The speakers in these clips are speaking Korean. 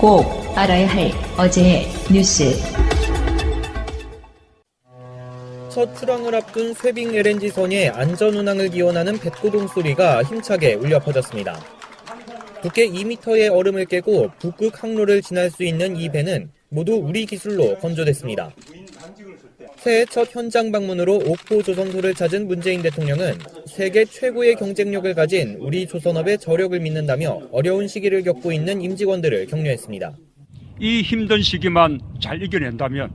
꼭 알아야 할 어제의 뉴스. 첫 출항을 앞둔 쇠빙 LNG선의 안전운항을 기원하는 뱃구동 소리가 힘차게 울려 퍼졌습니다. 두께 2m의 얼음을 깨고 북극 항로를 지날 수 있는 이 배는 모두 우리 기술로 건조됐습니다. 새해 첫 현장 방문으로 옥포 조선소를 찾은 문재인 대통령은 세계 최고의 경쟁력을 가진 우리 조선업의 저력을 믿는다며 어려운 시기를 겪고 있는 임직원들을 격려했습니다. 이 힘든 시기만 잘 이겨낸다면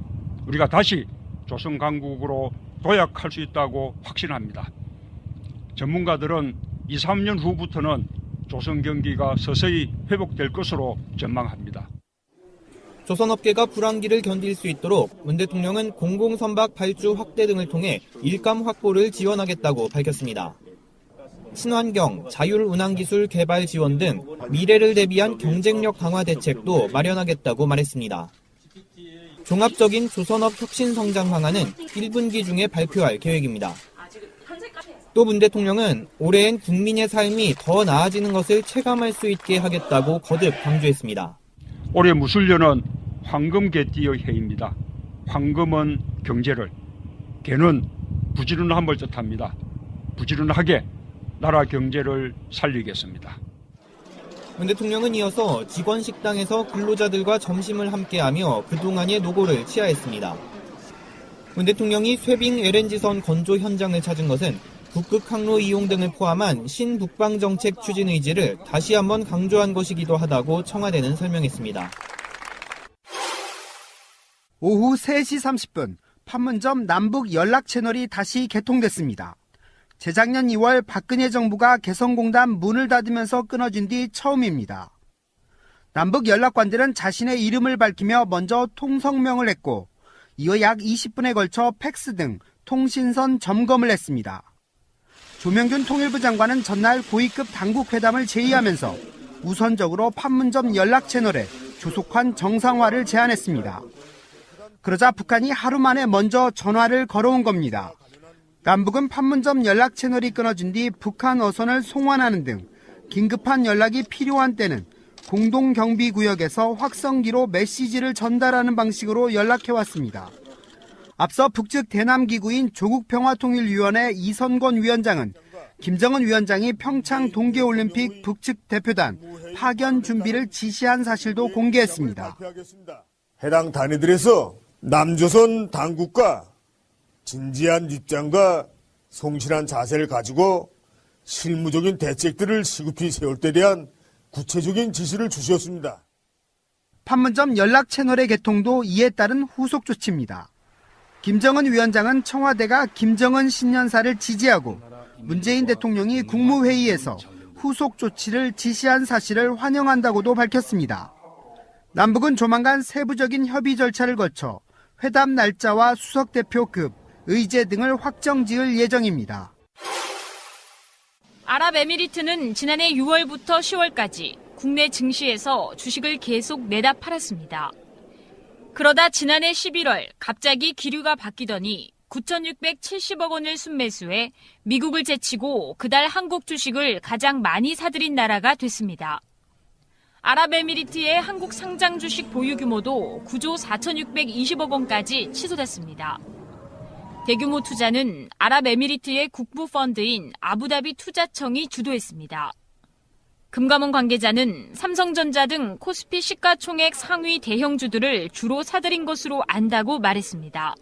우리가 다시 조선 강국으로 도약할 수 있다고 확신합니다. 전문가들은 2, 3년 후부터는 조선 경기가 서서히 회복될 것으로 전망합니다. 조선업계가 불황기를 견딜 수 있도록 문 대통령은 공공선박 발주 확대 등을 통해 일감 확보를 지원하겠다고 밝혔습니다. 친환경, 자율운항기술 개발 지원 등 미래를 대비한 경쟁력 강화 대책도 마련하겠다고 말했습니다. 종합적인 조선업 혁신 성장 방안은 1분기 중에 발표할 계획입니다. 또 문 대통령은 올해엔 국민의 삶이 더 나아지는 것을 체감할 수 있게 하겠다고 거듭 강조했습니다. 올해 무술년은 황금개띠의 해입니다. 황금은 경제를, 개는 부지런함을 뜻합니다. 부지런하게 나라 경제를 살리겠습니다. 문 대통령은 이어서 직원 식당에서 근로자들과 점심을 함께하며 그동안의 노고를 치하했습니다. 문 대통령이 쇠빙 LNG선 건조 현장을 찾은 것은 북극 항로 이용 등을 포함한 신북방 정책 추진 의지를 다시 한번 강조한 것이기도 하다고 청와대는 설명했습니다. 오후 3시 30분 판문점 남북 연락 채널이 다시 개통됐습니다. 재작년 2월 박근혜 정부가 개성공단 문을 닫으면서 끊어진 뒤 처음입니다. 남북 연락관들은 자신의 이름을 밝히며 먼저 통성명을 했고 이어 약 20분에 걸쳐 팩스 등 통신선 점검을 했습니다. 조명균 통일부 장관은 전날 고위급 당국 회담을 제의하면서 우선적으로 판문점 연락 채널의 조속한 정상화를 제안했습니다. 그러자 북한이 하루 만에 먼저 전화를 걸어온 겁니다. 남북은 판문점 연락 채널이 끊어진 뒤 북한 어선을 송환하는 등 긴급한 연락이 필요한 때는 공동경비구역에서 확성기로 메시지를 전달하는 방식으로 연락해왔습니다. 앞서 북측 대남기구인 조국평화통일위원회 이선권 위원장은 김정은 위원장이 평창 동계올림픽 북측 대표단 파견 준비를 지시한 사실도 공개했습니다. 해당 단위들에서 남조선 당국과 진지한 입장과 성실한 자세를 가지고 실무적인 대책들을 시급히 세울 때 대한 구체적인 지시를 주셨습니다. 판문점 연락 채널의 개통도 이에 따른 후속 조치입니다. 김정은 위원장은 청와대가 김정은 신년사를 지지하고 문재인 대통령이 국무회의에서 후속 조치를 지시한 사실을 환영한다고도 밝혔습니다. 남북은 조만간 세부적인 협의 절차를 거쳐 회담 날짜와 수석대표급, 의제 등을 확정 지을 예정입니다. 아랍에미리트는 지난해 6월부터 10월까지 국내 증시에서 주식을 계속 내다 팔았습니다. 그러다 지난해 11월 갑자기 기류가 바뀌더니 9,670억 원을 순매수해 미국을 제치고 그달 한국 주식을 가장 많이 사들인 나라가 됐습니다. 아랍에미리트의 한국 상장 주식 보유 규모도 9조 4,620억 원까지 치솟았습니다. 대규모 투자는 아랍에미리트의 국부펀드인 아부다비 투자청이 주도했습니다. 금감원 관계자는 삼성전자 등 코스피 시가총액 상위 대형주들을 주로 사들인 것으로 안다고 말했습니다.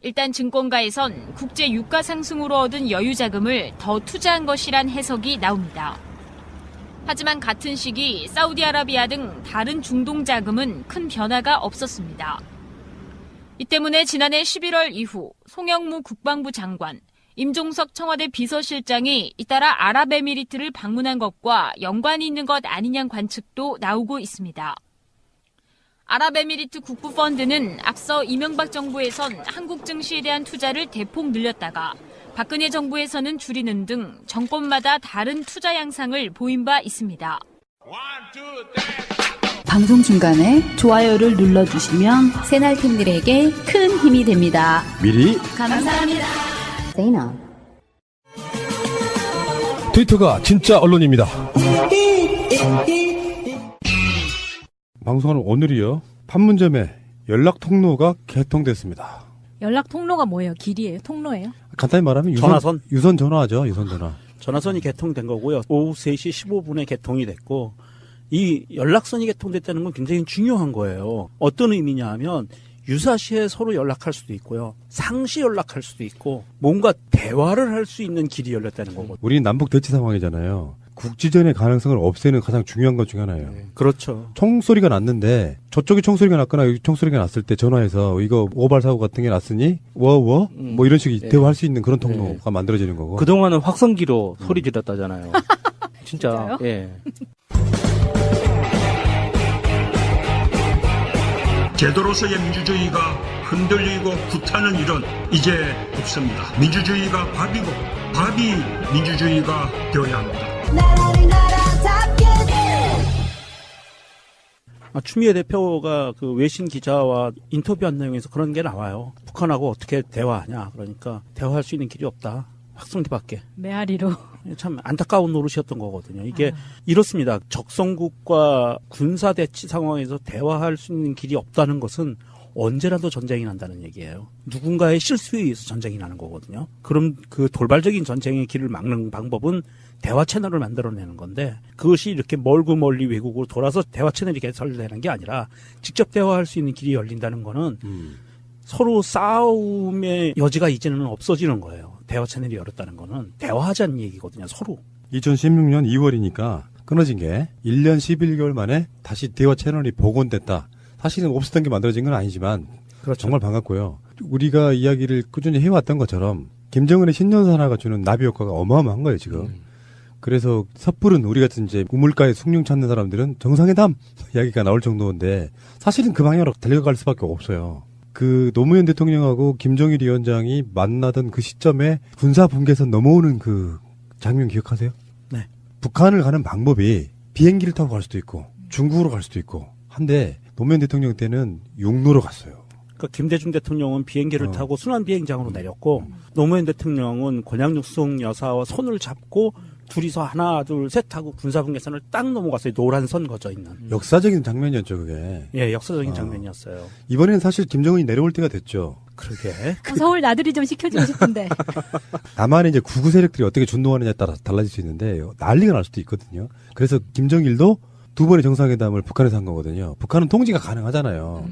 일단 증권가에선 국제 유가 상승으로 얻은 여유 자금을 더 투자한 것이란 해석이 나옵니다. 하지만 같은 시기 사우디아라비아 등 다른 중동 자금은 큰 변화가 없었습니다. 이 때문에 지난해 11월 이후 송영무 국방부 장관, 임종석 청와대 비서실장이 잇따라 아랍에미리트를 방문한 것과 연관이 있는 것 아니냐는 관측도 나오고 있습니다. 아랍에미리트 국부펀드는 앞서 이명박 정부에선 한국 증시에 대한 투자를 대폭 늘렸다가 박근혜 정부에서는 줄이는 등 정권마다 다른 투자 양상을 보인 바 있습니다. 방송 중간에 좋아요를 눌러주시면 새날팀들에게 큰 힘이 됩니다. 미리 감사합니다. 트위터가 진짜 언론입니다. 방송하는 오늘이요. 판문점에 연락 통로가 개통됐습니다. 연락 통로가 뭐예요? 길이에요? 통로예요? 간단히 말하면 유선 전화죠. 유선 전화. 전화선이 개통된 거고요. 오후 3시 15분에 개통이 됐고 이 연락선이 개통됐다는 건 굉장히 중요한 거예요. 어떤 의미냐 하면 유사시에 서로 연락할 수도 있고요. 상시 연락할 수도 있고 뭔가 대화를 할 수 있는 길이 열렸다는 거거든요. 우리는 남북 대치 상황이잖아요. 국지전의 가능성을 없애는 가장 중요한 것 중에 하나예요. 그렇죠. 총소리가 났는데 저쪽이 총소리가 났거나 여기 총소리가 났을 때 전화해서 이거 오발 사고 같은 게 났으니 뭐 이런 식의 대화할 수 있는 그런 통로가 만들어지는 거고. 그동안은 확성기로 소리 질렀다잖아요. 진짜. 예. 제도로서의 민주주의가 흔들리고 구타는 일은 이제 없습니다. 민주주의가 밥이고 밥이 민주주의가 되어야 합니다. 추미애 대표가 그 외신 기자와 인터뷰한 내용에서 그런 게 나와요. 북한하고 어떻게 대화하냐. 그러니까 대화할 수 있는 길이 없다. 확성기밖에. 메아리로. 참 안타까운 노릇이었던 거거든요. 이게 이렇습니다. 적성국과 군사대치 상황에서 대화할 수 있는 길이 없다는 것은 언제라도 전쟁이 난다는 얘기예요. 누군가의 실수에 의해서 전쟁이 나는 거거든요. 그럼 그 돌발적인 전쟁의 길을 막는 방법은 대화 채널을 만들어내는 건데 그것이 이렇게 멀고 멀리 외국으로 돌아서 대화 채널이 개설되는 게 아니라 직접 대화할 수 있는 길이 열린다는 거는 서로 싸움의 여지가 이제는 없어지는 거예요. 대화 채널이 열었다는 거는 대화하자는 얘기거든요. 서로. 2016년 2월이니까 끊어진 게 1년 11개월 만에 다시 대화 채널이 복원됐다. 사실은 없었던 게 만들어진 건 아니지만 그렇죠. 정말 반갑고요. 우리가 이야기를 꾸준히 해왔던 것처럼 김정은의 신년사나가 주는 나비 효과가 어마어마한 거예요 지금. 그래서 섣부른 우리 같은 이제 우물가에 숭늉 찾는 사람들은 정상회담 이야기가 나올 정도인데 사실은 그 방향으로 달려갈 수밖에 없어요. 그 노무현 대통령하고 김정일 위원장이 만나던 그 시점에 군사 분계선 넘어오는 그 장면 기억하세요? 네. 북한을 가는 방법이 비행기를 타고 갈 수도 있고 중국으로 갈 수도 있고 한데 노무현 대통령 때는 육로로 갔어요. 그러니까 김대중 대통령은 비행기를 타고 순환비행장으로 내렸고 노무현 대통령은 권양육성 여사와 손을 잡고 둘이서 하나 둘 셋 하고 군사분계선을 딱 넘어갔어요. 노란 선 거져 있는. 역사적인 장면이었죠 그게. 예, 역사적인 장면이었어요. 이번에는 사실 김정은이 내려올 때가 됐죠. 그러게. 서울 나들이 좀 시켜주고 싶은데. 다만 이제 구구 세력들이 어떻게 준동하느냐에 따라 달라질 수 있는데 난리가 날 수도 있거든요. 그래서 김정일도 두 번의 정상회담을 북한에서 한 거거든요. 북한은 통지가 가능하잖아요.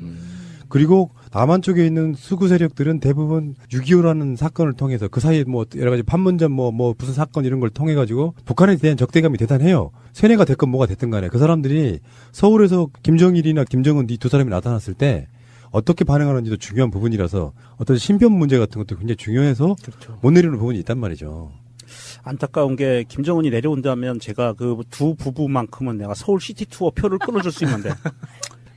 그리고 남한 쪽에 있는 수구 세력들은 대부분 6.25라는 사건을 통해서 그 사이에 뭐 여러 가지 판문점 뭐 무슨 사건 이런 걸 통해 가지고 북한에 대한 적대감이 대단해요. 세뇌가 됐건 뭐가 됐든 간에 그 사람들이 서울에서 김정일이나 김정은 이 두 사람이 나타났을 때 어떻게 반응하는지도 중요한 부분이라서 어떤 신변 문제 같은 것도 굉장히 중요해서 그렇죠. 못 내리는 부분이 있단 말이죠. 안타까운 게 김정은이 내려온다면 제가 그 두 부부만큼은 내가 서울 시티 투어 표를 끊어줄 수 있는데.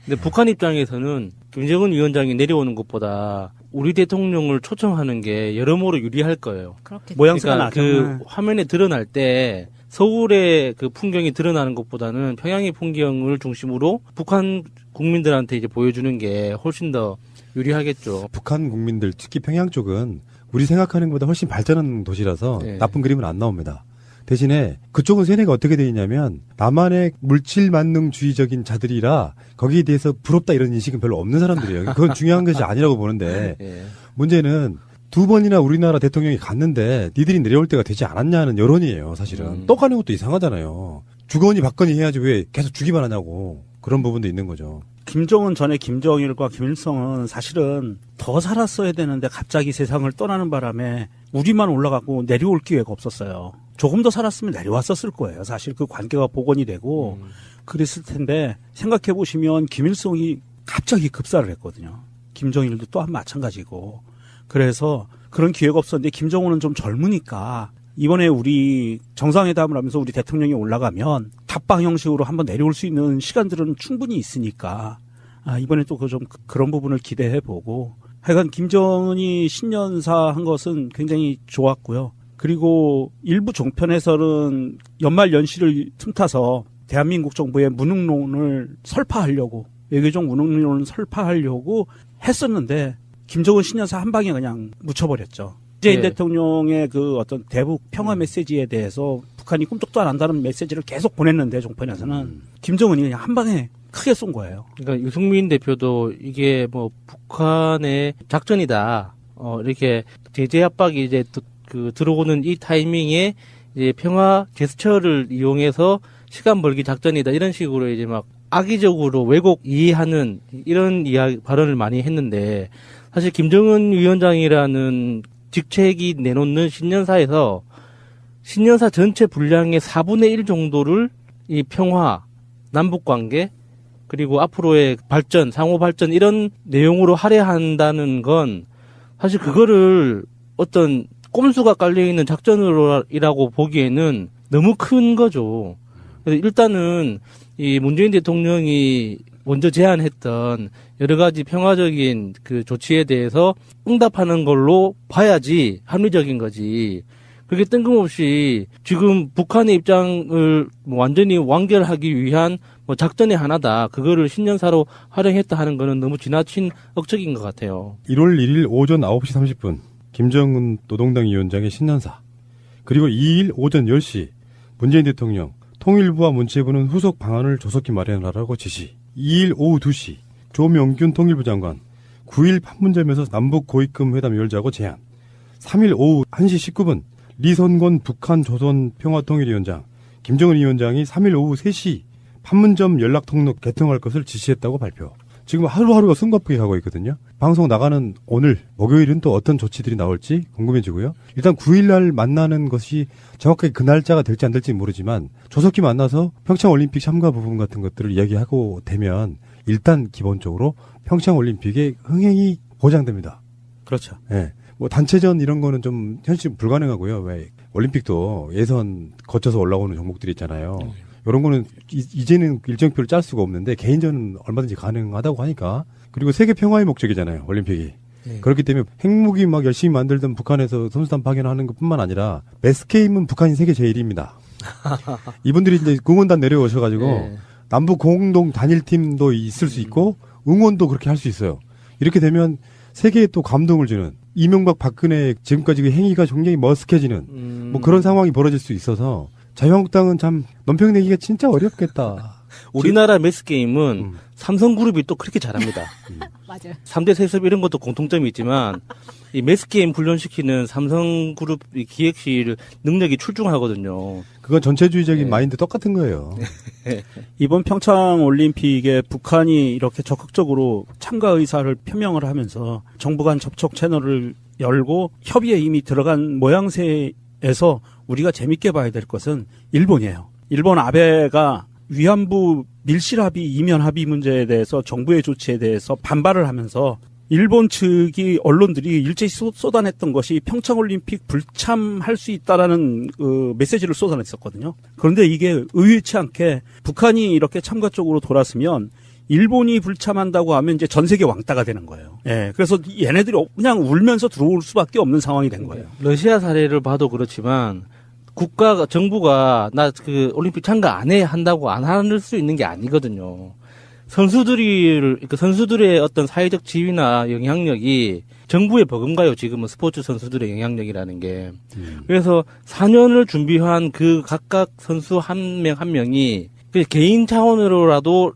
근데 북한 입장에서는 김정은 위원장이 내려오는 것보다 우리 대통령을 초청하는 게 여러모로 유리할 거예요. 그렇겠죠. 모양새가 그러니까 나죠. 그 화면에 드러날 때 서울의 그 풍경이 드러나는 것보다는 평양의 풍경을 중심으로 북한 국민들한테 이제 보여주는 게 훨씬 더 유리하겠죠. 북한 국민들 특히 평양 쪽은 우리 생각하는 것보다 훨씬 발전한 도시라서 네. 나쁜 그림은 안 나옵니다. 대신에 그쪽은 세뇌가 어떻게 돼 있냐면 남한의 물질 만능주의적인 자들이라 거기에 대해서 부럽다 이런 인식은 별로 없는 사람들이에요. 그건 중요한 것이 아니라고 보는데 예. 문제는 두 번이나 우리나라 대통령이 갔는데 니들이 내려올 때가 되지 않았냐는 여론이에요. 사실은 또 가는 것도 이상하잖아요. 주거니 받거니 해야지 왜 계속 주기만 하냐고 그런 부분도 있는 거죠. 김정은 전에 김정일과 김일성은 사실은 더 살았어야 되는데 갑자기 세상을 떠나는 바람에 우리만 올라가고 내려올 기회가 없었어요. 조금 더 살았으면 내려왔었을 거예요. 사실 그 관계가 복원이 되고 그랬을 텐데 생각해 보시면 김일성이 갑자기 급사를 했거든요. 김정일도 또한 마찬가지고. 그래서 그런 기회가 없었는데 김정은은 좀 젊으니까 이번에 우리 정상회담을 하면서 우리 대통령이 올라가면 답방 형식으로 한번 내려올 수 있는 시간들은 충분히 있으니까 이번에 또 그런 부분을 기대해 보고 하여간 김정은이 신년사 한 것은 굉장히 좋았고요. 그리고 일부 종편에서는 연말 연시를 틈타서 대한민국 정부의 무능론을 설파하려고 외교적 무능론을 설파하려고 했었는데 김정은 신년사 한 방에 그냥 묻혀버렸죠. 문재인 대통령의 그 어떤 대북 평화 메시지에 대해서 북한이 꿈쩍도 안 한다는 메시지를 계속 보냈는데 종편에서는 김정은이 그냥 한 방에 크게 쏜 거예요. 그러니까 유승민 대표도 이게 뭐 북한의 작전이다. 이렇게 제재 압박이 이제 들어오는 이 타이밍에 이제 평화 제스처를 이용해서 시간 벌기 작전이다. 이런 식으로 이제 막 악의적으로 왜곡 이해하는 이런 발언을 많이 했는데, 사실 김정은 위원장이라는 직책이 내놓는 신년사에서 신년사 전체 분량의 4분의 1 정도를 이 평화, 남북 관계, 그리고 앞으로의 발전, 상호 발전 이런 내용으로 할애한다는 건 사실 그거를 어떤 꼼수가 깔려있는 작전이라고 보기에는 너무 큰 거죠. 그래서 일단은 이 문재인 대통령이 먼저 제안했던 여러 가지 평화적인 그 조치에 대해서 응답하는 걸로 봐야지 합리적인 거지. 그게 뜬금없이 지금 북한의 입장을 완전히 완결하기 위한 뭐 작전의 하나다. 그거를 신년사로 활용했다 하는 거는 너무 지나친 억측인 것 같아요. 1월 1일 오전 9시 30분 김정은 노동당 위원장의 신년사, 그리고 2일 오전 10시 문재인 대통령 통일부와 문체부는 후속 방안을 조속히 마련하라고 지시. 2일 오후 2시 조명균 통일부 장관 9일 판문점에서 남북 고위급 회담 열자고 제안. 3일 오후 1시 19분 리선권 북한 조선 평화통일위원장 김정은 위원장이 3일 오후 3시 판문점 연락통로 개통할 것을 지시했다고 발표. 지금 하루하루가 숨가쁘게 가고 있거든요. 방송 나가는 오늘 목요일은 또 어떤 조치들이 나올지 궁금해지고요. 일단 9일날 만나는 것이 정확하게 그 날짜가 될지 안 될지 모르지만 조속히 만나서 평창올림픽 참가 부분 같은 것들을 이야기하고 되면 일단 기본적으로 평창올림픽의 흥행이 보장됩니다. 그렇죠. 예. 뭐 단체전 이런 거는 좀 현실 불가능하고요. 왜 올림픽도 예선 거쳐서 올라오는 종목들이 있잖아요. 이런 거는 이제는 일정표를 짤 수가 없는데 개인전은 얼마든지 가능하다고 하니까. 그리고 세계 평화의 목적이잖아요, 올림픽이. 그렇기 때문에 핵무기 막 열심히 만들던 북한에서 선수단 파견하는 것뿐만 아니라 매스게임은 북한이 세계 제일입니다. 이분들이 이제 응원단 내려오셔가지고 남북 공동 단일팀도 있을 수 있고 응원도 그렇게 할 수 있어요. 이렇게 되면 세계에 또 감동을 주는, 이명박 박근혜 지금까지 그 행위가 굉장히 머쓱해지는 뭐 그런 상황이 벌어질 수 있어서 자유한국당은 참 넘평내기가 진짜 어렵겠다. 우리나라 매스게임은 삼성그룹이 또 그렇게 잘합니다. 맞아요. 3대 세습 이런 것도 공통점이 있지만 이 매스게임 훈련시키는 삼성그룹 기획실 능력이 출중하거든요. 그건 전체주의적인 마인드 똑같은 거예요. 이번 평창올림픽에 북한이 이렇게 적극적으로 참가 의사를 표명을 하면서 정부 간 접촉 채널을 열고 협의에 이미 들어간 모양새에서 우리가 재밌게 봐야 될 것은 일본이에요. 일본 아베가 위안부 밀실 합의, 이면 합의 문제에 대해서 정부의 조치에 대해서 반발을 하면서 일본 측이 언론들이 일제히 쏟아냈던 것이 평창올림픽 불참할 수 있다라는 메시지를 쏟아냈었거든요. 그런데 이게 의외치 않게 북한이 이렇게 참가 쪽으로 돌았으면 일본이 불참한다고 하면 이제 전 세계 왕따가 되는 거예요. 예. 그래서 얘네들이 그냥 울면서 들어올 수밖에 없는 상황이 된 거예요. 러시아 사례를 봐도 그렇지만 정부가 나 그 올림픽 참가 안 해 한다고 안 할 수 있는 게 아니거든요. 선수들의 어떤 사회적 지위나 영향력이 정부에 버금가요. 지금은 스포츠 선수들의 영향력이라는 게. 그래서 4년을 준비한 그 각각 선수 한 명 한 명이 개인 차원으로라도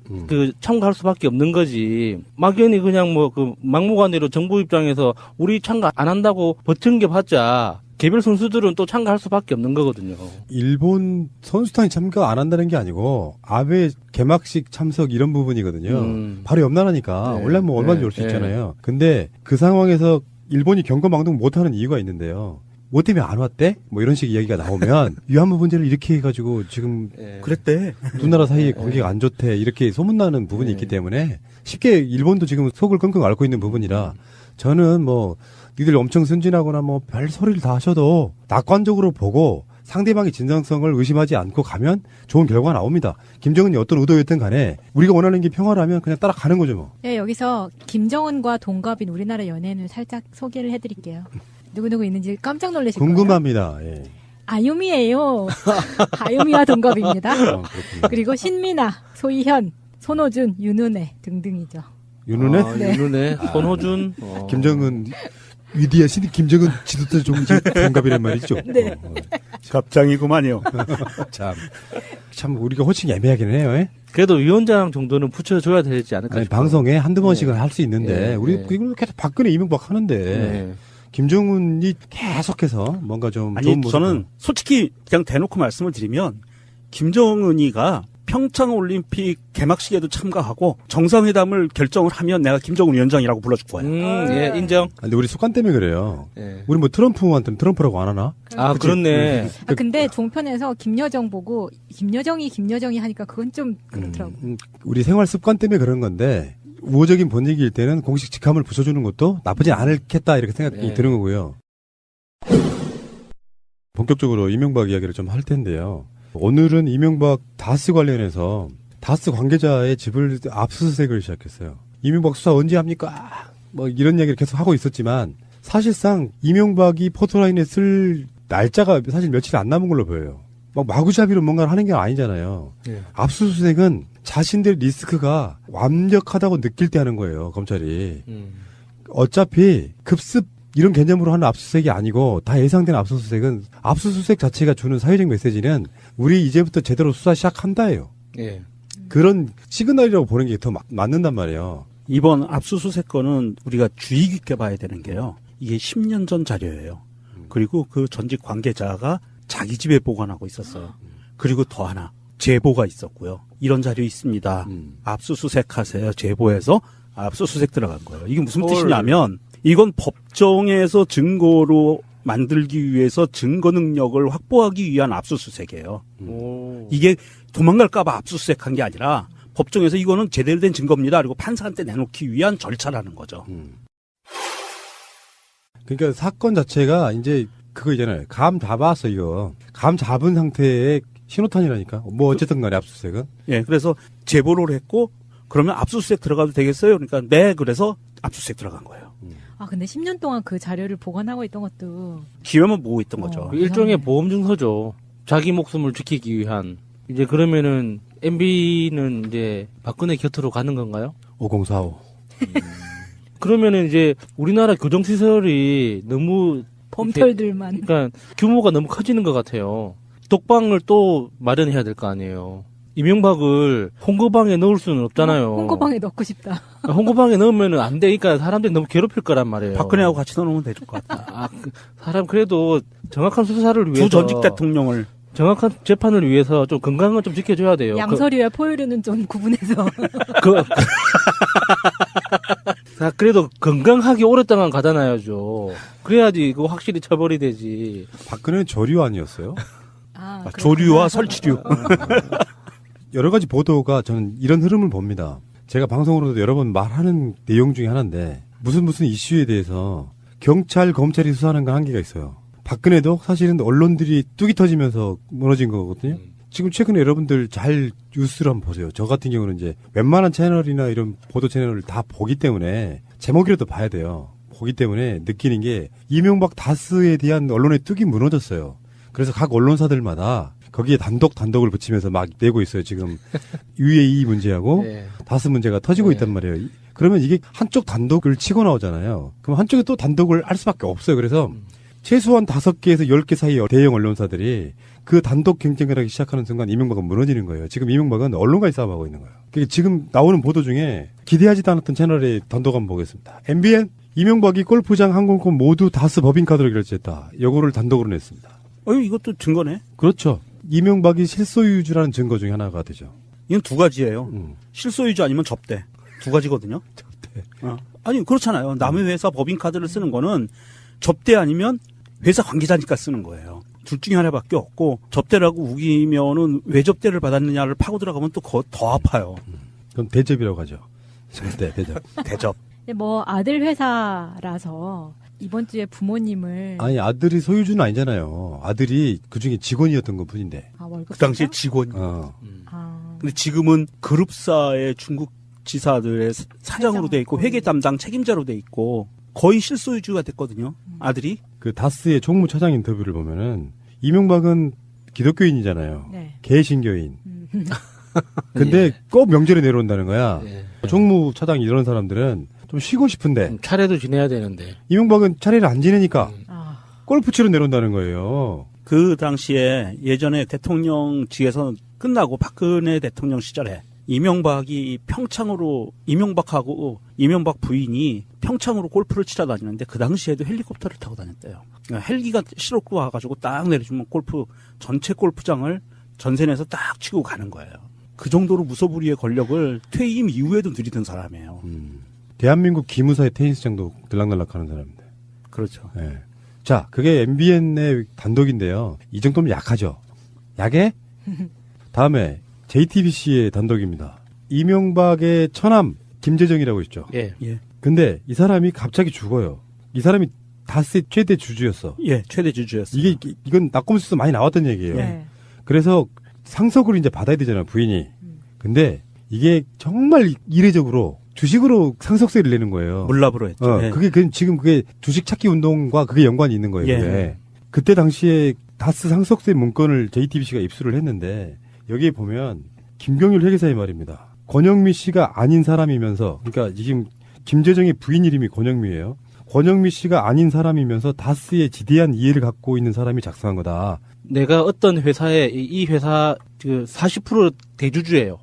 참가할 수밖에 없는 거지. 막연히 그냥 막무가내로 정부 입장에서 우리 참가 안 한다고 버틴겨봤자 개별 선수들은 또 참가할 수밖에 없는 거거든요. 일본 선수단이 참가 안 한다는 게 아니고 아베 개막식 참석 이런 부분이거든요. 바로 옆 나라니까 원래 얼마든지 올 수 있잖아요. 근데 그 상황에서 일본이 경거망동 못하는 이유가 있는데요. 뭐 때문에 안 왔대? 뭐 이런 식 이야기가 나오면 위안부 문제를 이렇게 해가지고 지금 그랬대. 두 나라 사이에 관계가 안 좋대 이렇게 소문나는 부분이 있기 때문에 쉽게 일본도 지금 속을 끙끙 앓고 있는 부분이라 저는 니들 엄청 순진하거나 별 소리를 다 하셔도 낙관적으로 보고 상대방의 진정성을 의심하지 않고 가면 좋은 결과가 나옵니다. 김정은이 어떤 의도였든 간에 우리가 원하는 게 평화라면 그냥 따라가는 거죠 뭐. 네, 여기서 김정은과 동갑인 우리나라 연예인을 살짝 소개를 해드릴게요. 누구누구 있는지 깜짝 놀라실 거예요. 궁금합니다. 예. 아유미예요. 아유미와 동갑입니다. 그리고 신민아, 소희현, 손호준, 윤은혜 등등이죠. 윤은혜? 윤은혜, 손호준. 김정은 위대하신 김정은 지도자 종지 동갑이란 말이죠. 네. 갑장이구만요. 참 우리가 호칭이 애매하긴 해요. 예? 그래도 위원장 정도는 붙여줘야 되지 않을까 아니, 싶어요. 방송에 한두 번씩은 할 수 있는데 네, 우리 네. 이걸 계속 박근혜 이명박 하는데 네. 김정은이 계속해서 뭔가 좀 아니, 좋은 모습. 저는 솔직히 그냥 대놓고 말씀을 드리면 김정은이가 평창 올림픽 개막식에도 참가하고 정상회담을 결정을 하면 내가 김정은 위원장이라고 불러줄 거예요. 예, 인정. 근데 우리 습관 때문에 그래요. 예. 우리 뭐 트럼프한테는 트럼프라고 안 하나? 아, 그치? 그렇네. 근데 종편에서 김여정 보고 김여정이 하니까 그건 좀 그렇더라고. 우리 생활 습관 때문에 그런 건데 우호적인 분위기일 때는 공식 직함을 붙여주는 것도 나쁘지 않겠다 이렇게 생각이 네. 드는 거고요. 본격적으로 이명박 이야기를 좀 할 텐데요. 오늘은 이명박 다스 관련해서 다스 관계자의 집을 압수수색을 시작했어요. 이명박 수사 언제 합니까? 뭐 이런 이야기를 계속 하고 있었지만 사실상 이명박이 포토라인에 쓸 날짜가 사실 며칠 안 남은 걸로 보여요. 막 마구잡이로 뭔가를 하는 게 아니잖아요. 네. 압수수색은 자신들 리스크가 완벽하다고 느낄 때 하는 거예요, 검찰이. 어차피 급습 이런 개념으로 하는 압수수색이 아니고 다 예상된 압수수색은 압수수색 자체가 주는 사회적 메시지는 우리 이제부터 제대로 수사 시작한다예요. 예. 그런 시그널이라고 보는 게 더 맞는단 말이에요. 이번 압수수색 건은 우리가 주의 깊게 봐야 되는 게요. 이게 10년 전 자료예요. 그리고 그 전직 관계자가 자기 집에 보관하고 있었어요. 그리고 더 하나 제보가 있었고요. 이런 자료 있습니다. 압수수색 하세요. 제보해서 압수수색 들어간 거예요. 이게 무슨 뜻이냐면 이건 법정에서 증거로 만들기 위해서 증거 능력을 확보하기 위한 압수수색이에요. 이게 도망갈까봐 압수수색한 게 아니라 법정에서 이거는 제대로 된 증거입니다. 그리고 판사한테 내놓기 위한 절차라는 거죠. 그러니까 사건 자체가 이제 그거 있잖아요. 감 잡았어 이거. 감 잡은 상태의 신호탄이라니까. 뭐 어쨌든 간에 압수수색은. 예, 그래서 제보를 했고 그러면 압수수색 들어가도 되겠어요? 그러니까 네, 그래서 압수수색 들어간 거예요. 아 근데 10년 동안 그 자료를 보관하고 있던 것도 기회만 보고 있던 거죠. 일종의 보험 증서죠. 자기 목숨을 지키기 위한. 이제 그러면은 MB는 이제 박근혜 곁으로 가는 건가요? 5045. 그러면은 이제 우리나라 교정시설이 너무 범털들만. 그러니까 규모가 너무 커지는 것 같아요. 독방을 또 마련해야 될 거 아니에요. 이명박을 홍거방에 넣을 수는 없잖아요. 홍거방에 넣고 싶다. 홍거방에 넣으면은 안 되니까 사람들이 너무 괴롭힐 거란 말이에요. 박근혜하고 같이 넣어놓으면 될 것 같다. 사람 그래도 정확한 수사를 위해서 두 전직 대통령을 정확한 재판을 위해서 좀 건강은 좀 지켜줘야 돼요. 양서류와 포유류는 좀 구분해서. 그래도 건강하게 오랫동안 가다놔야죠. 그래야지 그거 확실히 처벌이 되지. 박근혜는 조류 아니었어요? 조류와 설치류. 여러 가지 보도가 저는 이런 흐름을 봅니다. 제가 방송으로도 여러 번 말하는 내용 중에 하나인데 무슨 이슈에 대해서 경찰, 검찰이 수사하는 건 한계가 있어요. 박근혜도 사실은 언론들이 뚝이 터지면서 무너진 거거든요. 지금 최근에 여러분들 잘 뉴스를 한번 보세요. 저 같은 경우는 이제 웬만한 채널이나 이런 보도 채널을 다 보기 때문에 제목이라도 봐야 돼요. 보기 때문에 느끼는 게 이명박 다스에 대한 언론의 뚝이 무너졌어요. 그래서 각 언론사들마다 거기에 단독을 붙이면서 막 내고 있어요. 지금 UAE 문제하고 네. 다스 문제가 터지고 있단 말이에요. 그러면 이게 한쪽 단독을 치고 나오잖아요. 그럼 한쪽에 또 단독을 할 수밖에 없어요. 그래서 최소한 5개에서 10개 사이의 대형 언론사들이 그 단독 경쟁을 하기 시작하는 순간 이명박은 무너지는 거예요. 지금 이명박은 언론과의 싸움하고 있는 거예요. 그러니까 지금 나오는 보도 중에 기대하지도 않았던 채널의 단독 한번 보겠습니다. MBN 이명박이 골프장 항공권 모두 다스 법인카드로 결제했다. 요거를 단독으로 냈습니다. 이것도 증거네. 그렇죠. 이명박이 실소유주라는 증거 중에 하나가 되죠. 이건 두 가지예요. 실소유주 아니면 접대. 두 가지거든요. 접대. 아니 그렇잖아요. 남의 회사 법인카드를 쓰는 거는 접대 아니면 회사 관계자니까 쓰는 거예요. 둘 중에 하나밖에 없고 접대라고 우기면은 왜 접대를 받았느냐를 파고 들어가면 또 더 아파요. 그럼 대접이라고 하죠. 접대, 대접. 대접. 뭐 아들 회사라서 이번 주에 부모님을 아니 아들이 소유주는 아니잖아요. 아들이 그중에 직원이었던 것 뿐인데. 그 당시에 직원. 근데 지금은 그룹사의 중국 지사들의 사장으로 돼 있고 회계 담당 책임자로 돼 있고 거의 실소유주가 됐거든요. 아들이. 그 다스의 총무차장 인터뷰를 보면은 이명박은 기독교인이잖아요. 네. 개신교인. 근데 꼭 명절에 내려온다는 거야. 총무차장 이런 사람들은 좀 쉬고 싶은데 차례도 지내야 되는데. 이명박은 차례를 안 지내니까 아. 골프 치러 내려온다는 거예요. 그 당시에 예전에 대통령직에서 끝나고 박근혜 대통령 시절에 이명박이 평창으로 이명박하고 이명박 부인이 평창으로 골프를 치러 다니는데 그 당시에도 헬리콥터를 타고 다녔대요. 그러니까 헬기가 실어고 와가지고 딱 내려주면 전체 골프장을 전선에서 딱 치고 가는 거예요. 그 정도로 무소불위의 권력을 퇴임 이후에도 누리던 사람이에요. 대한민국 기무사의 테니스장도 들락날락하는 사람인데. 그렇죠. 네. 자, 그게 MBN의 단독인데요. 이 정도면 약하죠. 약해? 다음에 JTBC의 단독입니다. 이명박의 처남 김재정이라고 있죠. 예. 예. 근데 이 사람이 갑자기 죽어요. 이 사람이 다스의 최대 주주였어. 예, 최대 주주였어요. 이건 낙검수에서 많이 나왔던 얘기예요. 네. 그래서 상속을 이제 받아야 되잖아요, 부인이. 근데 이게 정말 이례적으로 주식으로 상속세를 내는 거예요. 물납으로 했죠. 예. 지금 그게 주식 찾기 운동과 그게 연관이 있는 거예요. 예. 그게. 그때 당시에 다스 상속세 문건을 JTBC가 입수를 했는데 여기에 보면 김경률 회계사의 말입니다. 권영미 씨가 아닌 사람이면서, 그러니까 지금 김재정의 부인 이름이 권영미예요. 권영미 씨가 아닌 사람이면서 다스에 지대한 이해를 갖고 있는 사람이 작성한 거다. 내가 어떤 회사에 이 회사 40% 대주주예요.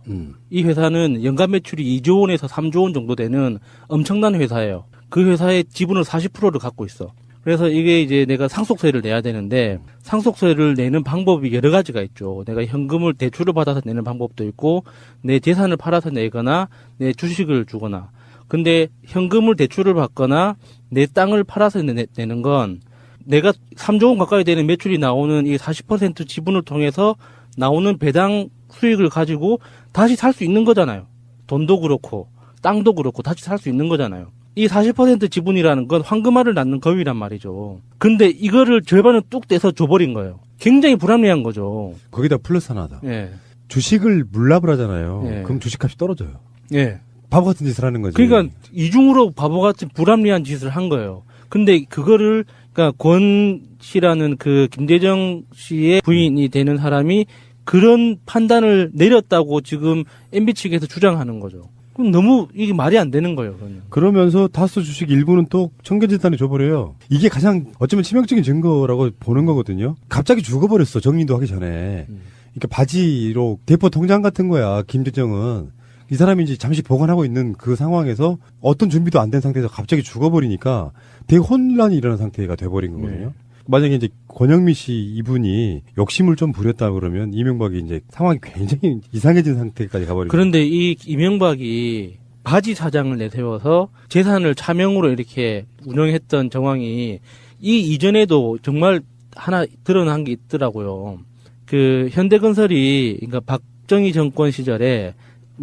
이 회사는 연간 매출이 2조 원에서 3조 원 정도 되는 엄청난 회사예요. 그 회사의 지분을 40%를 갖고 있어. 그래서 이게 이제 내가 상속세를 내야 되는데 상속세를 내는 방법이 여러 가지가 있죠. 내가 현금을 대출을 받아서 내는 방법도 있고 내 재산을 팔아서 내거나 내 주식을 주거나. 근데 현금을 대출을 받거나 내 땅을 팔아서 내는 건 내가 3조 원 가까이 되는 매출이 나오는 이 40% 지분을 통해서 나오는 배당 수익을 가지고 다시 살 수 있는 거잖아요. 돈도 그렇고 땅도 그렇고 다시 살 수 있는 거잖아요. 이 40% 지분이라는 건 황금알을 낳는 거위란 말이죠. 근데 이거를 절반을 뚝 떼서 줘버린 거예요. 굉장히 불합리한 거죠. 거기다 플러스 하나다. 예. 주식을 물납을 하잖아요. 예. 그럼 주식값이 떨어져요. 예. 바보 같은 짓을 하는 거지. 그러니까 이중으로 바보같이 불합리한 짓을 한 거예요. 근데 그거를 그러니까 권 씨라는 그 김재정 씨의 부인이 되는 사람이 그런 판단을 내렸다고 지금 MB 측에서 주장하는 거죠. 그럼 너무 이게 말이 안 되는 거예요. 그러면서 다스 주식 일부는 또 청계재단에 줘버려요. 이게 가장 어쩌면 치명적인 증거라고 보는 거거든요. 갑자기 죽어버렸어. 정리도 하기 전에. 그러니까 바지로 대포 통장 같은 거야. 김재정은. 이 사람이 이제 잠시 보관하고 있는 그 상황에서 어떤 준비도 안 된 상태에서 갑자기 죽어버리니까 되게 혼란이 일어난 상태가 돼버린 거거든요. 만약에 이제 권영미 씨 이분이 욕심을 좀 부렸다 그러면 이명박이 이제 상황이 굉장히 이상해진 상태까지 가버리죠. 그런데 이 이명박이 바지 사장을 내세워서 재산을 차명으로 이렇게 운영했던 정황이 이 이전에도 정말 하나 드러난 게 있더라고요. 그 현대건설이 그러니까 박정희 정권 시절에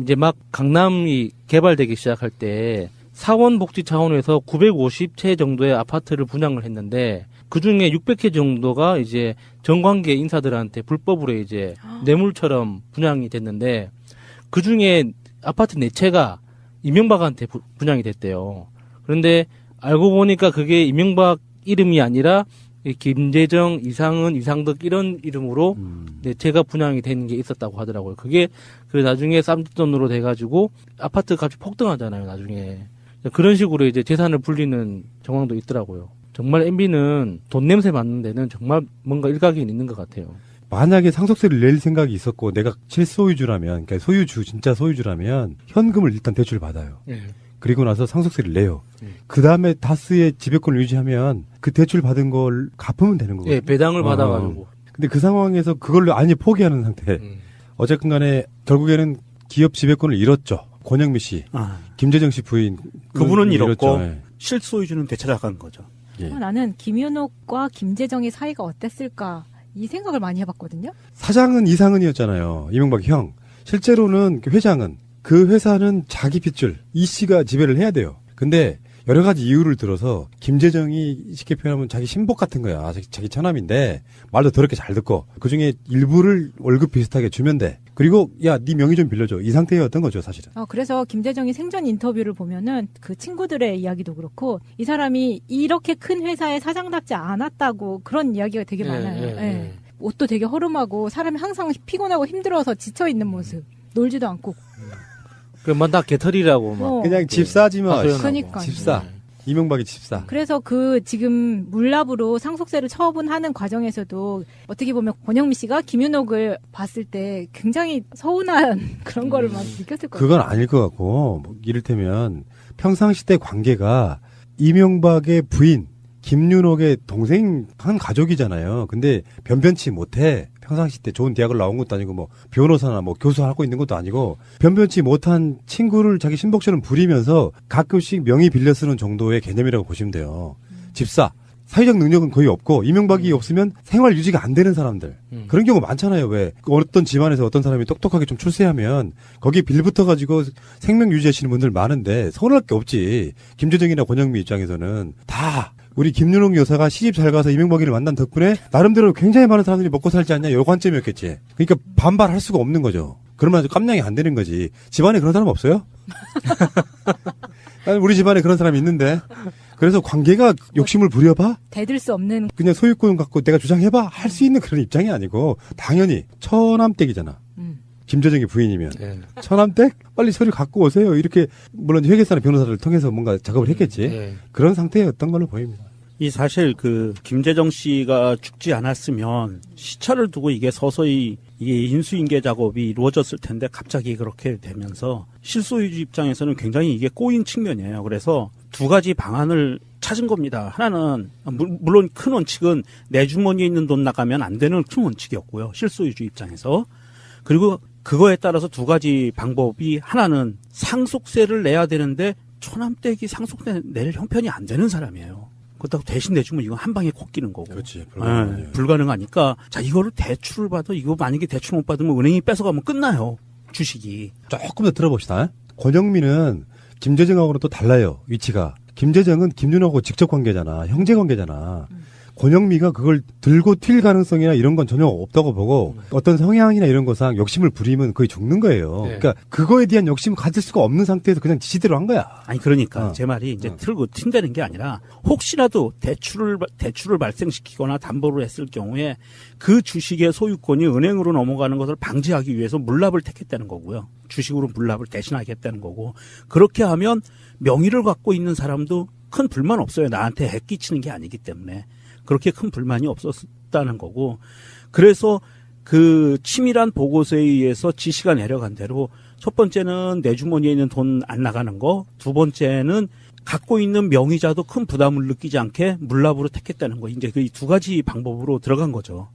이제 막 강남이 개발되기 시작할 때 사원복지 차원에서 950채 정도의 아파트를 분양을 했는데 그 중에 600채 정도가 이제 정관계 인사들한테 불법으로 이제 뇌물처럼 분양이 됐는데 그 중에 아파트 4채가 이명박한테 분양이 됐대요. 그런데 알고 보니까 그게 이명박 이름이 아니라 김재정, 이상은, 이상덕 이런 이름으로 4채가 분양이 되는 게 있었다고 하더라고요. 그게 그 나중에 쌈짓돈으로 돼가지고 아파트 값이 폭등하잖아요. 나중에 그런 식으로 이제 재산을 불리는 정황도 있더라고요. 정말 MB는 돈 냄새 맡는 데는 정말 뭔가 일각이 있는 것 같아요. 만약에 상속세를 낼 생각이 있었고 내가 실소유주라면, 그러니까 소유주, 진짜 소유주라면 현금을 일단 대출 받아요. 그리고 나서 상속세를 내요. 그 다음에 다스의 지배권을 유지하면 그 대출 받은 걸 갚으면 되는 거거든요. 예, 배당을 받아가지고. 근데 그 상황에서 그걸로 아예 포기하는 상태. 어쨌든 간에 결국에는 기업 지배권을 잃었죠. 권영미 씨, 김재정 씨 부인. 그분은 잃었고 예. 실소유주는 되찾아간 거죠. 예. 나는 김윤옥과 김재정의 사이가 어땠을까 이 생각을 많이 해봤거든요. 사장은 이상은이었잖아요. 이명박 형. 실제로는 그 회장은 그 회사는 자기 핏줄 이 씨가 지배를 해야 돼요. 근데 여러 가지 이유를 들어서 김재정이 쉽게 표현하면 자기 신복 같은 거야. 자기 처남인데 말도 더럽게 잘 듣고 그중에 일부를 월급 비슷하게 주면 돼. 그리고 야, 네 명의 좀 빌려줘. 이 상태였던 거죠, 사실은. 그래서 김재정이 생전 인터뷰를 보면은 그 친구들의 이야기도 그렇고 이 사람이 이렇게 큰 회사의 사장답지 않았다고 그런 이야기가 되게 많아요. 예. 옷도 되게 허름하고 사람이 항상 피곤하고 힘들어서 지쳐 있는 모습. 놀지도 않고. 그러면 다 개털이라고 막. 그냥 집사지 뭐. 하소연하고. 그러니까요. 집사. 이명박이 집사. 그래서 그 지금 물납으로 상속세를 처분하는 과정에서도 어떻게 보면 권영미 씨가 김윤옥을 봤을 때 굉장히 서운한 그런 거를 막 느꼈을 거예요. 그건 아닐 것 같고, 뭐 이를테면 평상시대 관계가 이명박의 부인, 김윤옥의 동생 한 가족이잖아요. 근데 변변치 못해. 평상시 때 좋은 대학을 나온 것도 아니고 뭐 변호사나 뭐 교수하고 있는 것도 아니고 변변치 못한 친구를 자기 신복처럼 부리면서 가끔씩 명의 빌려 쓰는 정도의 개념이라고 보시면 돼요. 집사. 사회적 능력은 거의 없고 이명박이 없으면 생활 유지가 안 되는 사람들. 그런 경우 많잖아요. 왜 어떤 집안에서 어떤 사람이 똑똑하게 좀 출세하면 거기에 빌붙어 가지고 생명 유지하시는 분들 많은데 서운할 게 없지. 김재정이나 권영미 입장에서는 다 우리 김윤옥 여사가 시집 잘 가서 이명박이를 만난 덕분에 나름대로 굉장히 많은 사람들이 먹고 살지 않냐 요 관점이었겠지. 그러니까 반발할 수가 없는 거죠. 그러면 아주 깜냥이 안 되는 거지. 집안에 그런 사람 없어요? 우리 집안에 그런 사람이 있는데. 그래서 관계가 욕심을 부려봐? 대들 수 없는. 그냥 소유권 갖고 내가 주장해봐? 할 수 있는 그런 입장이 아니고 당연히 처남댁이잖아. 김재정이 부인이면. 네. 처남댁? 빨리 서류 갖고 오세요. 이렇게 물론 회계사나 변호사를 통해서 뭔가 작업을 했겠지. 네. 그런 상태였던 걸로 보입니다. 이 사실 그 김재정 씨가 죽지 않았으면 시차를 두고 이게 서서히 이게 인수인계 작업이 이루어졌을 텐데 갑자기 그렇게 되면서 실소유주 입장에서는 굉장히 이게 꼬인 측면이에요. 그래서 두 가지 방안을 찾은 겁니다. 하나는 물론 큰 원칙은 내 주머니에 있는 돈 나가면 안 되는 큰 원칙이었고요. 실소유주 입장에서. 그리고 그거에 따라서 두 가지 방법이 하나는 상속세를 내야 되는데 처남댁이 상속세 낼 형편이 안 되는 사람이에요. 그렇다고 대신 내주면 이건 한 방에 콕 끼는 거고. 그렇지. 불가능하니까 자 이거를 대출을 받아 이거 만약에 대출 못 받으면 은행이 뺏어가면 끝나요. 주식이. 조금 더 들어봅시다. 권영미는 김재정하고는 또 달라요. 위치가. 김재정은 김윤옥하고 직접 관계잖아. 형제 관계잖아. 권영미가 그걸 들고 튈 가능성이나 이런 건 전혀 없다고 보고 어떤 성향이나 이런 거상 욕심을 부리면 거의 죽는 거예요. 네. 그러니까 그거에 대한 욕심을 가질 수가 없는 상태에서 그냥 지시대로 한 거야. 아니 그러니까 제 말이 이제 틀고 튄다는 게 아니라 혹시라도 대출을 발생시키거나 담보를 했을 경우에 그 주식의 소유권이 은행으로 넘어가는 것을 방지하기 위해서 물납을 택했다는 거고요. 주식으로 물납을 대신하겠다는 거고 그렇게 하면 명의를 갖고 있는 사람도 큰 불만 없어요. 나한테 해 끼치는 게 아니기 때문에. 그렇게 큰 불만이 없었다는 거고 그래서 그 치밀한 보고서에 의해서 지시가 내려간 대로 첫 번째는 내 주머니에 있는 돈 안 나가는 거, 두 번째는 갖고 있는 명의자도 큰 부담을 느끼지 않게 물납으로 택했다는 거. 이제 그 두 가지 방법으로 들어간 거죠.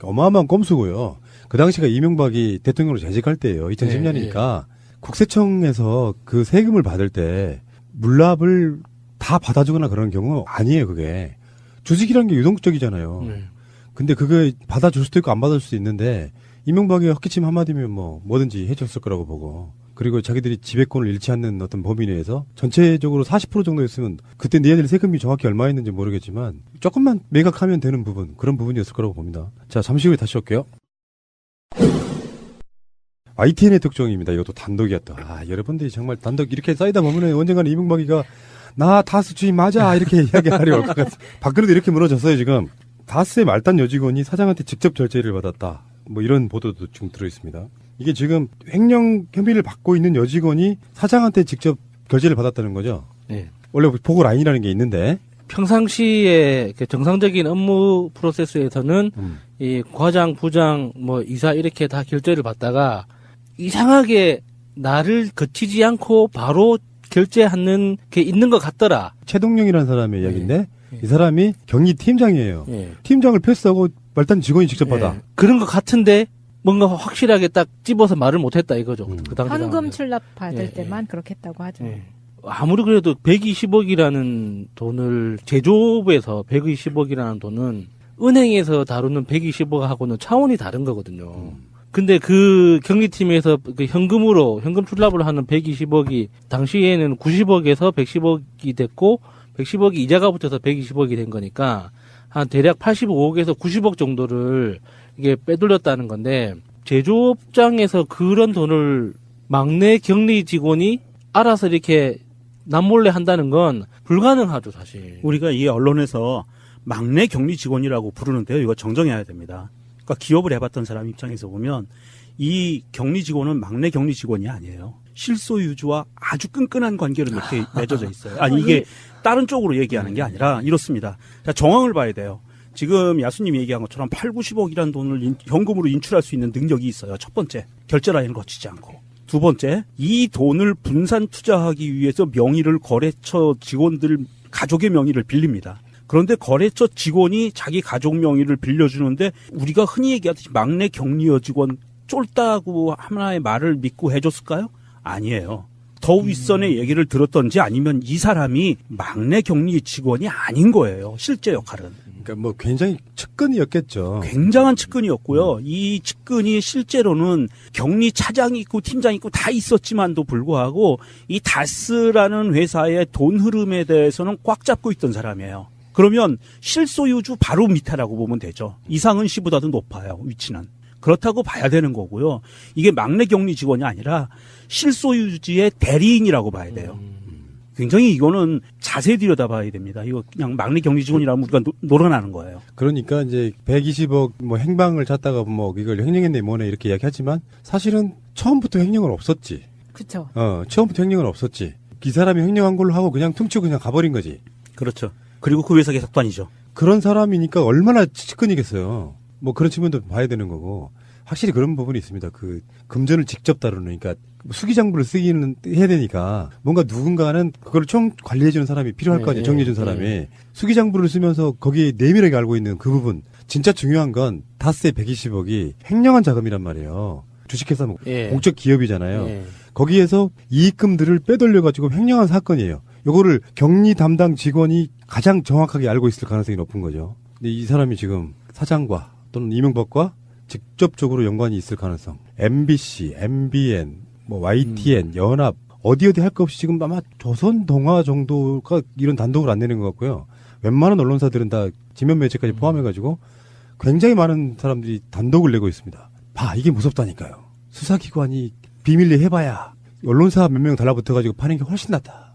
어마어마한 꼼수고요. 그 당시가 이명박이 대통령으로 재직할 때예요. 2010년이니까 국세청에서 그 세금을 받을 때 물납을 다 받아주거나 그런 경우 아니에요. 그게. 주식이라는 게 유동적이잖아요. 근데 그게 받아줄 수도 있고 안 받을 수도 있는데 이명박이 헛기침 한마디면 뭐든지 해줬을 거라고 보고 그리고 자기들이 지배권을 잃지 않는 어떤 범위 내에서 전체적으로 40% 정도였으면 그때 얘네들 세금이 정확히 얼마였는지 모르겠지만 조금만 매각하면 되는 부분 그런 부분이었을 거라고 봅니다. 자 잠시 후에 다시 올게요. YTN의 특종입니다. 이것도 단독이었다. 여러분들이 정말 단독 이렇게 쌓이다 보면 언젠가는 이명박이가 나 다스 주인 맞아 이렇게 이야기하려 올 것 같아. 밖으로도 이렇게 무너졌어요 지금. 다스의 말단 여직원이 사장한테 직접 결제를 받았다. 뭐 이런 보도도 지금 들어있습니다. 이게 지금 횡령 혐의를 받고 있는 여직원이 사장한테 직접 결제를 받았다는 거죠. 네. 원래 보고 라인이라는 게 있는데 평상시에 정상적인 업무 프로세스에서는 이 과장, 부장, 뭐 이사 이렇게 다 결제를 받다가 이상하게 나를 거치지 않고 바로 결제하는 게 있는 것 같더라. 최동영이라는 사람의 이야기인데 이 사람이 경리 팀장이에요. 팀장을 패스하고 말단 직원이 직접 받아. 그런 것 같은데 뭔가 확실하게 딱 집어서 말을 못했다 이거죠. 그 당시 현금 상황에. 출납 받을 때만 그렇게 했다고 하죠. 아무리 그래도 120억이라는 돈을 제조업에서 120억이라는 돈은 은행에서 다루는 120억하고는 차원이 다른 거거든요. 근데 그 경리팀에서 그 현금 출납을 하는 120억이 당시에는 90억에서 110억이 됐고 110억이 이자가 붙어서 120억이 된 거니까 한 대략 85억에서 90억 정도를 이게 빼돌렸다는 건데 제조업장에서 그런 돈을 막내 경리 직원이 알아서 이렇게 남몰래 한다는 건 불가능하죠, 사실. 우리가 이 언론에서 막내 격리 직원이라고 부르는데요. 이거 정정해야 됩니다. 그러니까 기업을 해봤던 사람 입장에서 보면 이 격리 직원은 막내 격리 직원이 아니에요. 실소유주와 아주 끈끈한 관계로 이렇게 맺어져 있어요. 아니 이게 다른 쪽으로 얘기하는 게 아니라 이렇습니다. 자, 정황을 봐야 돼요. 지금 야수님이 얘기한 것처럼 8, 90억이라는 돈을 현금으로 인출할 수 있는 능력이 있어요. 첫 번째, 결제 라인을 거치지 않고. 두 번째, 이 돈을 분산 투자하기 위해서 명의를 거래처 직원들 가족의 명의를 빌립니다. 그런데 거래처 직원이 자기 가족 명의를 빌려주는데 우리가 흔히 얘기하듯이 막내 격리 여직원 쫄다고 하나의 말을 믿고 해줬을까요? 아니에요. 더 윗선의 얘기를 들었던지 아니면 이 사람이 막내 격리 직원이 아닌 거예요. 실제 역할은. 그러니까 뭐 굉장히 측근이었겠죠. 굉장한 측근이었고요. 이 측근이 실제로는 격리 차장이 있고 팀장이 있고 다 있었지만도 불구하고 이 다스라는 회사의 돈 흐름에 대해서는 꽉 잡고 있던 사람이에요. 그러면 실소유주 바로 밑에라고 보면 되죠. 이상은 씨보다도 높아요. 위치는. 그렇다고 봐야 되는 거고요. 이게 막내 격리 직원이 아니라 실소유주의 대리인이라고 봐야 돼요. 굉장히 이거는 자세히 들여다봐야 됩니다. 이거 그냥 막내 격리 직원이라면 우리가 놀아나는 거예요. 그러니까 이제 120억 뭐 행방을 찾다가 뭐 이걸 횡령했네 뭐네 이렇게 이야기하지만 사실은 처음부터 횡령은 없었지. 그렇죠. 처음부터 횡령은 없었지. 이 사람이 횡령한 걸로 하고 그냥 퉁치고 그냥 가버린 거지. 그렇죠. 그리고 그 회사 계속 다니죠. 그런 사람이니까 얼마나 측근이겠어요. 뭐 그런 측면도 봐야 되는 거고. 확실히 그런 부분이 있습니다. 그 금전을 직접 다루는, 그러니까 수기장부를 쓰기는 해야 되니까 뭔가 누군가는 그걸 총 관리해주는 사람이 필요할 거 아니에요. 정리해주는 사람이. 수기장부를 쓰면서 거기에 내밀하게 알고 있는 그 부분. 진짜 중요한 건 다스의 120억이 횡령한 자금이란 말이에요. 주식회사 공적 기업이잖아요. 거기에서 이익금들을 빼돌려가지고 횡령한 사건이에요. 요거를 격리 담당 직원이 가장 정확하게 알고 있을 가능성이 높은 거죠. 근데 이 사람이 지금 사장과 또는 이명박과 직접적으로 연관이 있을 가능성. MBC, MBN, 뭐 YTN, 연합 어디 할 거 없이 지금 아마 조선동화 정도가 이런 단독을 안 내는 것 같고요. 웬만한 언론사들은 다 지면 매체까지 포함해가지고 굉장히 많은 사람들이 단독을 내고 있습니다. 봐, 이게 무섭다니까요. 수사기관이 비밀리에 해봐야 언론사 몇 명 달라붙어가지고 파는 게 훨씬 낫다.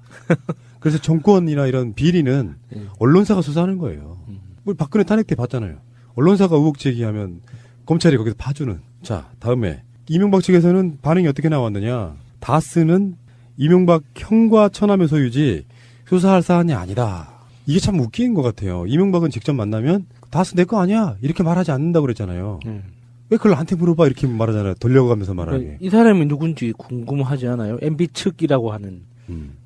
그래서 정권이나 이런 비리는 언론사가 수사하는 거예요. 우리 박근혜 탄핵 때 봤잖아요. 언론사가 의혹 제기하면 검찰이 거기서 파주는. 자, 다음에 이명박 측에서는 반응이 어떻게 나왔느냐. 다스는 이명박 형과 처남의 소유지 수사할 사안이 아니다. 이게 참 웃긴 것 같아요. 이명박은 직접 만나면 다스 내 거 아니야 이렇게 말하지 않는다고 그랬잖아요. 왜 그걸 나한테 물어봐 이렇게 말하잖아요. 돌려가면서 말하게. 이 사람이 누군지 궁금하지 않아요? MB 측이라고 하는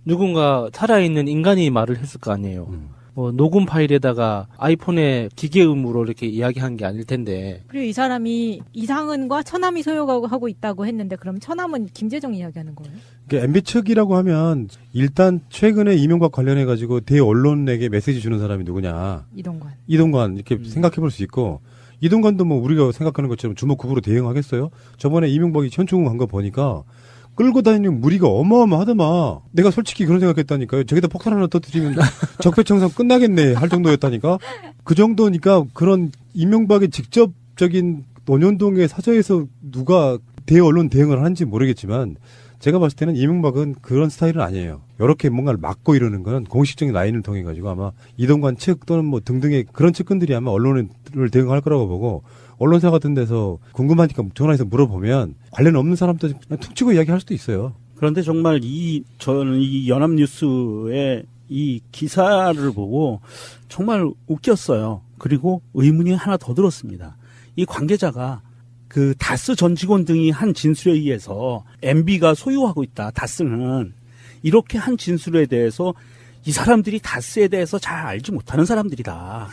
누군가 살아있는 인간이 말을 했을 거 아니에요. 뭐 녹음 파일에다가 아이폰에 기계음으로 이렇게 이야기한 게 아닐 텐데. 그리고 이 사람이 이상은과 처남이 소유하고 있다고 했는데 그럼 처남은 김재정 이야기하는 거예요? 그러니까 MB 측이라고 하면 일단 최근에 이명박 관련해 가지고 대언론에게 메시지 주는 사람이 누구냐? 이동관 이렇게 생각해 볼 수 있고 이동관도 뭐 우리가 생각하는 것처럼 주먹구구로 대응하겠어요? 저번에 이명박이 현충한 거 보니까 끌고 다니는 무리가 어마어마하더만. 내가 솔직히 그런 생각했다니까요. 저기다 폭탄 하나 터뜨리면 적폐청산 끝나겠네 할 정도였다니까. 그 정도니까 그런 이명박의 직접적인 논현동의 사저에서 누가 대언론 대응을 하는지 모르겠지만 제가 봤을 때는 이명박은 그런 스타일은 아니에요. 이렇게 뭔가를 막고 이러는 건 공식적인 라인을 통해 가지고 아마 이동관 측 또는 뭐 등등의 그런 측근들이 아마 언론을 대응할 거라고 보고 언론사 같은 데서 궁금하니까 전화해서 물어보면 관련 없는 사람도 그냥 툭 치고 이야기할 수도 있어요. 그런데 정말 저는 이 연합뉴스의 이 기사를 보고 정말 웃겼어요. 그리고 의문이 하나 더 들었습니다. 이 관계자가 그 다스 전 직원 등이 한 진술에 의해서 MB가 소유하고 있다. 다스는 이렇게 한 진술에 대해서 이 사람들이 다스에 대해서 잘 알지 못하는 사람들이다.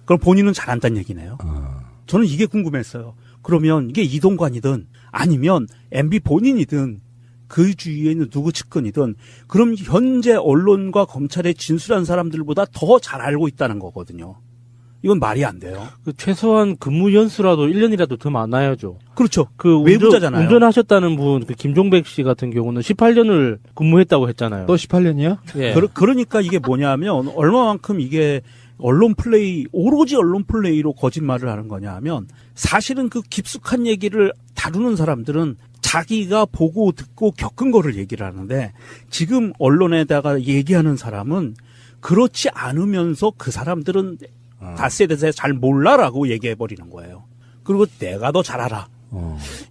그럼 본인은 잘 안다는 얘기네요. 저는 이게 궁금했어요. 그러면 이게 이동관이든 아니면 MB 본인이든 그 주위에 있는 누구 측근이든 그럼 현재 언론과 검찰에 진술한 사람들보다 더 잘 알고 있다는 거거든요. 이건 말이 안 돼요. 최소한 근무 연수라도 1년이라도 더 많아야죠. 그렇죠. 외부자잖아요. 운전하셨다는 분, 김종백 씨 같은 경우는 18년을 근무했다고 했잖아요. 또 18년이요? 예. 그러니까 이게 뭐냐면 얼마만큼 이게 언론 플레이, 오로지 언론 플레이로 거짓말을 하는 거냐 하면 사실은 그 깊숙한 얘기를 다루는 사람들은 자기가 보고 듣고 겪은 거를 얘기를 하는데 지금 언론에다가 얘기하는 사람은 그렇지 않으면서 그 사람들은 다스에 대해서 잘 몰라라고 얘기해버리는 거예요. 그리고 내가 더 잘 알아.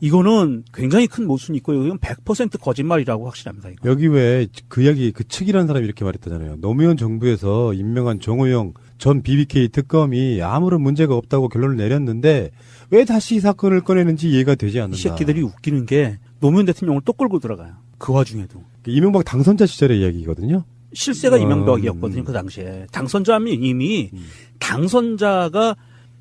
이거는 굉장히 큰 모순이 있고요. 이건 100% 거짓말이라고 확실합니다. 이거. 여기 왜 그 이야기 그 측이라는 사람이 이렇게 말했다잖아요. 노무현 정부에서 임명한 정호영 전 BBK 특검이 아무런 문제가 없다고 결론을 내렸는데 왜 다시 이 사건을 꺼내는지 이해가 되지 않는다. 이 새끼들이 웃기는 게 노무현 대통령을 또 끌고 들어가요. 그 와중에도. 이명박 당선자 시절의 이야기거든요. 실세가 이명박이었거든요. 그 당시에. 당선자면 이미 당선자가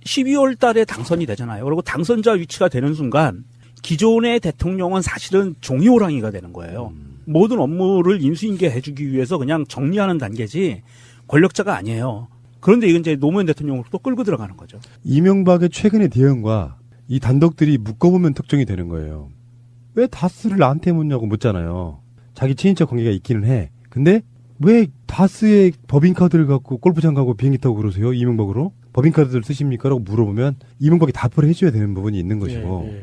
12월 달에 당선이 되잖아요. 그리고 당선자 위치가 되는 순간 기존의 대통령은 사실은 종이호랑이가 되는 거예요. 모든 업무를 인수인계해 주기 위해서 그냥 정리하는 단계지 권력자가 아니에요. 그런데 이건 이제 노무현 대통령으로 또 끌고 들어가는 거죠. 이명박의 최근의 대응과 이 단독들이 묶어보면 특정이 되는 거예요. 왜 다스를 나한테 묻냐고 묻잖아요. 자기 친인척 관계가 있기는 해. 근데 왜 다스의 법인카드를 갖고 골프장 가고 비행기 타고 그러세요? 이명박으로? 법인카드를 쓰십니까? 라고 물어보면 이명박이 답을 해줘야 되는 부분이 있는 것이고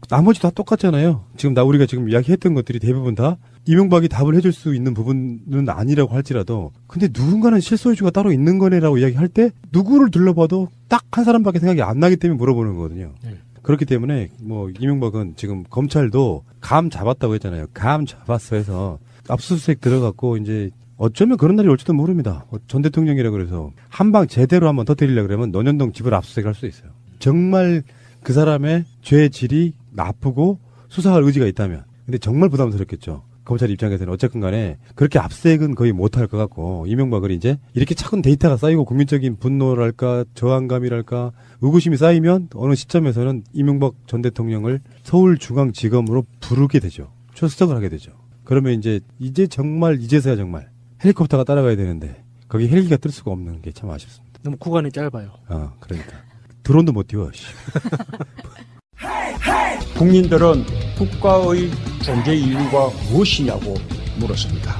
나머지 다 똑같잖아요. 지금 우리가 지금 이야기했던 것들이 대부분 다 이명박이 답을 해줄 수 있는 부분은 아니라고 할지라도 근데 누군가는 실소유주가 따로 있는 거네라고 이야기할 때 누구를 둘러봐도 딱 한 사람밖에 생각이 안 나기 때문에 물어보는 거거든요. 그렇기 때문에 뭐 이명박은 지금 검찰도 감 잡았다고 했잖아요. 감 잡았어 해서 압수수색 들어갔고 이제 어쩌면 그런 날이 올지도 모릅니다. 전 대통령이라 그래서 한 방 제대로 한번 터뜨리려고 그러면 논현동 집을 압수수색할 수 있어요. 정말 그 사람의 죄의 질이 나쁘고 수사할 의지가 있다면. 근데 정말 부담스럽겠죠. 검찰 입장에서는 어쨌든 간에 그렇게 압수수색은 거의 못할 것 같고 이명박을 이제 이렇게 차근 데이터가 쌓이고 국민적인 분노랄까 저항감이랄까 의구심이 쌓이면 어느 시점에서는 이명박 전 대통령을 서울중앙지검으로 부르게 되죠. 출석을 하게 되죠. 그러면 이제 정말 이제서야 정말 헬리콥터가 따라가야 되는데 거기 헬기가 뜰 수가 없는 게 참 아쉽습니다. 너무 구간이 짧아요. 그러니까 드론도 못 띄워. 국민들은 국가의 존재 이유가 무엇이냐고 물었습니다.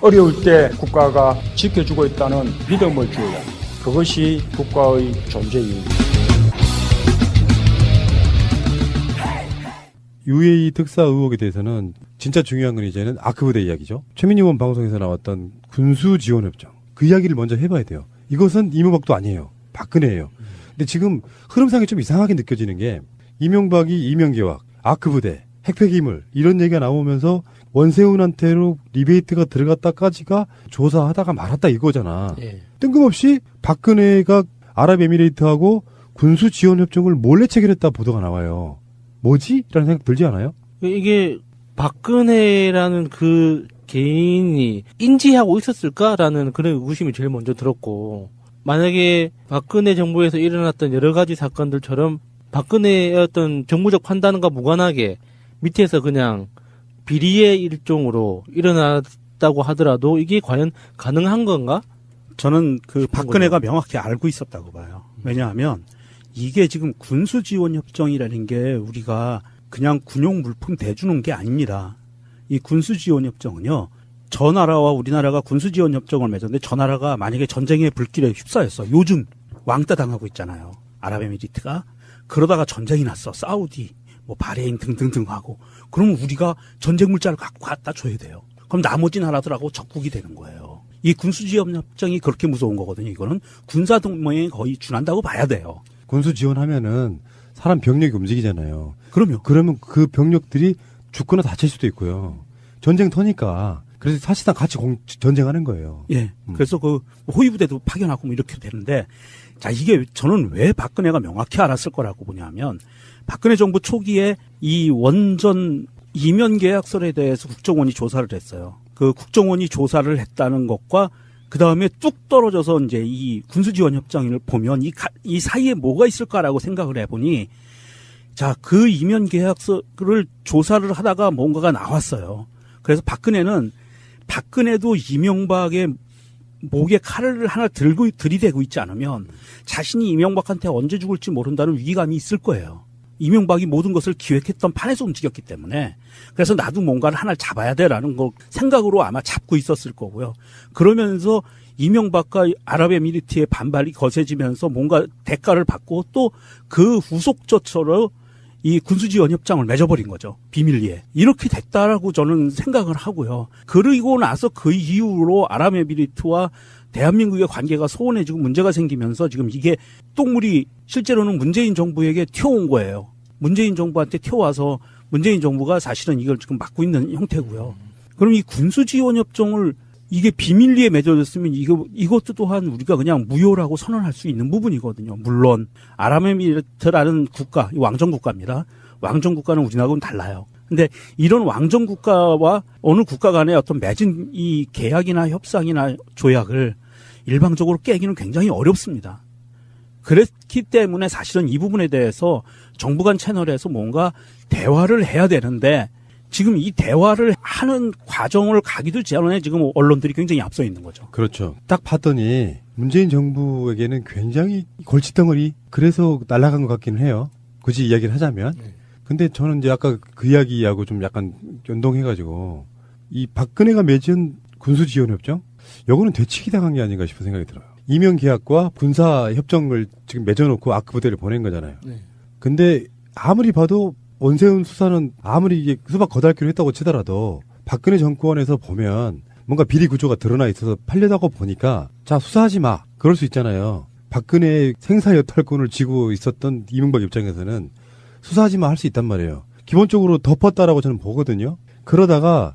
어려울 때 국가가 지켜주고 있다는 믿음을 줘야 그것이 국가의 존재 이유입니다. UAE 특사 의혹에 대해서는 진짜 중요한 건 이제는 아크부대 이야기죠. 최민희 의원 방송에서 나왔던 군수지원협정. 그 이야기를 먼저 해봐야 돼요. 이것은 이명박도 아니에요. 박근혜예요. 근데 지금 흐름상이 좀 이상하게 느껴지는 게 이명박이 이명계획, 아크부대, 핵폐기물 이런 얘기가 나오면서 원세훈한테로 리베이트가 들어갔다까지가 조사하다가 말았다 이거잖아. 뜬금없이 박근혜가 아랍에미레이트하고 군수지원협정을 몰래 체결했다 보도가 나와요. 뭐지? 라는 생각 들지 않아요? 이게 박근혜라는 그 개인이 인지하고 있었을까라는 그런 의구심이 제일 먼저 들었고, 만약에 박근혜 정부에서 일어났던 여러 가지 사건들처럼 박근혜의 어떤 정무적 판단과 무관하게 밑에서 그냥 비리의 일종으로 일어났다고 하더라도 이게 과연 가능한 건가? 저는 그 박근혜가 명확히 알고 있었다고 봐요. 왜냐하면 이게 지금 군수지원협정이라는 게 우리가 그냥 군용 물품 대주는 게 아닙니다. 이 군수지원협정은요, 저 나라와 우리나라가 군수지원협정을 맺었는데 저 나라가 만약에 전쟁의 불길에 휩싸였어. 요즘 왕따 당하고 있잖아요. 아랍에미리트가. 그러다가 전쟁이 났어. 사우디, 뭐 바레인 등등등 하고. 그러면 우리가 전쟁 물자를 갖고 갖다 줘야 돼요. 그럼 나머지 나라들하고 적국이 되는 거예요. 이 군수지원협정이 그렇게 무서운 거거든요. 이거는 군사동맹에 거의 준한다고 봐야 돼요. 군수 지원하면은 사람 병력이 움직이잖아요. 그러면 그 병력들이 죽거나 다칠 수도 있고요. 전쟁터니까. 그래서 사실상 같이 전쟁하는 거예요. 예. 그래서 그 호위부대도 파견하고 뭐 이렇게 되는데, 자, 이게 저는 왜 박근혜가 명확히 알았을 거라고 보냐면, 박근혜 정부 초기에 이 원전 이면 계약설에 대해서 국정원이 조사를 했어요. 그 국정원이 조사를 했다는 것과 그 다음에 뚝 떨어져서 이제 이 군수지원협정을 보면 이 사이에 뭐가 있을까라고 생각을 해보니, 자, 그 이면 계약서를 조사를 하다가 뭔가가 나왔어요. 그래서 박근혜도 이명박의 목에 칼을 하나 들이대고 있지 않으면 자신이 이명박한테 언제 죽을지 모른다는 위기감이 있을 거예요. 이명박이 모든 것을 기획했던 판에서 움직였기 때문에. 그래서 나도 뭔가를 하나 잡아야 돼라는 걸 생각으로 아마 잡고 있었을 거고요. 그러면서 이명박과 아랍에미리트의 반발이 거세지면서 뭔가 대가를 받고 또 그 후속조처럼 이 군수지원협정을 맺어버린 거죠. 비밀리에. 이렇게 됐다라고 저는 생각을 하고요. 그리고 나서 그 이후로 아랍에미리트와 대한민국의 관계가 소원해지고 문제가 생기면서 지금 이게 똥물이 실제로는 문재인 정부에게 튀어온 거예요. 문재인 정부한테 튀어와서 문재인 정부가 사실은 이걸 지금 막고 있는 형태고요. 그럼 이 군수지원협정을 이게 비밀리에 맺어졌으면 이것도 또한 우리가 그냥 무효라고 선언할 수 있는 부분이거든요. 물론 아랍에미리트라는 국가, 왕정 국가입니다. 왕정 국가는 우리나라하고는 달라요. 근데 이런 왕정 국가와 어느 국가 간의 어떤 맺은 이 계약이나 협상이나 조약을 일방적으로 깨기는 굉장히 어렵습니다. 그렇기 때문에 사실은 이 부분에 대해서 정부 간 채널에서 뭔가 대화를 해야 되는데 지금 이 대화를 하는 과정을 가기도 전에 지금 언론들이 굉장히 앞서 있는 거죠. 그렇죠. 딱 봤더니 문재인 정부에게는 굉장히 골칫덩어리 그래서 날아간 것 같기는 해요. 굳이 이야기를 하자면. 근데 저는 이제 아까 그 이야기하고 좀 약간 연동해가지고 이 박근혜가 맺은 군수지원협정? 요거는 되치기 당한 게 아닌가 싶은 생각이 들어요. 이명계약과 군사협정을 지금 맺어놓고 아크 부대를 보낸 거잖아요. 근데 아무리 봐도 원세훈 수사는 아무리 이게 수박 거달기로 했다고 치더라도 박근혜 정권에서 보면 뭔가 비리 구조가 드러나 있어서 팔려다고 보니까 자 수사하지 마 그럴 수 있잖아요. 박근혜의 생사 여탈권을 쥐고 있었던 이명박 입장에서는 수사하지 마 할 수 있단 말이에요. 기본적으로 덮었다라고 저는 보거든요. 그러다가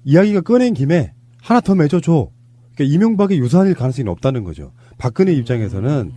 이야기가 꺼낸 김에 하나 더 맺어줘. 그러니까 이명박의 유사한 일 가능성이 없다는 거죠. 박근혜 입장에서는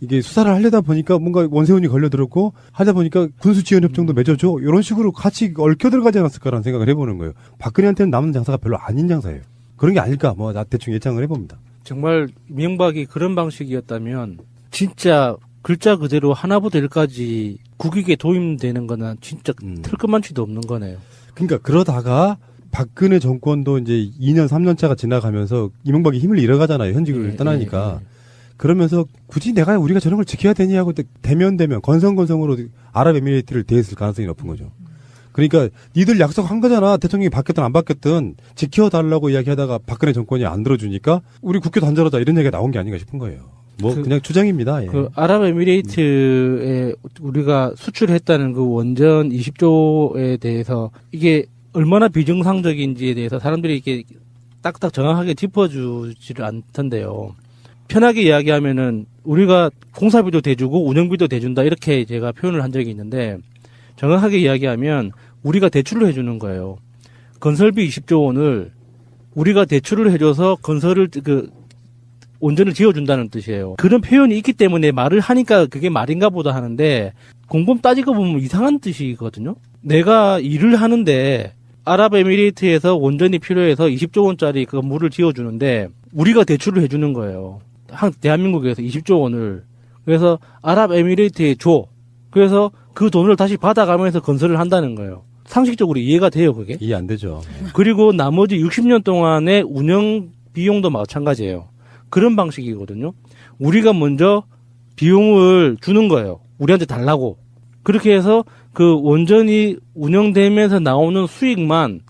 이게 수사를 하려다 보니까 뭔가 원세훈이 걸려들었고 하다 보니까 군수지원협정도 맺어줘. 이런 식으로 같이 얽혀 들어가지 않았을까라는 생각을 해보는 거예요. 박근혜한테는 남는 장사가 별로 아닌 장사예요. 그런 게 아닐까 뭐 나 대충 예상을 해봅니다. 정말 이명박이 그런 방식이었다면 진짜 글자 그대로 하나부터 열까지 국익에 도움되는 거는 진짜 틀끝만치도 없는 거네요. 그러니까 그러다가 박근혜 정권도 이제 2년 3년 차가 지나가면서 이명박이 힘을 잃어가잖아요. 현직을 떠나니까. 그러면서 굳이 우리가 저런 걸 지켜야 되니 하고 대면 건성으로 아랍에미리트를 대했을 가능성이 높은 거죠. 그러니까 니들 약속한 거잖아. 대통령이 바뀌었든 안 바뀌었든 지켜달라고 이야기하다가 박근혜 정권이 안 들어주니까 우리 국교 단절하자 이런 얘기가 나온 게 아닌가 싶은 거예요. 그냥 추정입니다. 예. 그 아랍에미레이트에 우리가 수출했다는 그 원전 20조에 대해서 이게 얼마나 비정상적인지에 대해서 사람들이 이렇게 딱딱 정확하게 짚어주지를 않던데요. 편하게 이야기하면은 우리가 공사비도 대주고 운영비도 대준다 이렇게 제가 표현을 한 적이 있는데 정확하게 이야기하면 우리가 대출을 해주는 거예요. 건설비 20조 원을 우리가 대출을 해줘서 건설을 원전을 지어준다는 뜻이에요. 그런 표현이 있기 때문에 말을 하니까 그게 말인가 보다 하는데 곰곰 따지고 보면 이상한 뜻이거든요. 내가 일을 하는데 아랍에미리트에서 원전이 필요해서 20조 원짜리 그 건물을 지어주는데 우리가 대출을 해주는 거예요. 대한민국에서 20조 원을. 그래서 아랍에미리트에 줘. 그래서 그 돈을 다시 받아가면서 건설을 한다는 거예요. 상식적으로 이해가 돼요, 그게? 이해 안 되죠. 그리고 나머지 60년 동안의 운영 비용도 마찬가지예요. 그런 방식이거든요. 우리가 먼저 비용을 주는 거예요. 우리한테 달라고. 그렇게 해서 그 원전이 운영되면서 나오는 수익만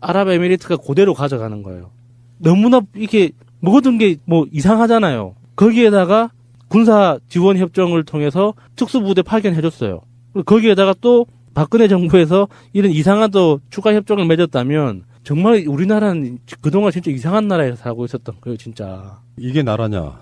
아랍에미리트가 그대로 가져가는 거예요. 너무나 이렇게 모든 게 뭐 이상하잖아요. 거기에다가 군사 지원 협정을 통해서 특수부대 파견해줬어요. 거기에다가 또 박근혜 정부에서 이런 이상한 또 추가 협정을 맺었다면 정말 우리나라는 그동안 진짜 이상한 나라에서 살고 있었던 거예요, 진짜. 이게 나라냐.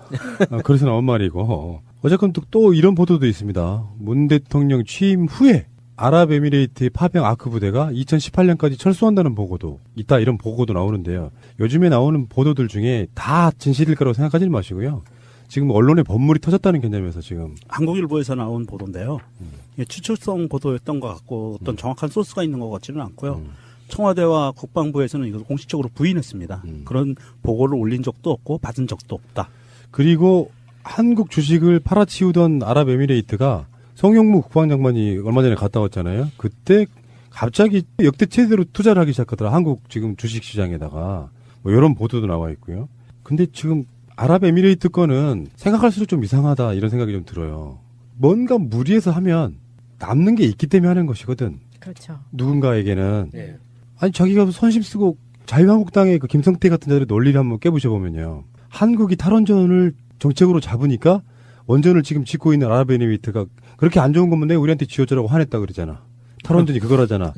그래서 나온 말이고. 어쨌건 또 이런 보도도 있습니다. 문 대통령 취임 후에 아랍에미레이트 파병 아크 부대가 2018년까지 철수한다는 보고도 있다, 이런 보고도 나오는데요. 요즘에 나오는 보도들 중에 다 진실일 거라고 생각하지 마시고요. 지금 언론에 법물이 터졌다는 개념에서 지금 한국일보에서 나온 보도인데요. 추측성 보도였던 것 같고 어떤 정확한 소스가 있는 것 같지는 않고요. 청와대와 국방부에서는 이걸 공식적으로 부인했습니다. 그런 보고를 올린 적도 없고 받은 적도 없다. 그리고 한국 주식을 팔아치우던 아랍에미레이트가 송영무 국방장관이 얼마 전에 갔다 왔잖아요. 그때 갑자기 역대 최대로 투자를 하기 시작하더라. 한국 지금 주식시장에다가 뭐 이런 보도도 나와 있고요. 근데 지금 아랍에미레이트 거는 생각할수록 좀 이상하다 이런 생각이 좀 들어요. 뭔가 무리해서 하면 남는 게 있기 때문에 하는 것이거든. 그렇죠. 누군가에게는. 네. 아니 자기가 선심 쓰고 자유한국당의 그 김성태 같은 자들의 논리를 한번 깨보셔보면요. 한국이 탈원전을 정책으로 잡으니까 원전을 지금 짓고 있는 아랍에미레이트가 그렇게 안 좋은 거면 내 우리한테 지어주라고 화냈다 그러잖아. 탈원전이 그거라잖아.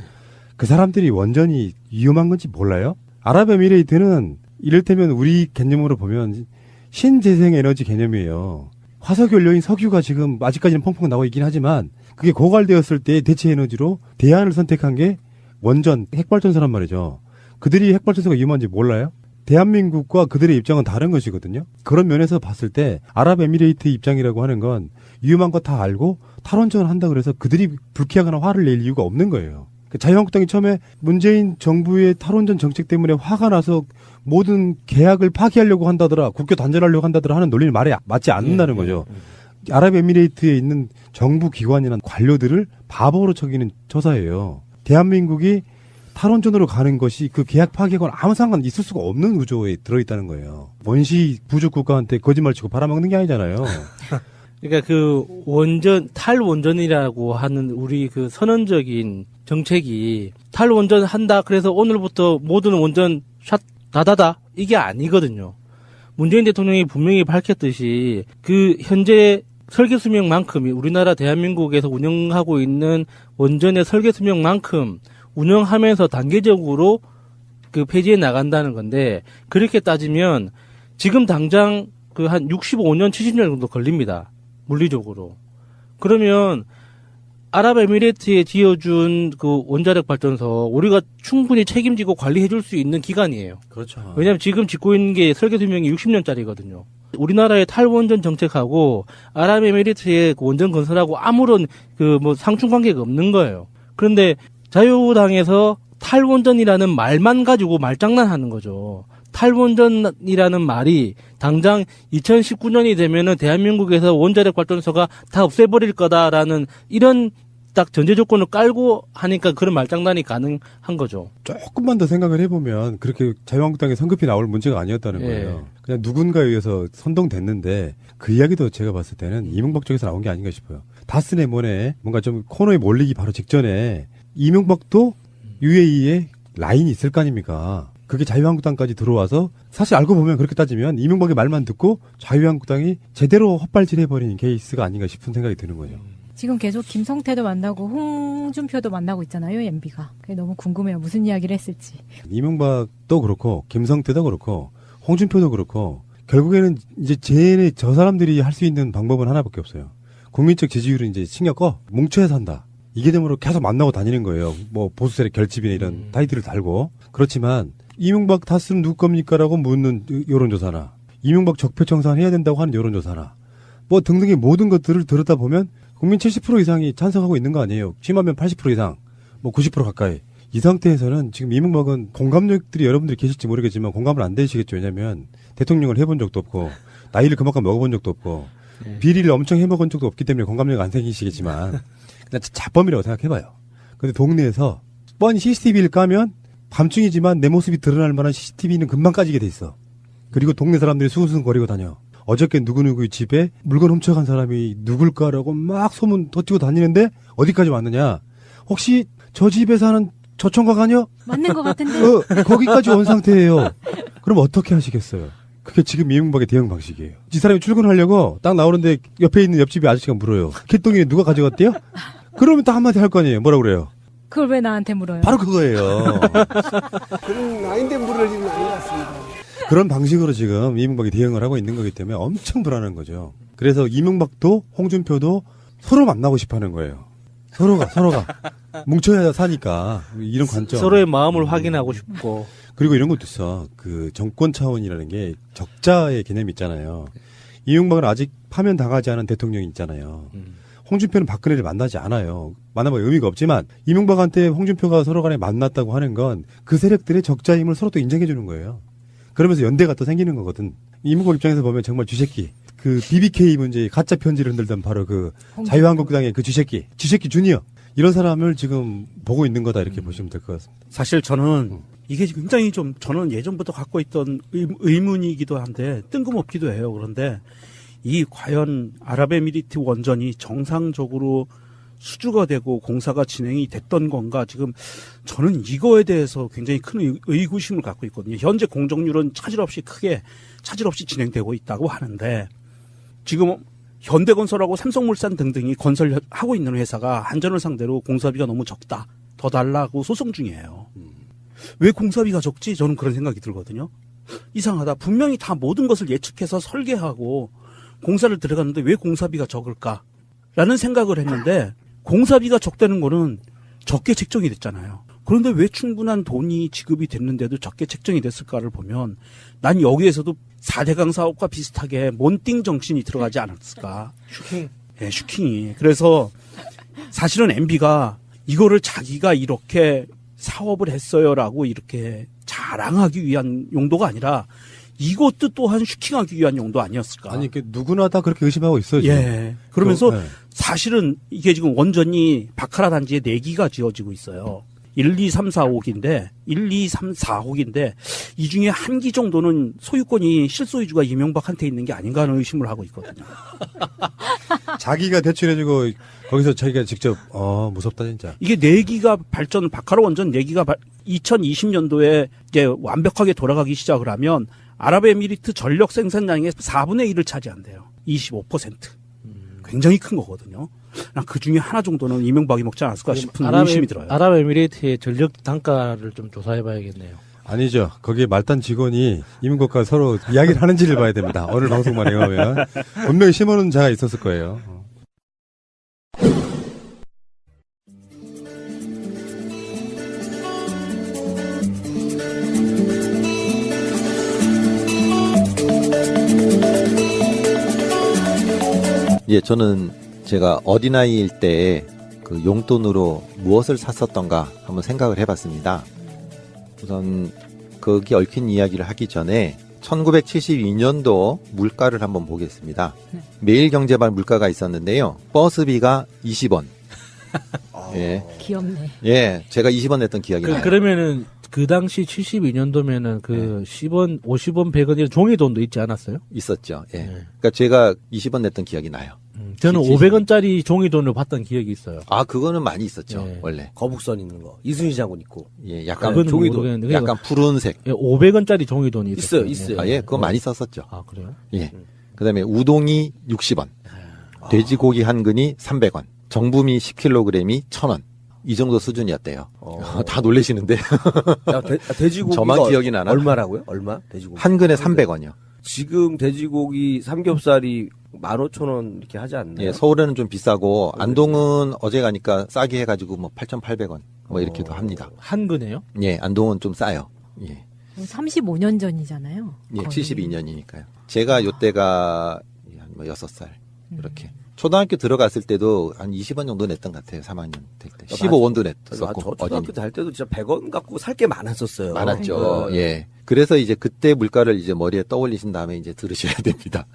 그 사람들이 원전이 위험한 건지 몰라요? 아랍에미레이트는 이를테면 우리 개념으로 보면 신재생 에너지 개념이에요. 화석연료인 석유가 지금 아직까지는 펑펑 나오고 있긴 하지만 그게 고갈되었을 때 대체 에너지로 대안을 선택한 게 원전 핵발전소란 말이죠. 그들이 핵발전소가 위험한지 몰라요? 대한민국과 그들의 입장은 다른 것이거든요. 그런 면에서 봤을 때 아랍에미레이트 입장이라고 하는 건 위험한 거 다 알고 탈원전을 한다 그래서 그들이 불쾌하거나 화를 낼 이유가 없는 거예요. 자유한국당이 처음에 문재인 정부의 탈원전 정책 때문에 화가 나서 모든 계약을 파기하려고 한다더라, 국교 단절하려고 한다더라 하는 논리는 말에 맞지 않는다는 거죠. 아랍에미레이트에 있는 정부 기관이나 관료들을 바보로 쳐기는 처사예요. 대한민국이 탈원전으로 가는 것이 그 계약 파기하고는 아무 상관 있을 수가 없는 구조에 들어있다는 거예요. 원시 부족 국가한테 거짓말 치고 팔아먹는 게 아니잖아요. 그러니까 그 탈원전이라고 하는 우리 그 선언적인 정책이 탈원전 한다 그래서 오늘부터 모든 원전 샷 다다다 이게 아니거든요. 문재인 대통령이 분명히 밝혔듯이 그 현재 설계 수명만큼이 우리나라 대한민국에서 운영하고 있는 원전의 설계 수명만큼 운영하면서 단계적으로 그 폐지해 나간다는 건데, 그렇게 따지면 지금 당장 그 한 65년, 70년 정도 걸립니다. 물리적으로. 그러면 아랍에미레이트에 지어준 그 원자력 발전소 우리가 충분히 책임지고 관리해 줄 수 있는 기간이에요. 그렇죠. 왜냐하면 지금 짓고 있는 게 설계 수명이 60년짜리거든요. 우리나라의 탈원전 정책하고 아랍에미레이트의 원전 건설하고 아무런 그 뭐 상충 관계가 없는 거예요. 그런데 자유당에서 탈원전이라는 말만 가지고 말장난하는 거죠. 탈원전이라는 말이 당장 2019년이 되면은 대한민국에서 원자력 발전소가 다 없애버릴 거다라는 이런 딱 전제 조건을 깔고 하니까 그런 말장난이 가능한 거죠. 조금만 더 생각을 해보면 그렇게 자유한국당에 성급히 나올 문제가 아니었다는 거예요. 그냥 누군가에 의해서 선동됐는데 그 이야기도 제가 봤을 때는 이명박 쪽에서 나온 게 아닌가 싶어요. 다스네 뭐네 뭔가 좀 코너에 몰리기 바로 직전에 이명박도 UAE에 라인이 있을 거 아닙니까? 그게 자유한국당까지 들어와서 사실 알고 보면 그렇게 따지면 이명박의 말만 듣고 자유한국당이 제대로 헛발질해버린 케이스가 아닌가 싶은 생각이 드는 거죠. 지금 계속 김성태도 만나고 홍준표도 만나고 있잖아요, MB가. 그게 너무 궁금해요. 무슨 이야기를 했을지. 이명박도 그렇고 김성태도 그렇고 홍준표도 그렇고 결국에는 이제 저 사람들이 할 수 있는 방법은 하나밖에 없어요. 국민적 지지율은 이제 신경 꺼. 뭉쳐야 산다. 이 개념으로 계속 만나고 다니는 거예요. 뭐 보수 세력 결집이나 이런 타이틀을 달고. 그렇지만 이명박 다스는 누구 겁니까라고 묻는 여론조사나 이명박 적폐청산 해야 된다고 하는 여론조사나 뭐 등등의 모든 것들을 들여다보면 국민 70% 이상이 찬성하고 있는 거 아니에요. 심하면 80% 이상, 뭐 90% 가까이. 이 상태에서는 지금 이명박은 공감력들이 여러분들이 계실지 모르겠지만 공감을 안 되시겠죠. 왜냐하면 대통령을 해본 적도 없고 나이를 그만큼 먹어본 적도 없고 비리를 엄청 해먹은 적도 없기 때문에 공감력 안 생기시겠지만 그냥 자범이라고 생각해봐요. 근데 동네에서 뻔히 CCTV를 까면 밤중이지만 내 모습이 드러날 만한 CCTV는 금방 까지게 돼 있어. 그리고 동네 사람들이 수근수근거리고 다녀. 어저께 누구누구 집에 물건 훔쳐간 사람이 누굴까라고 막 소문 터치고 다니는데 어디까지 왔느냐. 혹시 저 집에 사는 저 총각 아니야? 맞는 것 같은데. 거기까지 온 상태예요. 그럼 어떻게 하시겠어요? 그게 지금 이명박의 대응 방식이에요. 이 사람이 출근하려고 딱 나오는데 옆에 있는 옆집에 아저씨가 물어요. 개똥이 누가 가져갔대요? 그러면 딱 한마디 할 거 아니에요. 뭐라 그래요? 그걸 왜 나한테 물어요? 바로 그거예요. 그런 아닌데 물을 일은 아닌 것 같습니다. 그런 방식으로 지금 이명박이 대응을 하고 있는 거기 때문에 엄청 불안한 거죠. 그래서 이명박도 홍준표도 서로 만나고 싶어 하는 거예요. 서로가 뭉쳐야 사니까 이런 관점. 서로의 마음을 확인하고 싶고. 그리고 이런 것도 있어. 그 정권 차원이라는 게 적자의 개념이 있잖아요. 이명박은 아직 파면 당하지 않은 대통령이 있잖아요. 홍준표는 박근혜를 만나지 않아요. 만나면 의미가 없지만 이명박한테 홍준표가 서로 간에 만났다고 하는 건 그 세력들의 적자임을 서로 또 인정해 주는 거예요. 그러면서 연대가 또 생기는 거거든. 이명박 입장에서 보면 정말 쥐새끼. 그 BBK 문제 가짜 편지를 흔들던 바로 그 자유한국당의 그 쥐새끼 주니어. 이런 사람을 지금 보고 있는 거다 이렇게 보시면 될 것 같습니다. 사실 저는 이게 굉장히 좀 저는 예전부터 갖고 있던 의문이기도 한데 뜬금없기도 해요. 그런데 이 과연 아랍에미리트 원전이 정상적으로 수주가 되고 공사가 진행이 됐던 건가 지금 저는 이거에 대해서 굉장히 큰 의구심을 갖고 있거든요. 현재 공정률은 차질 없이 진행되고 있다고 하는데 지금 현대건설하고 삼성물산 등등이 건설하고 있는 회사가 한전을 상대로 공사비가 너무 적다. 더 달라고 소송 중이에요. 왜 공사비가 적지? 저는 그런 생각이 들거든요. 이상하다. 분명히 다 모든 것을 예측해서 설계하고 공사를 들어갔는데 왜 공사비가 적을까? 라는 생각을 했는데 공사비가 적다는 거는 적게 책정이 됐잖아요. 그런데 왜 충분한 돈이 지급이 됐는데도 적게 책정이 됐을까를 보면 난 여기에서도 4대강 사업과 비슷하게 몬띵 정신이 들어가지 않았을까. 슈킹. 예, 슈킹이. 그래서 사실은 MB가 이거를 자기가 이렇게 사업을 했어요라고 이렇게 자랑하기 위한 용도가 아니라 이것도 또한 슈킹하기 위한 용도 아니었을까. 아니, 누구나 다 그렇게 의심하고 있어요. 지금. 예. 그러면서 네. 사실은 이게 지금 원전이 바카라 단지에 4기가 지어지고 있어요. 1, 2, 3, 4, 5기인데 1, 2, 3, 4호기인데 이 중에 1기 정도는 소유권이 실소유주가 이명박한테 있는 게 아닌가 하는 의심을 하고 있거든요. 자기가 대출해주고 거기서 자기가 직접 무섭다 진짜. 이게 4기가 발전 바카라 원전 4기가 2020년도에 이제 완벽하게 돌아가기 시작을 하면 아랍에미리트 전력 생산량의 4분의 1을 차지한대요. 25%. 굉장히 큰 거거든요. 그 중에 하나 정도는 이명박이 먹지 않았을까 싶은 의심이 들어요. 아랍에미리트의 전력 단가를 좀 조사해봐야겠네요. 아니죠. 거기에 말단 직원이 이민국과 서로 이야기를 하는지를 봐야 됩니다. 오늘 방송만 해가면 분명히 심어놓은 자가 있었을 거예요. 예, 저는 제가 어린아이일 때 그 용돈으로 무엇을 샀었던가 한번 생각을 해봤습니다. 우선 거기 얽힌 이야기를 하기 전에 1972년도 물가를 한번 보겠습니다. 매일경제반 물가가 있었는데요. 버스비가 20원. 예. 귀엽네. 예, 제가 20원 냈던 기억이 나요. 그러면은 그 당시 72년도면은 그 10원, 50원, 100원 이런 종이돈도 있지 않았어요? 있었죠. 예. 그러니까 제가 20원 냈던 기억이 나요. 저는 500원짜리 종이돈을 봤던 기억이 있어요. 아, 그거는 많이 있었죠. 예. 원래. 거북선 있는 거. 이순신 장군 있고. 예, 약간 그건 종이돈. 모르겠는데 약간 푸른색. 예, 500원짜리 종이돈이 있어요, 있었어요. 있어요. 아, 예, 그거 많이 썼었죠. 아, 그래요? 예. 그다음에 우동이 60원. 돼지고기 한 근이 300원. 정부미 10kg이 1,000원. 이 정도 수준이었대요. 다 놀라시는데. 야, 돼지고기가 저만 기억이 나나? 얼마라고요? 얼마? 돼지고기. 한 근에 300원이요. 지금 돼지고기 삼겹살이 15,000원 이렇게 하지 않나요? 예, 서울에는 좀 비싸고 안동은 어제 가니까 싸게 해가지고 뭐 8,800원 뭐 이렇게도 합니다. 한 근에요? 예, 안동은 좀 싸요. 예, 35년 전이잖아요. 예, 거의. 72년이니까요. 제가 요때가 한 뭐 6살 이렇게. 초등학교 들어갔을 때도 한 20원 정도 냈던 것 같아요. 3학년 될 때. 15원도 냈었고. 저 초등학교 때 할 때도 진짜 100원 갖고 살 게 많았었어요. 많았죠. 예. 그래서 이제 그때 물가를 이제 머리에 떠올리신 다음에 이제 들으셔야 됩니다.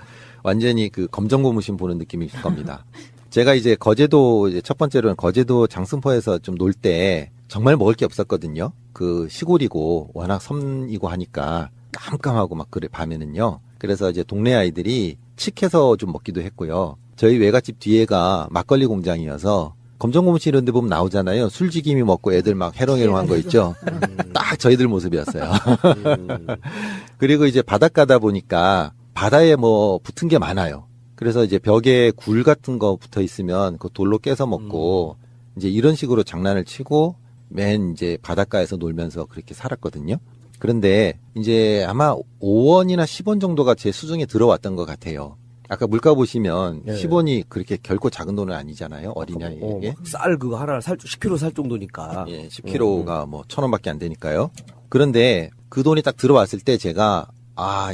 완전히 그 검정고무신 보는 느낌일 겁니다. 제가 이제 거제도 이제 첫 번째로는 거제도 장승포에서 좀 놀 때 정말 먹을 게 없었거든요. 그 시골이고 워낙 섬이고 하니까 깜깜하고 막 그래 밤에는요. 그래서 이제 동네 아이들이 칡해서 좀 먹기도 했고요. 저희 외갓집 뒤에가 막걸리 공장이어서 검정고무신 이런 데 보면 나오잖아요. 술지김이 먹고 애들 막 해롱해롱한 거 있죠. 딱 저희들 모습이었어요. 그리고 이제 바닷가다 보니까 바다에 뭐 붙은 게 많아요. 그래서 이제 벽에 굴 같은 거 붙어 있으면 그 돌로 깨서 먹고 이제 이런 식으로 장난을 치고 맨 이제 바닷가에서 놀면서 그렇게 살았거든요. 그런데 이제 아마 5원이나 10원 정도가 제 수중에 들어왔던 것 같아요. 아까 물가 보시면 예. 10원이 그렇게 결코 작은 돈은 아니잖아요. 어린아이에게. 쌀 그거 하나를 10kg 살 정도니까. 예, 10kg가 뭐 1,000원밖에 안 되니까요. 그런데 그 돈이 딱 들어왔을 때 제가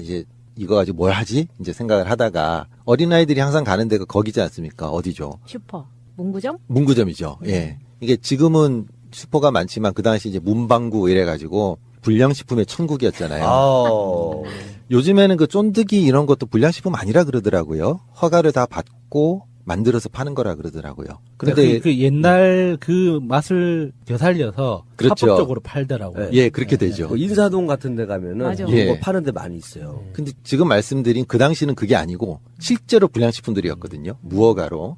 이제 이거 가지고 뭘 하지? 이제 생각을 하다가 어린아이들이 항상 가는 데가 거기지 않습니까? 어디죠? 슈퍼. 문구점? 문구점이죠. 예. 이게 지금은 슈퍼가 많지만 그 당시 이제 문방구 이래가지고 불량식품의 천국이었잖아요. 요즘에는 그 쫀득이 이런 것도 불량식품 아니라 그러더라고요. 허가를 다 받고 만들어서 파는 거라 그러더라고요. 그런데 그 옛날 그 맛을 되살려서 그렇죠. 합법적으로 팔더라고요. 예, 그렇게 되죠. 뭐 인사동 같은 데 가면은 맞아. 그거 예. 파는 데 많이 있어요. 근데 지금 말씀드린 그 당시는 그게 아니고 실제로 불량식품들이었거든요. 무허가로.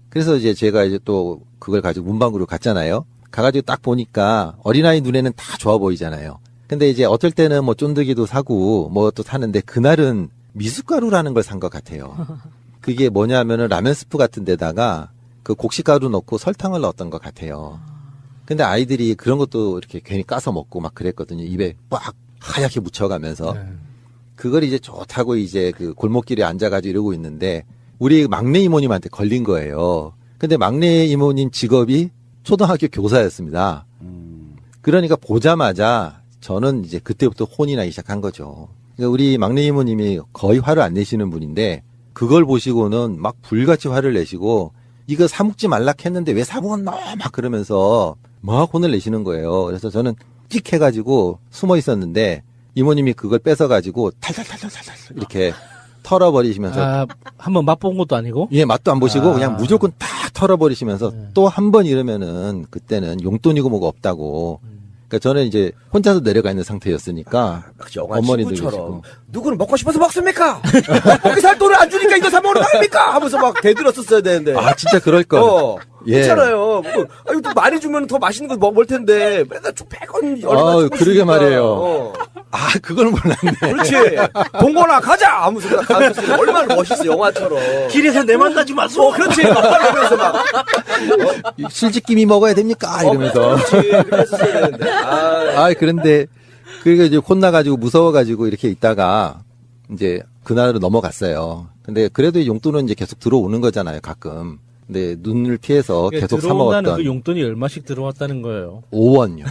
그래서 이제 제가 이제 또 그걸 가지고 문방구로 갔잖아요. 가가지고 딱 보니까 어린아이 눈에는 다 좋아 보이잖아요. 근데 이제 어떨 때는 뭐 쫀득이도 사고 뭐 또 사는데 그날은 미숫가루라는 걸 산 것 같아요. 그게 뭐냐면은 라면 스프 같은 데다가 그 곡식가루 넣고 설탕을 넣었던 것 같아요. 근데 아이들이 그런 것도 이렇게 괜히 까서 먹고 막 그랬거든요. 입에 꽉 하얗게 묻혀가면서. 그걸 이제 좋다고 이제 그 골목길에 앉아가지고 이러고 있는데 우리 막내 이모님한테 걸린 거예요. 근데 막내 이모님 직업이 초등학교 교사였습니다. 그러니까 보자마자 저는 이제 그때부터 혼이 나기 시작한 거죠. 그러니까 우리 막내 이모님이 거의 화를 안 내시는 분인데 그걸 보시고는 막 불같이 화를 내시고 이거 사먹지 말라 했는데 왜 사먹었나 막 그러면서 막 혼을 내시는 거예요. 그래서 저는 찍 해가지고 숨어 있었는데 이모님이 그걸 뺏어가지고 탈탈탈탈탈 이렇게 털어버리시면서 한번 맛본 것도 아니고? 예, 맛도 안 보시고 그냥 무조건 다 털어버리시면서 또 한 번 이러면은 그때는 용돈이고 뭐가 없다고. 그러니까 저는 이제 혼자서 내려가 있는 상태였으니까 영화 어머니들 친구처럼 누구는 먹고 싶어서 먹습니까? 먹기 살 돈을 안 주니까 이거 사 먹으러 갑니까? 하면서 막 대들었었어야 되는데. 아 진짜 그럴 거. 예. 그렇잖아요. 이거 또 많이 주면 더 맛있는 거 먹을 텐데 맨날 100원 얼마 그러게 말이에요. 아 그걸 몰랐네. 그렇지. 동건아 가자 하면서 가서 얼마나 멋있어 영화처럼. 길에서 내 맘 가지 마소. 그렇지. 막하면서 막. 술집김이 먹어야 됩니까? 이러면서. 그렇지. 이렇게 했었어야 되는데. 그런데 그러니까 이제 혼나가지고 무서워가지고 이렇게 있다가 이제 그날로 넘어갔어요. 근데 그래도 용돈은 이제 계속 들어오는 거잖아요, 가끔. 근데 눈을 피해서 계속 사 들어온다는 먹었던 그 용돈이 얼마씩 들어왔다는 거예요? 5원요.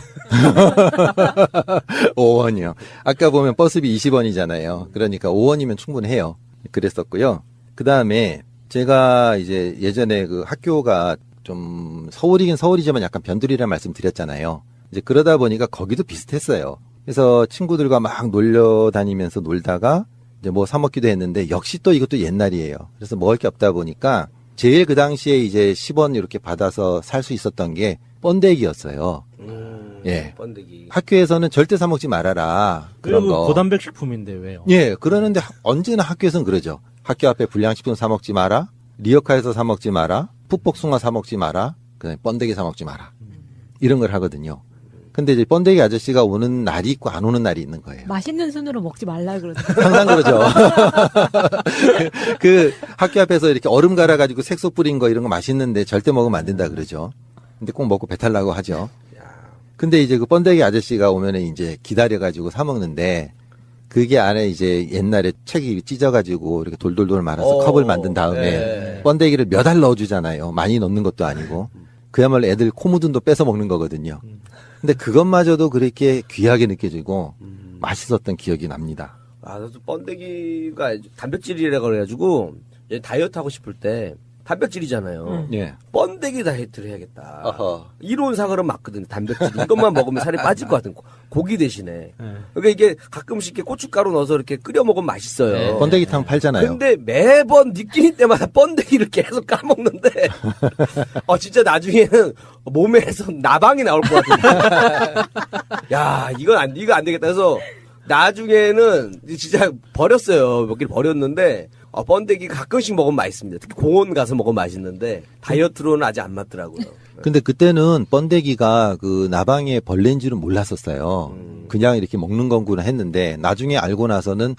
5원이요. 아까 보면 버스비 20원이잖아요. 그러니까 5원이면 충분해요. 그랬었고요. 그 다음에 제가 이제 예전에 그 학교가 좀 서울이긴 서울이지만 약간 변두리라는 말씀 드렸잖아요. 이제 그러다 보니까 거기도 비슷했어요. 그래서 친구들과 막 놀려 다니면서 놀다가 이제 뭐 사 먹기도 했는데 역시 또 이것도 옛날이에요. 그래서 먹을 게 없다 보니까 제일 그 당시에 이제 10원 이렇게 받아서 살 수 있었던 게 번데기였어요. 예. 번데기. 학교에서는 절대 사 먹지 말아라. 그런 그리고 거. 고단백 식품인데 왜요? 예, 그러는데 언제나 학교에서는 그러죠. 학교 앞에 불량식품 사 먹지 마라. 리어카에서 사 먹지 마라. 풋복숭아 사 먹지 마라. 그다음에 번데기 사 먹지 마라. 이런 걸 하거든요. 근데 이제 번데기 아저씨가 오는 날이 있고 안 오는 날이 있는 거예요. 맛있는 순으로 먹지 말라 그러죠. 항상 그러죠. 그 학교 앞에서 이렇게 얼음 갈아가지고 색소 뿌린 거 이런 거 맛있는데 절대 먹으면 안 된다 그러죠. 근데 꼭 먹고 배탈 나고 하죠. 근데 이제 그 번데기 아저씨가 오면은 이제 기다려가지고 사 먹는데 그게 안에 이제 옛날에 책이 찢어가지고 이렇게 돌돌돌 말아서 컵을 만든 다음에 번데기를 몇 알 넣어주잖아요. 많이 넣는 것도 아니고. 그야말로 애들 코 묻은 도 뺏어 먹는 거거든요. 근데 그것마저도 그렇게 귀하게 느껴지고 맛있었던 기억이 납니다. 나도 번데기가 단백질이라 그래가지고 다이어트 하고 싶을 때 단백질이잖아요. 예. 번데기 다이어트를 해야겠다. 이론상으로는 맞거든요. 단백질 이것만 먹으면 살이 빠질 것 같은 고기 대신에. 그러니까 이게 가끔씩 이렇게 고춧가루 넣어서 이렇게 끓여 먹으면 맛있어요. 네, 번데기탕 팔잖아요. 근데 매번 느끼는 때마다 번데기를 계속 까먹는데 진짜 나중에는 몸에서 나방이 나올 것 같은데. 야, 이거 안 되겠다 해서 나중에는 진짜 버렸어요. 몇 개를 버렸는데 번데기 가끔씩 먹으면 맛있습니다. 특히 공원 가서 먹으면 맛있는데 다이어트로는 아직 안 맞더라고요. 근데 그때는 번데기가 그 나방의 벌레인 줄은 몰랐었어요. 그냥 이렇게 먹는 거구나 했는데 나중에 알고 나서는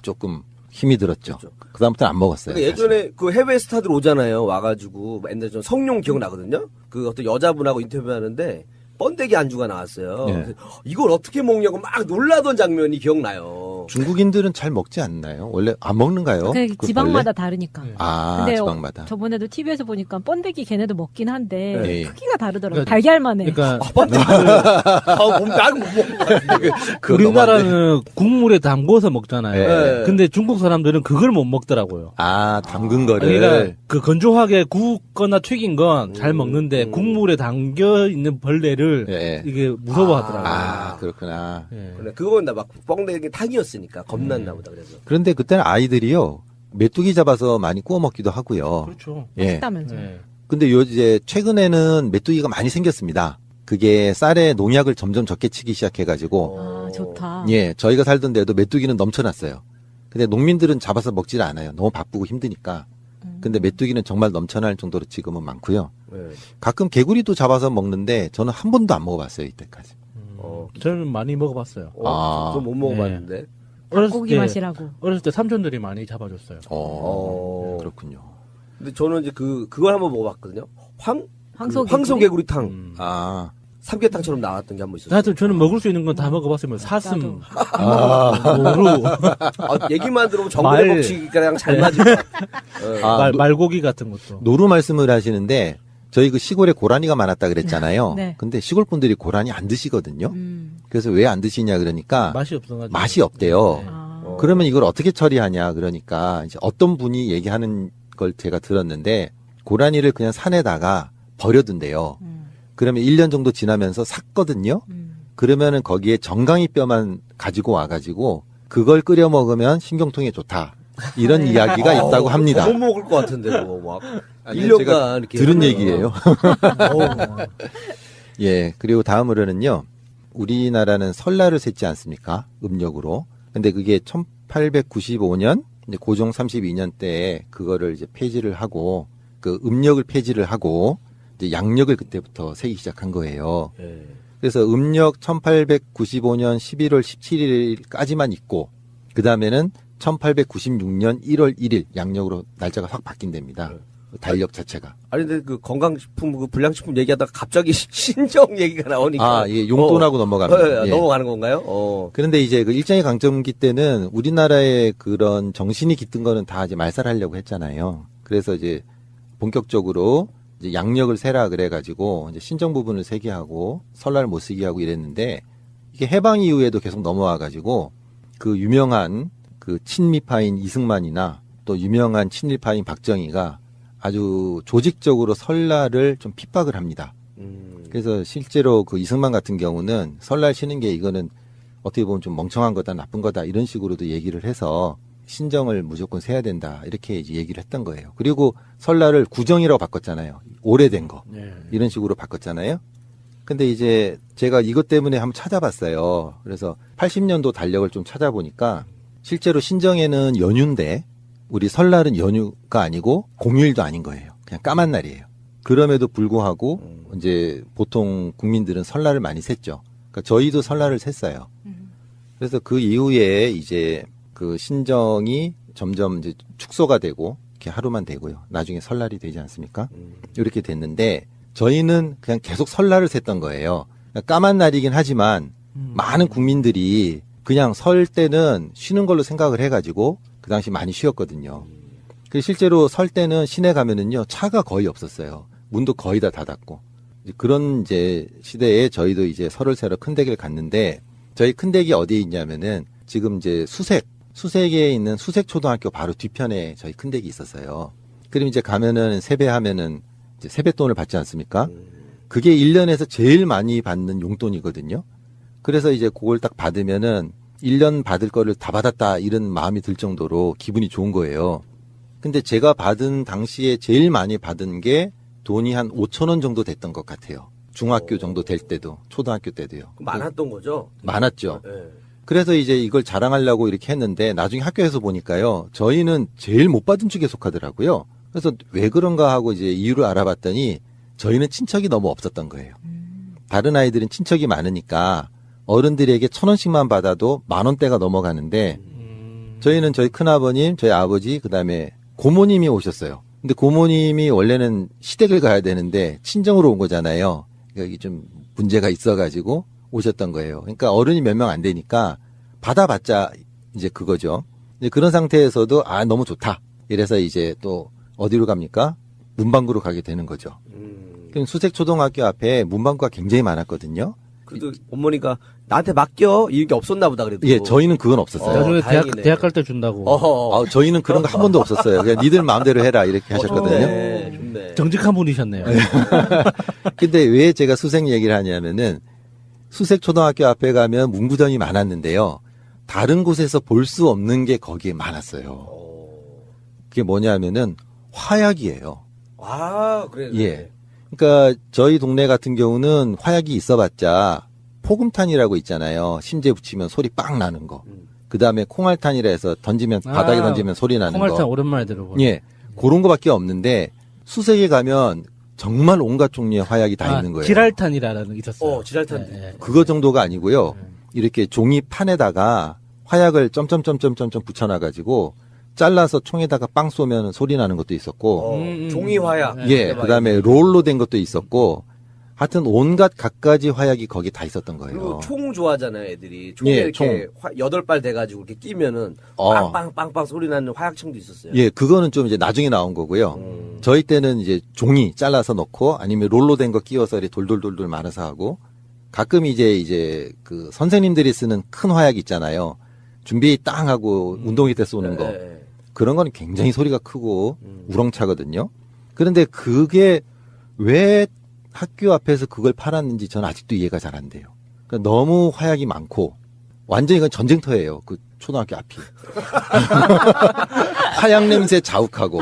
조금 힘이 들었죠. 그렇죠. 그다음부터는 안 먹었어요. 그러니까 예전에 그 해외 스타들 오잖아요. 와가지고 옛날에 좀 성룡 기억나거든요. 그 어떤 여자분하고 인터뷰하는데 번데기 안주가 나왔어요. 네. 이걸 어떻게 먹냐고 막 놀라던 장면이 기억나요. 중국인들은 잘 먹지 않나요? 원래 안 먹는가요? 그 지방마다 벌레? 다르니까. 근데 지방마다. 저번에도 TV에서 보니까 번데기 걔네도 먹긴 한데 네. 크기가 다르더라고요. 그러니까, 달걀만 해. 그러니까 나는 못 먹는 것 같은데. 우리나라는 국물에 담궈서 먹잖아요. 네. 근데 중국 사람들은 그걸 못 먹더라고요. 담근 거를. 그러니까 그 건조하게 구웠거나 튀긴 건 잘 먹는데 국물에 담겨 있는 벌레를 이게 무서워하더라고요. 그렇구나. 그건 나 막 번데기 탕이었으니까 겁났나 보다 그래서. 그런데 그때는 아이들이요 메뚜기 잡아서 많이 구워 먹기도 하고요. 그렇죠. 맛있다면서. 근데 이제 최근에는 메뚜기가 많이 생겼습니다. 그게 쌀에 농약을 점점 적게 치기 시작해가지고. 좋다. 예, 저희가 살던 데도 메뚜기는 넘쳐났어요. 근데 농민들은 잡아서 먹지를 않아요. 너무 바쁘고 힘드니까. 근데 메뚜기는 정말 넘쳐날 정도로 지금은 많고요. 가끔 개구리도 잡아서 먹는데 저는 한 번도 안 먹어봤어요 이때까지. 저는 많이 먹어봤어요. 저 못 먹어봤는데. 고기 맛이라고. 어렸을 때 삼촌들이 많이 잡아줬어요. 그렇군요. 근데 저는 이제 그걸 한번 먹어봤거든요. 황소개구리탕. 삼계탕처럼 나왔던 게 한 번 있었어요. 하여튼 저는 먹을 수 있는 건 다 먹어봤어요. 뭐 사슴, 노루, 얘기만 들어보면 정글의 말. 법칙이랑 잘 맞을 것 같아요. 말고기 같은 것도. 노루 말씀을 하시는데 저희 그 시골에 고라니가 많았다 그랬잖아요. 네. 근데 시골 분들이 고라니 안 드시거든요. 그래서 왜 안 드시냐 그러니까 맛이 없어가지고. 맛이 없대요. 네. 그러면 이걸 어떻게 처리하냐 그러니까 이제 어떤 분이 얘기하는 걸 제가 들었는데 고라니를 그냥 산에다가 버려둔대요. 그러면 1년 정도 지나면서 삭거든요. 그러면은 거기에 정강이 뼈만 가지고 와가지고 그걸 끓여 먹으면 신경통에 좋다. 이런 이야기가 있다고 합니다. 못 먹을 것 같은데 뭐 막 아니, 1년간 제가 이렇게 들은 하면. 얘기예요. 예, 그리고 다음으로는요. 우리나라는 설날을 셌지 않습니까? 음력으로. 근데 그게 1895년 고종 32년 때에 그거를 이제 폐지를 하고 그 음력을 폐지를 하고 이제 양력을 그때부터 세기 시작한 거예요. 네. 그래서 음력 1895년 11월 17일까지만 있고 그 다음에는 1896년 1월 1일 양력으로 날짜가 확 바뀐답니다. 달력 자체가. 아니 근데 그 건강식품 그 불량식품 얘기하다가 갑자기 신정 얘기가 나오니까 예, 용돈하고 넘어갑니다. 예. 넘어가는 건가요? 그런데 이제 그 일제의 강점기 때는 우리나라의 그런 정신이 깃든 거는 다 이제 말살하려고 했잖아요. 그래서 이제 본격적으로 이제 양력을 세라 그래가지고 이제 신정 부분을 세게 하고 설날 못 쓰게 하고 이랬는데 이게 해방 이후에도 계속 넘어와가지고 그 유명한 그 친미파인 이승만이나 또 유명한 친일파인 박정희가 아주 조직적으로 설날을 좀 핍박을 합니다. 그래서 실제로 그 이승만 같은 경우는 설날 쉬는 게 이거는 어떻게 보면 좀 멍청한 거다, 나쁜 거다 이런 식으로도 얘기를 해서 신정을 무조건 세야 된다 이렇게 이제 얘기를 했던 거예요. 그리고 설날을 구정이라고 바꿨잖아요. 오래된 거 이런 식으로 바꿨잖아요. 근데 이제 제가 이것 때문에 한번 찾아봤어요. 그래서 80년도 달력을 좀 찾아보니까 실제로 신정에는 연휴인데 우리 설날은 연휴가 아니고 공휴일도 아닌 거예요. 그냥 까만 날이에요. 그럼에도 불구하고 이제 보통 국민들은 설날을 많이 셌죠. 그러니까 저희도 설날을 셌어요. 그래서 그 이후에 이제 그 신정이 점점 이제 축소가 되고 이렇게 하루만 되고요. 나중에 설날이 되지 않습니까? 이렇게 됐는데 저희는 그냥 계속 설날을 셌던 거예요. 그러니까 까만 날이긴 하지만 많은 국민들이 그냥 설 때는 쉬는 걸로 생각을 해가지고 그 당시 많이 쉬었거든요. 그래서 실제로 설 때는 시내 가면은요 차가 거의 없었어요. 문도 거의 다 닫았고 이제 그런 이제 시대에 저희도 이제 설을 새러 큰댁을 갔는데 저희 큰댁이 어디에 있냐면은 지금 이제 수색에 있는 수색초등학교 바로 뒤편에 저희 큰댁이 있었어요. 그럼 이제 가면은 세배하면은 이제 세뱃돈을 받지 않습니까? 그게 1년에서 제일 많이 받는 용돈이거든요. 그래서 이제 그걸 딱 받으면은 1년 받을 거를 다 받았다 이런 마음이 들 정도로 기분이 좋은 거예요. 근데 제가 받은 당시에 제일 많이 받은 게 돈이 한 5,000원 정도 됐던 것 같아요. 중학교 정도 될 때도, 초등학교 때도요. 많았던 거죠? 많았죠. 네. 그래서 이제 이걸 자랑하려고 이렇게 했는데 나중에 학교에서 보니까요. 저희는 제일 못 받은 축에 속하더라고요. 그래서 왜 그런가 하고 이제 이유를 알아봤더니 저희는 친척이 너무 없었던 거예요. 다른 아이들은 친척이 많으니까 어른들에게 1,000원씩만 받아도 10,000원대가 넘어가는데 저희는 저희 큰아버님, 저희 아버지, 그다음에 고모님이 오셨어요. 근데 고모님이 원래는 시댁을 가야 되는데 친정으로 온 거잖아요. 그러니까 이게 좀 문제가 있어가지고 오셨던 거예요. 그러니까 어른이 몇 명 안 되니까 받아봤자 이제 그거죠. 이제 그런 상태에서도 너무 좋다. 이래서 이제 또 어디로 갑니까? 문방구로 가게 되는 거죠. 그럼 수색초등학교 앞에 문방구가 굉장히 많았거든요. 그래도 어머니가 나한테 맡겨 이게 없었나 보다 그래도. 예, 저희는 그건 없었어요. 나중에 대학 갈 때 준다고. 저희는 그런 거 한 번도 없었어요. 그냥 니들 마음대로 해라 이렇게 하셨거든요. 좋네. 정직한 분이셨네요. 근데 왜 제가 수색 얘기를 하냐면은 수색초등학교 앞에 가면 문구점이 많았는데요. 다른 곳에서 볼 수 없는 게 거기에 많았어요. 그게 뭐냐면은 화약이에요. 그래요. 예. 그러니까 저희 동네 같은 경우는 화약이 있어봤자 포금탄이라고 있잖아요. 심지에 붙이면 소리 빵 나는 거. 그다음에 콩알탄이라 해서 던지면 바닥에 던지면 소리 나는 거. 콩알탄 오랜만에 들어보네. 예. 그런 거밖에 없는데 수색에 가면 정말 온갖 종류의 화약이 다 있는 거예요. 지랄탄이라는 게 있었어요. 지랄탄. 네. 그거 정도가 아니고요. 이렇게 종이 판에다가 화약을 점점점점점 붙여놔가지고 잘라서 총에다가 빵 쏘면 소리 나는 것도 있었고. 종이 화약. 예. 그다음에 롤로 된 것도 있었고 하여튼 온갖 갖가지 화약이 거기 다 있었던 거예요. 그리고 총 좋아하잖아요, 애들이. 총에 예, 이렇게 8발 돼가지고 이렇게 끼면은 빵빵빵빵 소리 나는 화약총도 있었어요. 예, 그거는 좀 이제 나중에 나온 거고요. 저희 때는 이제 종이 잘라서 넣고 아니면 롤로 된 거 끼워서 이렇게 돌돌돌돌 말아서 하고 가끔 이제 그 선생님들이 쓰는 큰 화약 있잖아요. 준비 땅 하고 운동회 때 쏘는 거. 그런 거는 굉장히 소리가 크고 우렁차거든요. 그런데 그게 왜 학교 앞에서 그걸 팔았는지 저는 아직도 이해가 잘 안 돼요. 그러니까 너무 화약이 많고 완전히 이건 전쟁터예요. 그 초등학교 앞이. 화약 냄새 자욱하고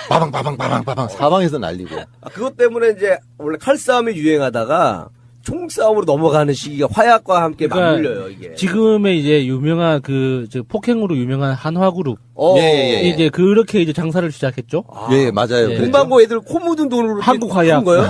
빠방빠방빠방빠방 사방에서 날리고. 그것 때문에 이제 원래 칼싸움이 유행하다가 총싸움으로 넘어가는 시기가 화약과 함께 맞물려요, 이게. 지금의 이제 유명한 저 폭행으로 유명한 한화그룹. 예. 이제 그렇게 이제 장사를 시작했죠. 예, 맞아요. 예. 문방구 애들 코 묻은 돈으로 한국 화약. 거예요?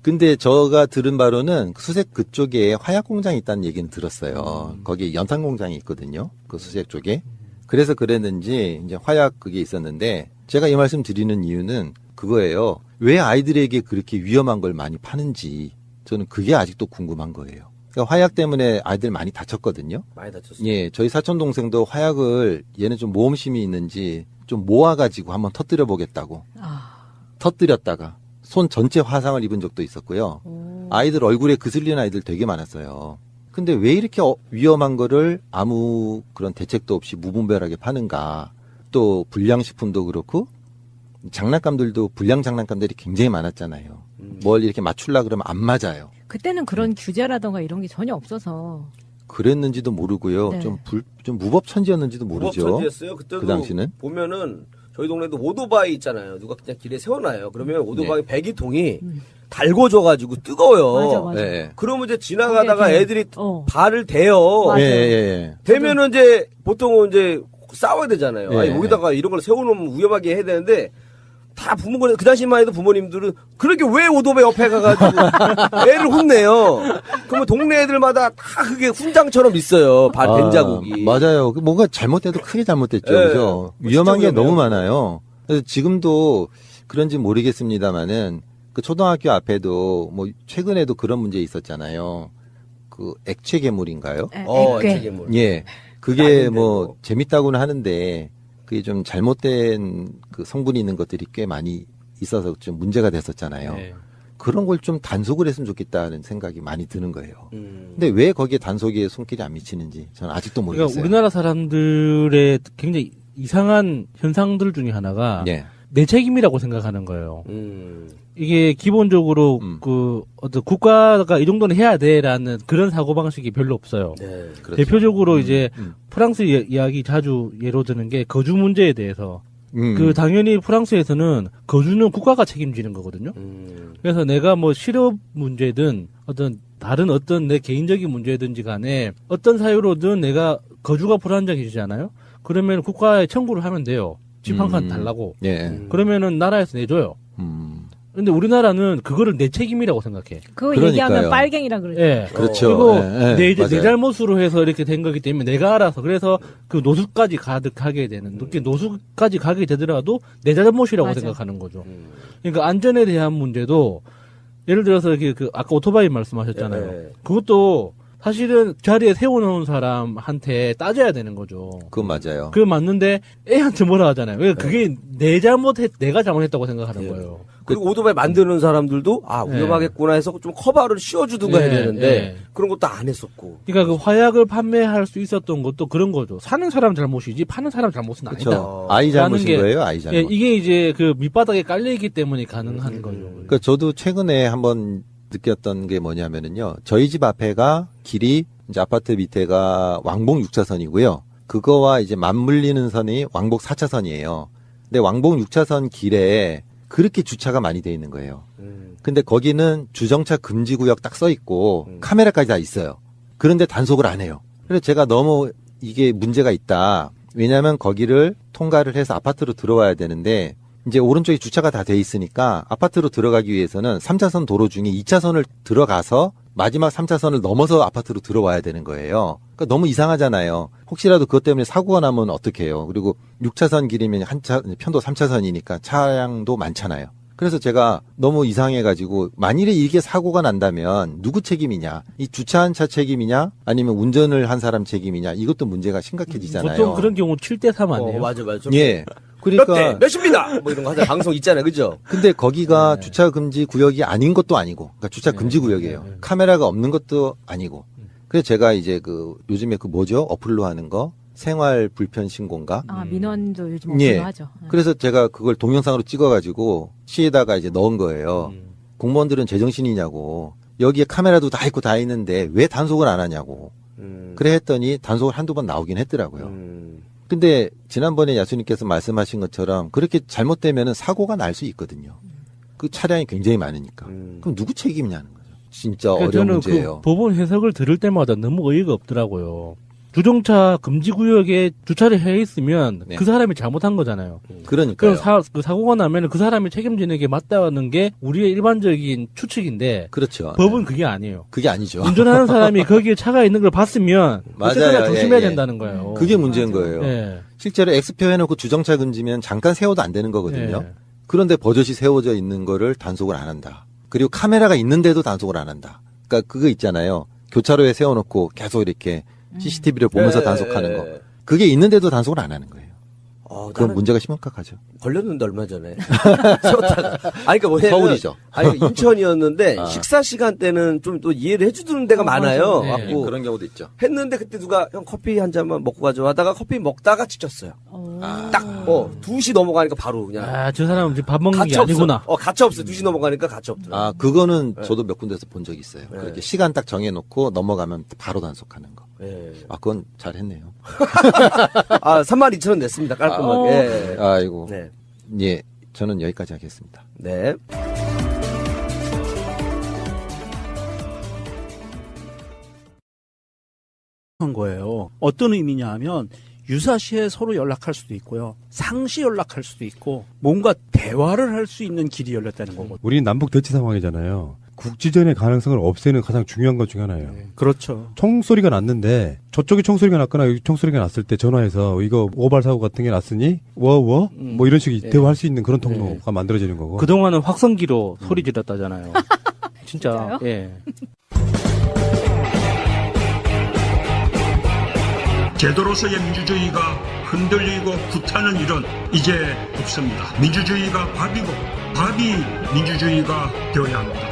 근데 제가 들은 바로는 수색 그쪽에 화약 공장이 있다는 얘기는 들었어요. 거기 연탄 공장이 있거든요. 그 수색 쪽에. 그래서 그랬는지 이제 화약 그게 있었는데 제가 이 말씀 드리는 이유는 그거예요. 왜 아이들에게 그렇게 위험한 걸 많이 파는지 저는 그게 아직도 궁금한 거예요. 그러니까 화약 때문에 아이들 많이 다쳤거든요. 많이 다쳤어요. 예, 저희 사촌 동생도 화약을 얘는 좀 모험심이 있는지 좀 모아가지고 한번 터뜨려 보겠다고. 터뜨렸다가 손 전체 화상을 입은 적도 있었고요. 아이들 얼굴에 그슬리는 아이들 되게 많았어요. 근데 왜 이렇게 위험한 거를 아무 그런 대책도 없이 무분별하게 파는가. 또 불량식품도 그렇고 장난감들도 불량 장난감들이 굉장히 많았잖아요. 뭘 이렇게 맞추려고 그러면 안 맞아요. 그때는 그런 규제라던가 이런 게 전혀 없어서 그랬는지도 모르고요. 네. 좀 무법천지였는지도 모르죠. 무법천지였어요. 그때도 그 당시는. 보면은 저희 동네도 오토바이 있잖아요. 누가 그냥 길에 세워놔요. 그러면 오토바이 배기통이 달궈져가지고 뜨거워요. 맞아. 네. 그러면 이제 지나가다가 거기에 애들이 발을 대요. 맞아. 예. 대면은 이제 보통은 이제 싸워야 되잖아요. 예. 아니 여기다가 이런 걸 세워놓으면 위험하게 해야 되는데 다 부모님 그 당시만 해도 부모님들은 그렇게 왜 오토바이 옆에 가가지고 애를 혼내요. 그러면 동네 애들마다 다 그게 훈장처럼 있어요. 발 된 자국이. 맞아요. 뭔가 잘못돼도 크게 잘못됐죠. 예. 그죠? 위험한 게 너무 많아요. 그래서 지금도 그런지 모르겠습니다만은 그 초등학교 앞에도 뭐 최근에도 그런 문제 있었잖아요. 그 액체 괴물인가요? 액체 괴물. 예. 그게 뭐 재밌다고는 하는데 그게 좀 잘못된 그 성분이 있는 것들이 꽤 많이 있어서 좀 문제가 됐었잖아요. 네. 그런 걸 좀 단속을 했으면 좋겠다는 생각이 많이 드는 거예요. 근데 왜 거기에 단속에 손길이 안 미치는지 저는 아직도 모르겠어요. 그러니까 우리나라 사람들의 굉장히 이상한 현상들 중에 하나가 예. 내 책임이라고 생각하는 거예요. 이게 기본적으로 그 어떤 국가가 이 정도는 해야 돼라는 그런 사고 방식이 별로 없어요. 그렇죠. 대표적으로 이제 프랑스 이야기 자주 예로 드는 게 거주 문제에 대해서 그 당연히 프랑스에서는 거주는 국가가 책임지는 거거든요. 그래서 내가 뭐 실업 문제든 어떤 다른 어떤 내 개인적인 문제든지 간에 어떤 사유로든 내가 거주가 불안정해지잖아요. 그러면 국가에 청구를 하면 돼요. 집 한 칸 달라고. 예. 그러면은 나라에서 내줘요. 근데 우리나라는 그거를 내 책임이라고 생각해. 그거 그러니까요. 얘기하면 빨갱이라 그러죠. 예. 그렇죠. 그리고 예, 내 맞아요. 잘못으로 해서 이렇게 된 거기 때문에 내가 알아서 그래서 그 노숙까지 가게 되는 노숙까지 가게 되더라도 내 잘못이라고 맞아. 생각하는 거죠. 그러니까 안전에 대한 문제도 예를 들어서 이렇게 그 아까 오토바이 말씀하셨잖아요. 네. 그것도 사실은 자리에 세워놓은 사람한테 따져야 되는 거죠. 그건 맞아요. 그 맞는데 애한테 뭐라 하잖아요. 그러니까 그게 내가 잘못했다고 생각하는 거예요. 그리고 오토바이 만드는 사람들도 위험하겠구나 해서 좀 커버를 씌워주든가 해야 되는데 그런 것도 안 했었고. 그러니까 그 화약을 판매할 수 있었던 것도 그런 거죠. 사는 사람 잘못이지 파는 사람 잘못은 아니다. 그렇죠. 아이 잘못인 거예요. 아이 잘못. 예, 이게 이제 그 밑바닥에 깔려있기 때문에 가능한 거죠. 그러니까 저도 최근에 한번 느꼈던 게 뭐냐면은요. 저희 집 앞에가 길이 이제 아파트 밑에가 왕복 6차선이고요. 그거와 이제 맞물리는 선이 왕복 4차선이에요. 근데 왕복 6차선 길에 그렇게 주차가 많이 돼 있는 거예요. 근데 거기는 주정차 금지 구역 딱 써 있고 카메라까지 다 있어요. 그런데 단속을 안 해요. 그래서 제가 너무 이게 문제가 있다. 왜냐하면 거기를 통과를 해서 아파트로 들어와야 되는데 이제 오른쪽에 주차가 다 돼 있으니까 아파트로 들어가기 위해서는 3차선 도로 중에 2차선을 들어가서 마지막 3차선을 넘어서 아파트로 들어와야 되는 거예요. 그러니까 너무 이상하잖아요. 혹시라도 그것 때문에 사고가 나면 어떡해요. 그리고 6차선 길이면 편도 3차선이니까 차량도 많잖아요. 그래서 제가 너무 이상해가지고 만일에 이게 사고가 난다면 누구 책임이냐? 이 주차한 차 책임이냐? 아니면 운전을 한 사람 책임이냐? 이것도 문제가 심각해지잖아요. 보통 그런 경우 7대3 아니에요? 맞아. 예. 그러니까 몇십니다. 뭐 이런 거 하자 방송 있잖아요, 그죠? 근데 거기가 주차 금지 구역이 아닌 것도 아니고, 그러니까 주차 금지 구역이에요. 카메라가 없는 것도 아니고. 그래서 제가 이제 요즘에 뭐죠? 어플로 하는 거 생활 불편 신고인가? 민원도 요즘 예. 어플로 하죠. 그래서 제가 그걸 동영상으로 찍어가지고 시에다가 이제 넣은 거예요. 공무원들은 제정신이냐고. 여기에 카메라도 다 있고 다 있는데 왜 단속을 안 하냐고. 그래 했더니 단속을 한두 번 나오긴 했더라고요. 근데 지난번에 야수님께서 말씀하신 것처럼 그렇게 잘못되면 사고가 날 수 있거든요. 그 차량이 굉장히 많으니까. 그럼 누구 책임이냐는 거죠. 진짜 어려운 저는 문제예요. 그 법원 해석을 들을 때마다 너무 어이가 없더라고요. 주정차 금지 구역에 주차를 해 있으면 네. 그 사람이 잘못한 거잖아요. 그러니까요. 그럼 사고가 나면 그 사람이 책임지는 게 맞다는 게 우리의 일반적인 추측인데 그렇죠. 법은 그게 아니에요. 그게 아니죠. 운전하는 사람이 거기에 차가 있는 걸 봤으면 어쨌거나 맞아요. 조심해야 예, 예. 된다는 거예요. 그게 문제인 거예요. 예. 실제로 X표 해놓고 주정차 금지면 잠깐 세워도 안 되는 거거든요. 예. 그런데 버젓이 세워져 있는 거를 단속을 안 한다. 그리고 카메라가 있는데도 단속을 안 한다. 그러니까 그거 있잖아요. 교차로에 세워놓고 계속 이렇게 CCTV를 보면서 단속하는 거. 그게 있는데도 단속을 안 하는 거예요. 그건 문제가 심각하죠. 걸렸는데 얼마 전에. 세웠다가. 아니, 그러니까 뭐냐면. 서울이죠. 아니, 인천이었는데, 식사 시간 때는 좀 또 이해를 해주는 데가 많아요. 네. 갖고 그런 경우도 있죠. 했는데 그때 누가 형 커피 한 잔만 먹고 가죠 하다가 커피 먹다가 지쳤어요. 딱, 2시 넘어가니까 바로 그냥. 아, 저 사람은 지금 밥 먹는 게 가차 없어. 아니구나. 가차 없어. 2시 넘어가니까 가차 없더라고요. 아, 그거는 저도 몇 군데서 본 적이 있어요. 그렇게 시간 딱 정해놓고 넘어가면 바로 단속하는 거. 예. 아, 그건 잘했네요. 32,000원 냈습니다. 깔끔하게. 예. 아이고. 네. 예, 저는 여기까지 하겠습니다. 네. 한 거예요. 어떤 의미냐 하면 유사시에 서로 연락할 수도 있고요. 상시 연락할 수도 있고 뭔가 대화를 할 수 있는 길이 열렸다는 거거든요. 우리는 남북 대치 상황이잖아요. 국지전의 가능성을 없애는 가장 중요한 것 중에 하나예요. 그렇죠. 총소리가 났는데 저쪽에 총소리가 났거나 여기 총소리가 났을 때 전화해서 이거 오발 사고 같은 게 났으니 뭐 이런 식의 대화할 수 있는 그런 통로가 만들어지는 거고. 그동안은 확성기로 소리 질렀다잖아요. 진짜. 예. 제도로서의 민주주의가 흔들리고 구타는 일은 이제 없습니다. 민주주의가 밥이고 밥이 민주주의가 되어야 합니다.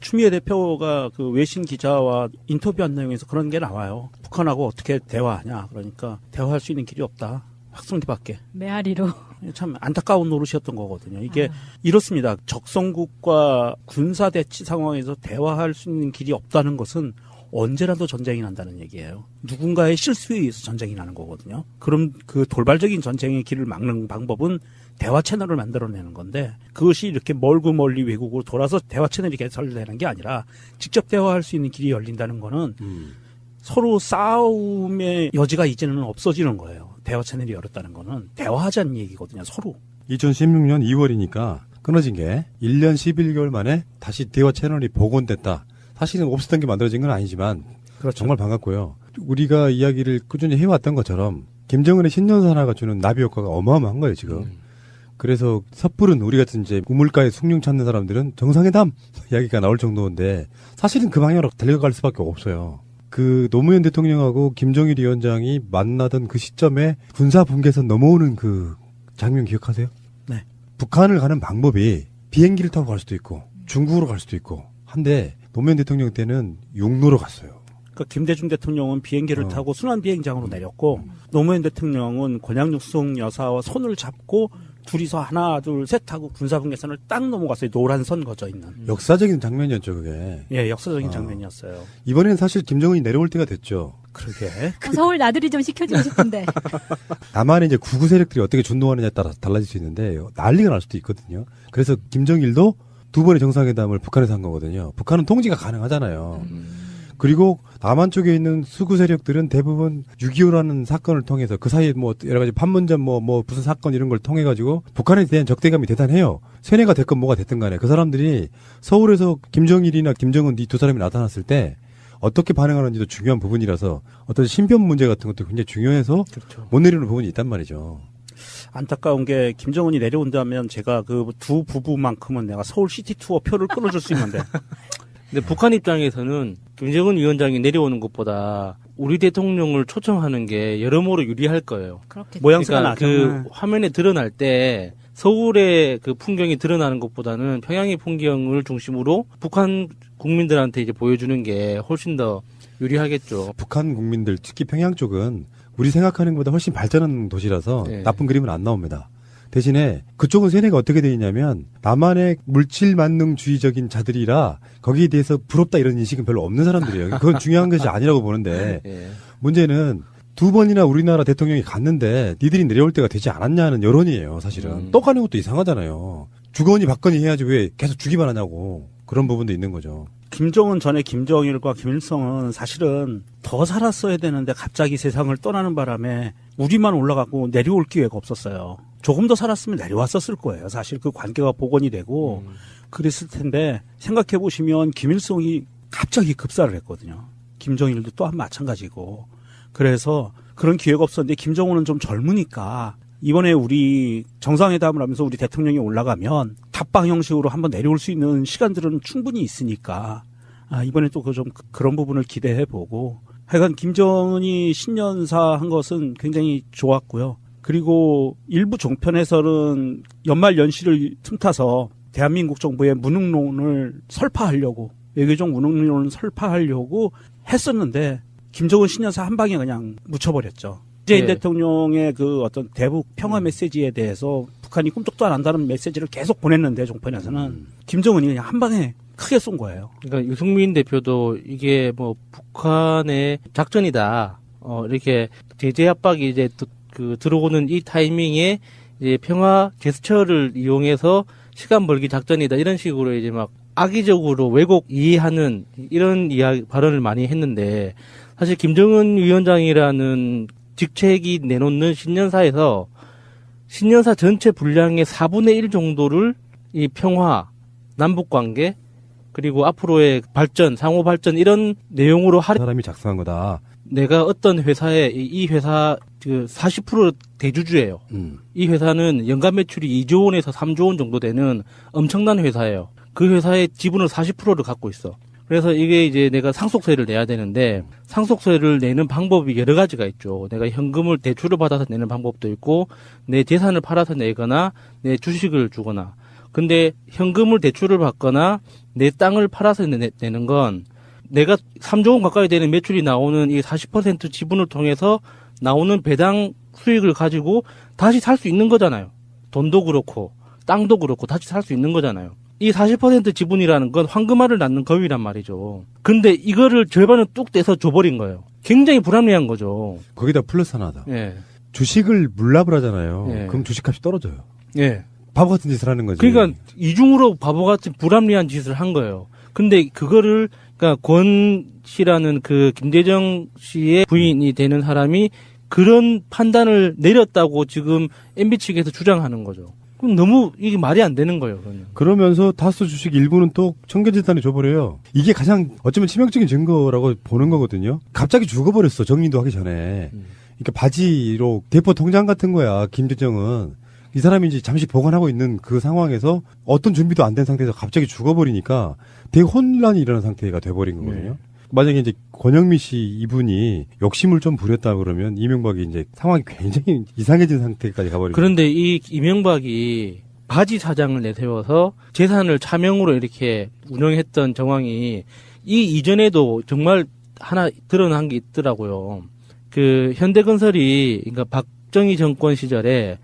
추미애 대표가 그 외신 기자와 인터뷰한 내용에서 그런 게 나와요. 북한하고 어떻게 대화하냐. 그러니까 대화할 수 있는 길이 없다. 확성기밖에. 메아리로. 참 안타까운 노릇이었던 거거든요. 이게 이렇습니다. 적성국과 군사대치 상황에서 대화할 수 있는 길이 없다는 것은 언제라도 전쟁이 난다는 얘기예요. 누군가의 실수에 의해서 전쟁이 나는 거거든요. 그럼 그 돌발적인 전쟁의 길을 막는 방법은 대화 채널을 만들어내는 건데 그것이 이렇게 멀리 외국으로 돌아서 대화 채널이 개설되는 게 아니라 직접 대화할 수 있는 길이 열린다는 거는 서로 싸움의 여지가 이제는 없어지는 거예요. 대화 채널이 열었다는 거는 대화하자는 얘기거든요. 서로. 2016년 2월이니까 끊어진 게 1년 11개월 만에 다시 대화 채널이 복원됐다. 사실은 없었던 게 만들어진 건 아니지만 그렇죠. 정말 반갑고요. 우리가 이야기를 꾸준히 해왔던 것처럼 김정은의 신년사나가 주는 나비 효과가 어마어마한 거예요 지금. 그래서 섣부른 우리 같은 이제 우물가에 숭늉 찾는 사람들은 정상회담 이야기가 나올 정도인데 사실은 그 방향으로 달려갈 수밖에 없어요. 그 노무현 대통령하고 김정일 위원장이 만나던 그 시점에 군사 분계선 넘어오는 그 장면 기억하세요? 네. 북한을 가는 방법이 비행기를 타고 갈 수도 있고 중국으로 갈 수도 있고 한데 노무현 대통령 때는 육로로 갔어요. 그러니까 김대중 대통령은 비행기를 타고 순환 비행장으로 내렸고 노무현 대통령은 권양육성 여사와 손을 잡고 둘이서 하나 둘 셋 하고 군사분계선을 딱 넘어갔어요. 노란 선 거져 있는. 역사적인 장면이었죠 그게. 예, 역사적인 장면이었어요. 이번에는 사실 김정은이 내려올 때가 됐죠. 그러게. 서울 나들이 좀 시켜주고 싶은데. 다만 이제 구구 세력들이 어떻게 준동하느냐에 따라 달라질 수 있는데 난리가 날 수도 있거든요. 그래서 김정일도 두 번의 정상회담을 북한에서 한 거거든요. 북한은 통지가 가능하잖아요. 그리고 남한 쪽에 있는 수구 세력들은 대부분 6.25라는 사건을 통해서 그 사이에 뭐 여러 가지 판문점 뭐 무슨 사건 이런 걸 통해 가지고 북한에 대한 적대감이 대단해요. 세뇌가 됐건 뭐가 됐든 간에 그 사람들이 서울에서 김정일이나 김정은 이 두 사람이 나타났을 때 어떻게 반응하는지도 중요한 부분이라서 어떤 신변 문제 같은 것도 굉장히 중요해서 그렇죠. 못 내리는 부분이 있단 말이죠. 안타까운 게 김정은이 내려온다면 제가 그 두 부부만큼은 내가 서울 시티 투어 표를 끊어줄 수 있는데. 근데 북한 입장에서는 김정은 위원장이 내려오는 것보다 우리 대통령을 초청하는 게 여러모로 유리할 거예요. 그렇겠죠. 모양새가 그러니까 나죠. 그 화면에 드러날 때 서울의 그 풍경이 드러나는 것보다는 평양의 풍경을 중심으로 북한 국민들한테 이제 보여주는 게 훨씬 더 유리하겠죠. 북한 국민들, 특히 평양 쪽은 우리 생각하는 것보다 훨씬 발전한 도시라서 네. 나쁜 그림은 안 나옵니다. 대신에 그쪽은 세뇌가 어떻게 되어 있냐면 남한의 물질 만능주의적인 자들이라 거기에 대해서 부럽다 이런 인식은 별로 없는 사람들이에요. 그건 중요한 것이 아니라고 보는데 예. 문제는 2번이나 우리나라 대통령이 갔는데 니들이 내려올 때가 되지 않았냐는 여론이에요. 사실은. 또 가는 것도 이상하잖아요. 주거니 받거니 해야지 왜 계속 주기만 하냐고. 그런 부분도 있는 거죠. 김정은 전에 김정일과 김일성은 사실은 더 살았어야 되는데 갑자기 세상을 떠나는 바람에 우리만 올라가고 내려올 기회가 없었어요. 조금 더 살았으면 내려왔었을 거예요. 사실 그 관계가 복원이 되고 그랬을 텐데 생각해 보시면 김일성이 갑자기 급사를 했거든요. 김정일도 또한 마찬가지고. 그래서 그런 기회가 없었는데 김정은은 좀 젊으니까 이번에 우리 정상회담을 하면서 우리 대통령이 올라가면 답방 형식으로 한번 내려올 수 있는 시간들은 충분히 있으니까 이번에 또 그런 부분을 기대해 보고 하여간 김정은이 신년사 한 것은 굉장히 좋았고요. 그리고 일부 종편에서는 연말 연시를 틈타서 대한민국 정부의 무능론을 설파하려고 외교적 무능론을 설파하려고 했었는데 김정은 신년사 한 방에 그냥 묻혀버렸죠. 문재인 네. 대통령의 그 어떤 대북 평화 메시지에 대해서 북한이 꿈쩍도 안 한다는 메시지를 계속 보냈는데 종편에서는 김정은이 그냥 한 방에 크게 쏜 거예요. 그러니까 유승민 대표도 이게 뭐 북한의 작전이다. 이렇게 제재 압박이 이제 들어오는 이 타이밍에 이제 평화 제스처를 이용해서 시간 벌기 작전이다. 이런 식으로 이제 막 악의적으로 왜곡 이해하는 이런 발언을 많이 했는데 사실 김정은 위원장이라는 직책이 내놓는 신년사에서 신년사 전체 분량의 4분의 1 정도를 이 평화, 남북관계, 그리고 앞으로의 발전, 상호 발전 이런 내용으로 사람이 작성한 거다. 내가 어떤 회사에 이 회사 그 40% 대주주예요. 이 회사는 연간 매출이 2조 원에서 3조 원 정도 되는 엄청난 회사예요. 그 회사의 지분을 40%를 갖고 있어. 그래서 이게 이제 내가 상속세를 내야 되는데 상속세를 내는 방법이 여러 가지가 있죠. 내가 현금을 대출을 받아서 내는 방법도 있고 내 재산을 팔아서 내거나 내 주식을 주거나. 근데 현금을 대출을 받거나 내 땅을 팔아서 내는 건 내가 3조 원 가까이 되는 매출이 나오는 이 40% 지분을 통해서 나오는 배당 수익을 가지고 다시 살 수 있는 거잖아요. 돈도 그렇고 땅도 그렇고 다시 살 수 있는 거잖아요. 이 40% 지분이라는 건 황금알을 낳는 거위란 말이죠. 근데 이거를 절반을 뚝 떼서 줘버린 거예요. 굉장히 불합리한 거죠. 거기다 플러스 하나 더. 예. 주식을 물납을 하잖아요. 예. 그럼 주식값이 떨어져요. 예. 바보 같은 짓을 하는 거지. 그러니까 이중으로 바보 같은 불합리한 짓을 한 거예요. 근데 그거를 그러니까 권 씨라는 그 김대정 씨의 부인이 되는 사람이 그런 판단을 내렸다고 지금 MB 측에서 주장하는 거죠. 그럼 너무 이게 말이 안 되는 거예요. 그러면서 다수 주식 일부는 또 청계재단에 줘버려요. 이게 가장 어쩌면 치명적인 증거라고 보는 거거든요. 갑자기 죽어버렸어. 정리도 하기 전에. 그러니까 바지로 대포 통장 같은 거야. 김대정은. 이 사람이 이제 잠시 보관하고 있는 그 상황에서 어떤 준비도 안 된 상태에서 갑자기 죽어버리니까 되게 혼란이 일어난 상태가 돼버린 거거든요. 네. 만약에 이제 권영미 씨 이분이 욕심을 좀 부렸다 그러면 이명박이 이제 상황이 굉장히 이상해진 상태까지 가버리고. 그런데 이 이명박이 바지 사장을 내세워서 재산을 차명으로 이렇게 운영했던 정황이 이 이전에도 정말 하나 드러난 게 있더라고요. 그 현대건설이 그러니까 박정희 정권 시절에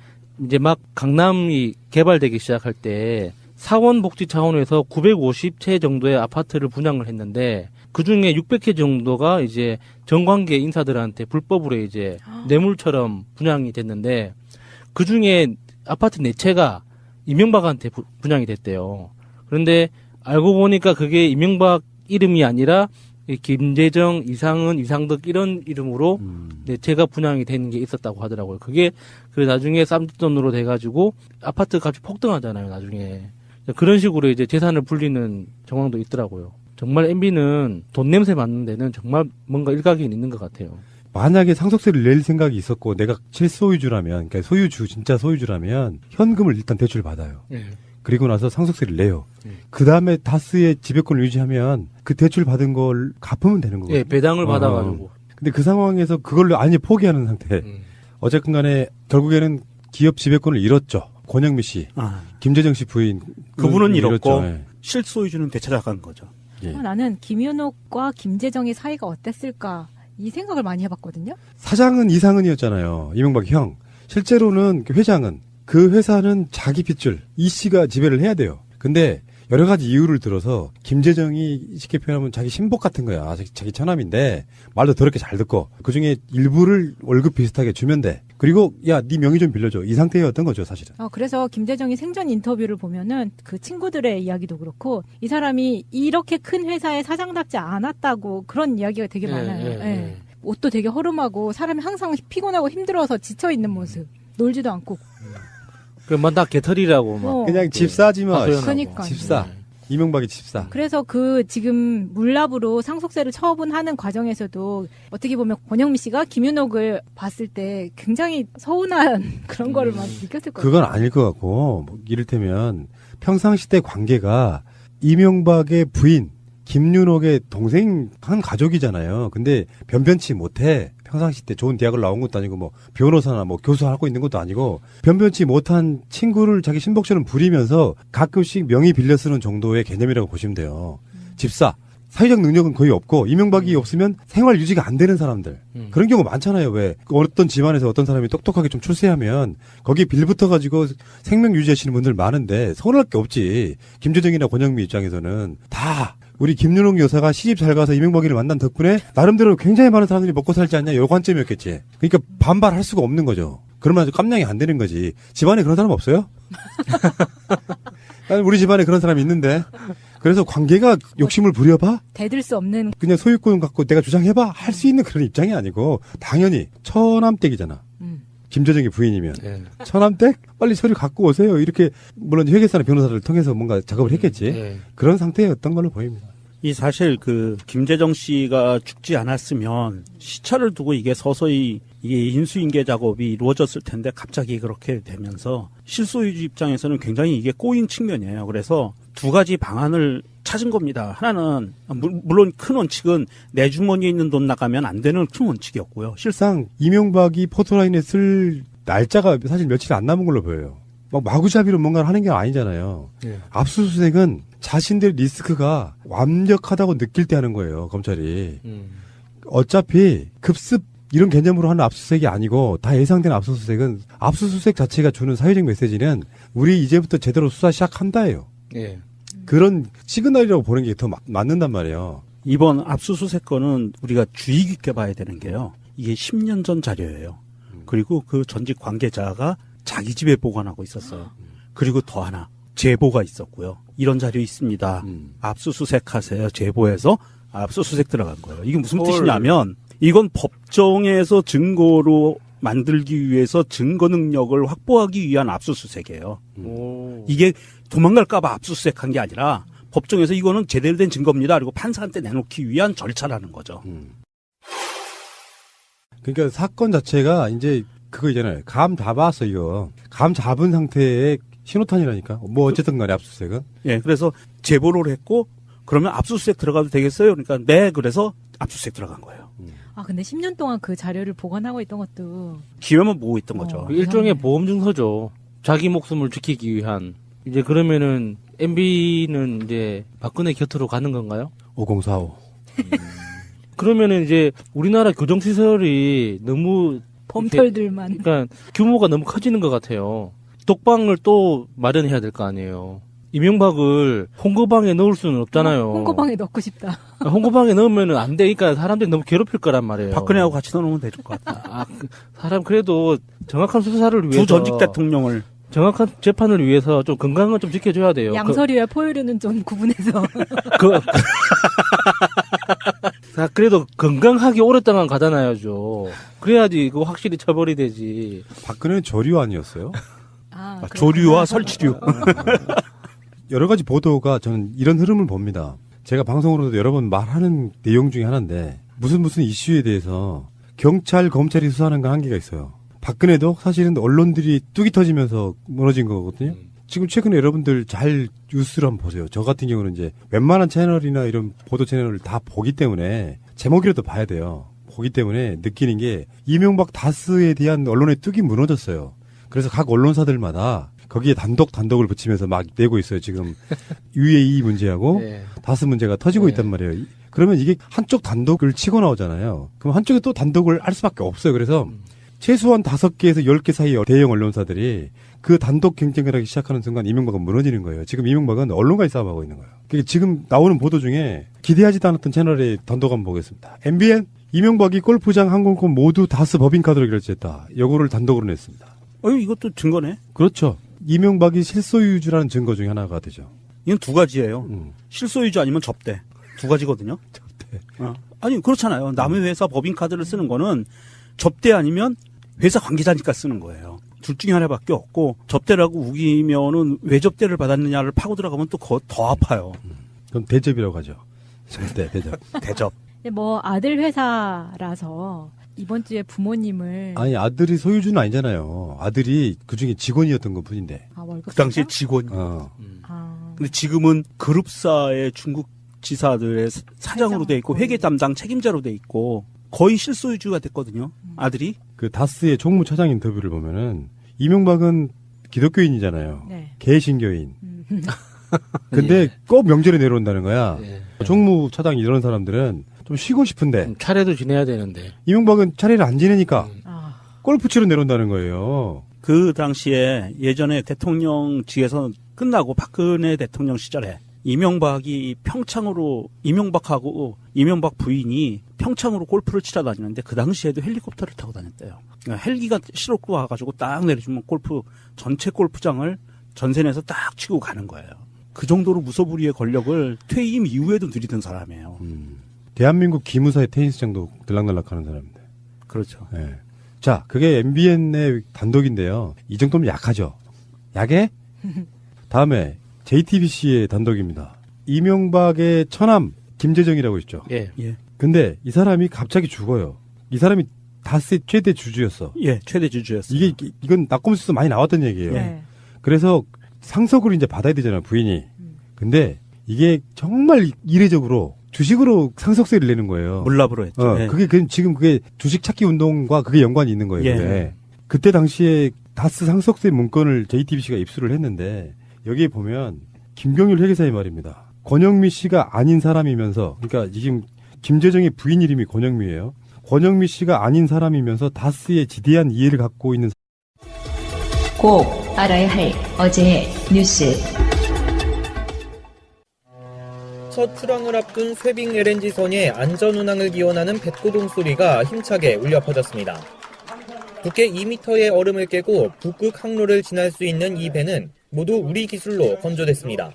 이제 막 강남이 개발되기 시작할 때 사원복지 차원에서 950채 정도의 아파트를 분양을 했는데 그 중에 600채 정도가 이제 정관계 인사들한테 불법으로 이제 뇌물처럼 분양이 됐는데 그 중에 아파트 4채가 이명박한테 분양이 됐대요. 그런데 알고 보니까 그게 이명박 이름이 아니라 김대정, 이상은, 이상덕 이런 이름으로 4채가 분양이 된 게 있었다고 하더라고요. 그게 그 나중에 쌈짓돈으로 돼가지고 아파트 값이 폭등하잖아요. 나중에 그런 식으로 이제 재산을 불리는 정황도 있더라고요. 정말 MB는 돈 냄새 맡는 데는 정말 뭔가 일각이 있는 것 같아요. 만약에 상속세를 낼 생각이 있었고 내가 실소유주라면, 그러니까 소유주, 진짜 소유주라면 현금을 일단 대출 받아요. 그리고 나서 상속세를 내요. 그 다음에 다스의 지배권을 유지하면 그 대출 받은 걸 갚으면 되는 거거든요. 예, 배당을 받아가지고. 근데 그 상황에서 그걸로 아예 포기하는 상태. 어쨌든 간에 결국에는 기업 지배권을 잃었죠. 권영미 씨, 김재정 씨 부인. 그분은 잃었고 예. 실소유주는 되찾아간 거죠. 예. 나는 김윤옥과 김재정의 사이가 어땠을까 이 생각을 많이 해봤거든요. 사장은 이상은이었잖아요. 이명박 형. 실제로는 회장은 그 회사는 자기 핏줄 이 씨가 지배를 해야 돼요. 근데 여러 가지 이유를 들어서 김재정이 쉽게 표현하면 자기 신복 같은 거야. 자기 처남인데 말도 더럽게 잘 듣고 그중에 일부를 월급 비슷하게 주면 돼. 그리고 야, 네 명의 좀 빌려줘. 이 상태였던 거죠, 사실은. 그래서 김재정이 생전 인터뷰를 보면은 그 친구들의 이야기도 그렇고 이 사람이 이렇게 큰 회사의 사장답지 않았다고 그런 이야기가 되게 많아요. 예. 옷도 되게 허름하고 사람이 항상 피곤하고 힘들어서 지쳐 있는 모습. 놀지도 않고. 그만 다 개털이라고 막. 그냥 집사지 뭐. 그러니까. 집사. 이명박이 집사. 그래서 그 지금 물납으로 상속세를 처분하는 과정에서도 어떻게 보면 권영미 씨가 김윤옥을 봤을 때 굉장히 서운한 그런 거를 막 느꼈을 거예요. 그건 아닐 것 같고 뭐 이를테면 평상시대 관계가 이명박의 부인 김윤옥의 동생 한 가족이잖아요. 근데 변변치 못해. 평상시 때 좋은 대학을 나온 것도 아니고 뭐 변호사나 뭐 교수하고 있는 것도 아니고 변변치 못한 친구를 자기 신복처럼 부리면서 가끔씩 명의 빌려 쓰는 정도의 개념이라고 보시면 돼요. 집사. 사회적 능력은 거의 없고 이명박이 없으면 생활 유지가 안 되는 사람들. 그런 경우 많잖아요. 왜 어떤 집안에서 어떤 사람이 똑똑하게 좀 출세하면 거기에 빌붙어 가지고 생명 유지하시는 분들 많은데 서운할 게 없지. 김재정이나 권영미 입장에서는 다 우리 김윤옥 여사가 시집 잘 가서 이명박이를 만난 덕분에 나름대로 굉장히 많은 사람들이 먹고 살지 않냐 요 관점이었겠지. 그러니까 반발할 수가 없는 거죠. 그러면 아주 깜냥이 안 되는 거지. 집안에 그런 사람 없어요? 우리 집안에 그런 사람이 있는데. 그래서 관계가 욕심을 부려봐? 대들 수 없는. 그냥 소유권 갖고 내가 주장해봐? 할 수 있는 그런 입장이 아니고 당연히 처남댁이잖아. 김재정이 부인이면. 처남댁? 빨리 서류 갖고 오세요. 이렇게 물론 회계사나 변호사를 통해서 뭔가 작업을 했겠지. 그런 상태였던 걸로 보입니다. 이 사실 그 김재정 씨가 죽지 않았으면 시차를 두고 이게 서서히 이게 인수인계 작업이 이루어졌을 텐데 갑자기 그렇게 되면서 실소유주 입장에서는 굉장히 이게 꼬인 측면이에요. 그래서 두 가지 방안을 찾은 겁니다. 하나는 물론 큰 원칙은 내 주머니에 있는 돈 나가면 안 되는 큰 원칙이었고요. 실상 이명박이 포토라인에 쓸 날짜가 사실 며칠 안 남은 걸로 보여요. 막 마구잡이로 뭔가를 하는 게 아니잖아요. 압수수색은 자신들 리스크가 완벽하다고 느낄 때 하는 거예요, 검찰이. 어차피 급습 이런 개념으로 하는 압수수색이 아니고 다 예상된 압수수색은 압수수색 자체가 주는 사회적 메시지는 우리 이제부터 제대로 수사 시작한다예요. 그런 시그널이라고 보는 게 더 맞는단 말이에요. 이번 압수수색 건은 우리가 주의 깊게 봐야 되는 게요. 이게 10년 전 자료예요. 그리고 그 전직 관계자가 자기 집에 보관하고 있었어요. 그리고 더 하나 제보가 있었고요. 이런 자료 있습니다. 압수수색 하세요. 제보해서 압수수색 들어간 거예요. 이게 무슨 뜻이냐면 이건 법정에서 증거로 만들기 위해서 증거 능력을 확보하기 위한 압수수색이에요. 이게 도망갈까봐 압수수색한 게 아니라 법정에서 이거는 제대로 된 증거입니다. 그리고 판사한테 내놓기 위한 절차라는 거죠. 그러니까 사건 자체가 이제 그거 있잖아요. 감 잡았어 이거. 감 잡은 상태의 신호탄이라니까. 뭐 어쨌든 간에 압수수색은. 예, 그래서 제보를 했고 그러면 압수수색 들어가도 되겠어요? 그러니까 네, 그래서 압수수색 들어간 거예요. 근데 10년 동안 그 자료를 보관하고 있던 것도 기회만 보고 있던 거죠. 일종의 보험 증서죠. 자기 목숨을 지키기 위한. 이제 그러면은 MB는 이제 박근혜 곁으로 가는 건가요? 5045. 그러면은 이제 우리나라 교정시설이 너무 범털들만. 그러니까 규모가 너무 커지는 것 같아요. 독방을 또 마련해야 될 거 아니에요. 이명박을 홍거방에 넣을 수는 없잖아요. 홍거방에 넣고 싶다. 홍거방에 넣으면은 안 되니까 사람들이 너무 괴롭힐 거란 말이에요. 박근혜하고 같이 넣으면 될 것 같다. 사람 그래도 정확한 수사를 위해서. 두 전직 대통령을. 정확한 재판을 위해서 좀 건강은 좀 지켜줘야 돼요. 양서류와 포유류는 좀 구분해서. 그래도 건강하게 오랫동안 가다놔야죠. 그래야지 그거 확실히 처벌이 되지. 박근혜는 조류 아니었어요? 조류와 설치류. 여러 가지 보도가 저는 이런 흐름을 봅니다. 제가 방송으로도 여러 번 말하는 내용 중에 하나인데 무슨 이슈에 대해서 경찰, 검찰이 수사하는 건 한계가 있어요. 박근혜도 사실은 언론들이 뚝이 터지면서 무너진 거거든요. 지금 최근에 여러분들 잘 뉴스를 한번 보세요. 저 같은 경우는 이제 웬만한 채널이나 이런 보도 채널을 다 보기 때문에 제목이라도 봐야 돼요. 보기 때문에 느끼는 게 이명박 다스에 대한 언론의 뚝이 무너졌어요. 그래서 각 언론사들마다 거기에 단독을 붙이면서 막 내고 있어요. 지금 UAE 문제하고 네. 다스 문제가 터지고 있단 말이에요. 그러면 이게 한쪽 단독을 치고 나오잖아요. 그럼 한쪽에 또 단독을 할 수밖에 없어요. 그래서 최소한 5개에서 10개 사이의 대형 언론사들이 그 단독 경쟁을 하기 시작하는 순간 이명박은 무너지는 거예요. 지금 이명박은 언론과의 싸움하고 있는 거예요. 그러니까 지금 나오는 보도 중에 기대하지도 않았던 채널의 단독 한번 보겠습니다. MBN 이명박이 골프장, 항공권 모두 다스 법인카드로 결제했다. 요거를 단독으로 냈습니다. 이것도 증거네. 그렇죠. 이명박이 실소유주라는 증거 중에 하나가 되죠. 이건 두 가지예요. 실소유주 아니면 접대. 두 가지거든요. 접대. 아니 그렇잖아요. 남의 회사 법인카드를 쓰는 거는 접대 아니면 회사 관계자니까 쓰는 거예요. 둘 중에 하나밖에 없고 접대라고 우기면은 왜 접대를 받았느냐를 파고 들어가면 또 더 아파요. 그럼 대접이라고 하죠. 접대, 대접. 대접. 뭐 아들 회사라서 이번 주에 부모님을 아니 아들이 소유주는 아니잖아요. 아들이 그중에 직원이었던 것 뿐인데. 그 당시에 직원. 근데 지금은 그룹사의 중국 지사들의 사장으로 돼 있고 회계 담당 책임자로 돼 있고 거의 실소유주가 됐거든요. 아들이. 그 다스의 총무차장 인터뷰를 보면은 이명박은 기독교인이잖아요. 네. 개신교인. 근데 꼭 명절에 내려온다는 거야. 총무차장 이런 사람들은 좀 쉬고 싶은데 차례도 지내야 되는데 이명박은 차례를 안 지내니까 골프 치러 내려온다는 거예요. 그 당시에 예전에 대통령직에서 끝나고 박근혜 대통령 시절에 이명박이 평창으로 이명박하고 이명박 부인이 평창으로 골프를 치러 다니는데 그 당시에도 헬리콥터를 타고 다녔대요. 그러니까 헬기가 실어고 와가지고 딱 내려주면 전체 골프장을 전세내서 딱 치고 가는 거예요. 그 정도로 무소불위의 권력을 퇴임 이후에도 누리던 사람이에요. 대한민국 기무사의 테니스장도 들락날락하는 사람인데. 그렇죠. 네. 자, 그게 MBN의 단독인데요. 이 정도면 약하죠. 약해? 다음에 JTBC의 단독입니다. 이명박의 처남 김재정이라고 있죠. 예. 근데 이 사람이 갑자기 죽어요. 이 사람이 다스의 최대 주주였어. 예, 최대 주주였어요. 이건 낙검수에서 많이 나왔던 얘기예요. 네. 그래서 상속을 이제 받아야 되잖아요, 부인이. 근데 이게 정말 이례적으로 주식으로 상속세를 내는 거예요. 물납으로 했죠. 예. 지금 그게 주식 찾기 운동과 그게 연관이 있는 거예요. 예. 그때 당시에 다스 상속세 문건을 JTBC가 입수를 했는데 여기에 보면 김경률 회계사의 말입니다. 권영미 씨가 아닌 사람이면서, 그러니까 지금 김재정의 부인 이름이 권영미예요. 권영미 씨가 아닌 사람이면서 다스에 지대한 이해를 갖고 있는 꼭 알아야 할 어제의 뉴스. 첫 출항을 앞둔 쇠빙 LNG선의 안전운항을 기원하는 뱃고동 소리가 힘차게 울려 퍼졌습니다. 두께 2m의 얼음을 깨고 북극 항로를 지날 수 있는 이 배는 모두 우리 기술로 건조됐습니다.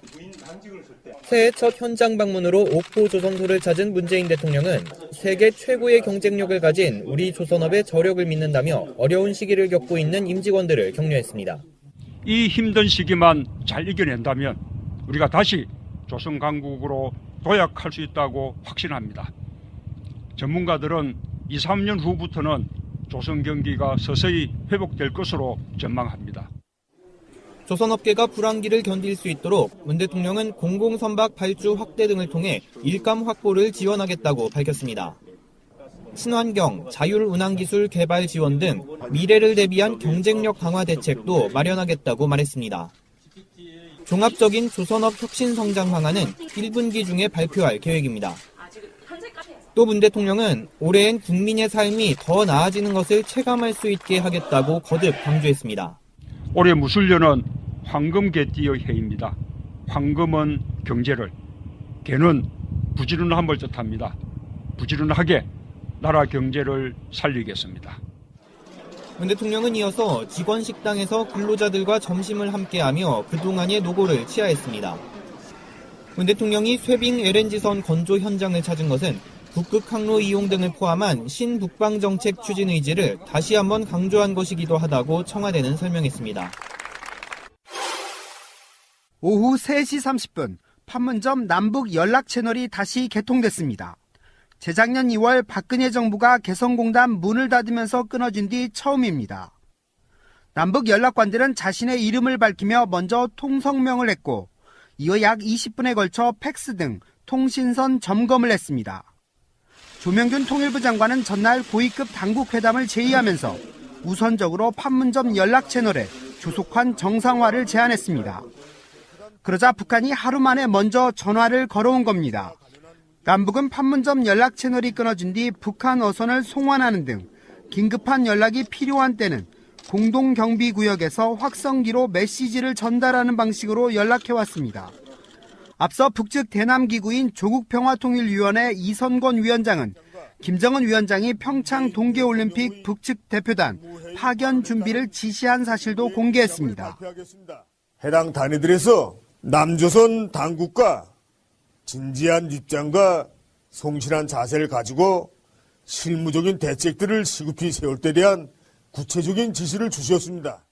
새해 첫 현장 방문으로 옥포 조선소를 찾은 문재인 대통령은 세계 최고의 경쟁력을 가진 우리 조선업의 저력을 믿는다며 어려운 시기를 겪고 있는 임직원들을 격려했습니다. 이 힘든 시기만 잘 이겨낸다면 우리가 다시 조선 강국으로 도약할 수 있다고 확신합니다. 전문가들은 2, 3년 후부터는 조선 경기가 서서히 회복될 것으로 전망합니다. 조선업계가 불황기를 견딜 수 있도록 문 대통령은 공공선박 발주 확대 등을 통해 일감 확보를 지원하겠다고 밝혔습니다. 친환경, 자율운항기술 개발 지원 등 미래를 대비한 경쟁력 강화 대책도 마련하겠다고 말했습니다. 종합적인 조선업 혁신 성장 방안은 1분기 중에 발표할 계획입니다. 또 문 대통령은 올해엔 국민의 삶이 더 나아지는 것을 체감할 수 있게 하겠다고 거듭 강조했습니다. 올해 무술년은 황금개띠의 해입니다. 황금은 경제를, 개는 부지런함을 뜻합니다. 부지런하게 나라 경제를 살리겠습니다. 문 대통령은 이어서 직원 식당에서 근로자들과 점심을 함께하며 그동안의 노고를 치하했습니다. 문 대통령이 쇠빙 LNG선 건조 현장을 찾은 것은 북극 항로 이용 등을 포함한 신북방 정책 추진 의지를 다시 한번 강조한 것이기도 하다고 청와대는 설명했습니다. 오후 3시 30분 판문점 남북 연락 채널이 다시 개통됐습니다. 재작년 2월 박근혜 정부가 개성공단 문을 닫으면서 끊어진 뒤 처음입니다. 남북 연락관들은 자신의 이름을 밝히며 먼저 통성명을 했고 이어 약 20분에 걸쳐 팩스 등 통신선 점검을 했습니다. 조명균 통일부 장관은 전날 고위급 당국 회담을 제의하면서 우선적으로 판문점 연락 채널의 조속한 정상화를 제안했습니다. 그러자 북한이 하루 만에 먼저 전화를 걸어온 겁니다. 남북은 판문점 연락 채널이 끊어진 뒤 북한 어선을 송환하는 등 긴급한 연락이 필요한 때는 공동경비구역에서 확성기로 메시지를 전달하는 방식으로 연락해왔습니다. 앞서 북측 대남기구인 조국평화통일위원회 이선권 위원장은 김정은 위원장이 평창 동계올림픽 북측 대표단 파견 준비를 지시한 사실도 공개했습니다. 해당 단위들에서 남조선 당국과 진지한 입장과 성실한 자세를 가지고 실무적인 대책들을 시급히 세울 때 대한 구체적인 지시를 주셨습니다.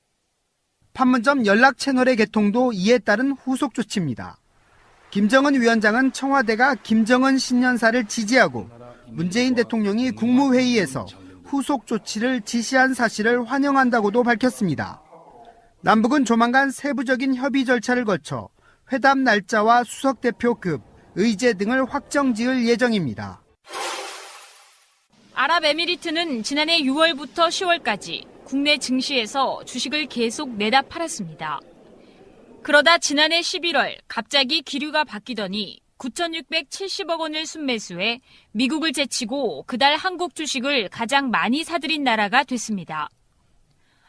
판문점 연락 채널의 개통도 이에 따른 후속 조치입니다. 김정은 위원장은 청와대가 김정은 신년사를 지지하고 문재인 대통령이 국무회의에서 후속 조치를 지시한 사실을 환영한다고도 밝혔습니다. 남북은 조만간 세부적인 협의 절차를 거쳐 회담 날짜와 수석대표급, 의제 등을 확정지을 예정입니다. 아랍에미리트는 지난해 6월부터 10월까지 국내 증시에서 주식을 계속 내다 팔았습니다. 그러다 지난해 11월 갑자기 기류가 바뀌더니 9,670억 원을 순매수해 미국을 제치고 그달 한국 주식을 가장 많이 사들인 나라가 됐습니다.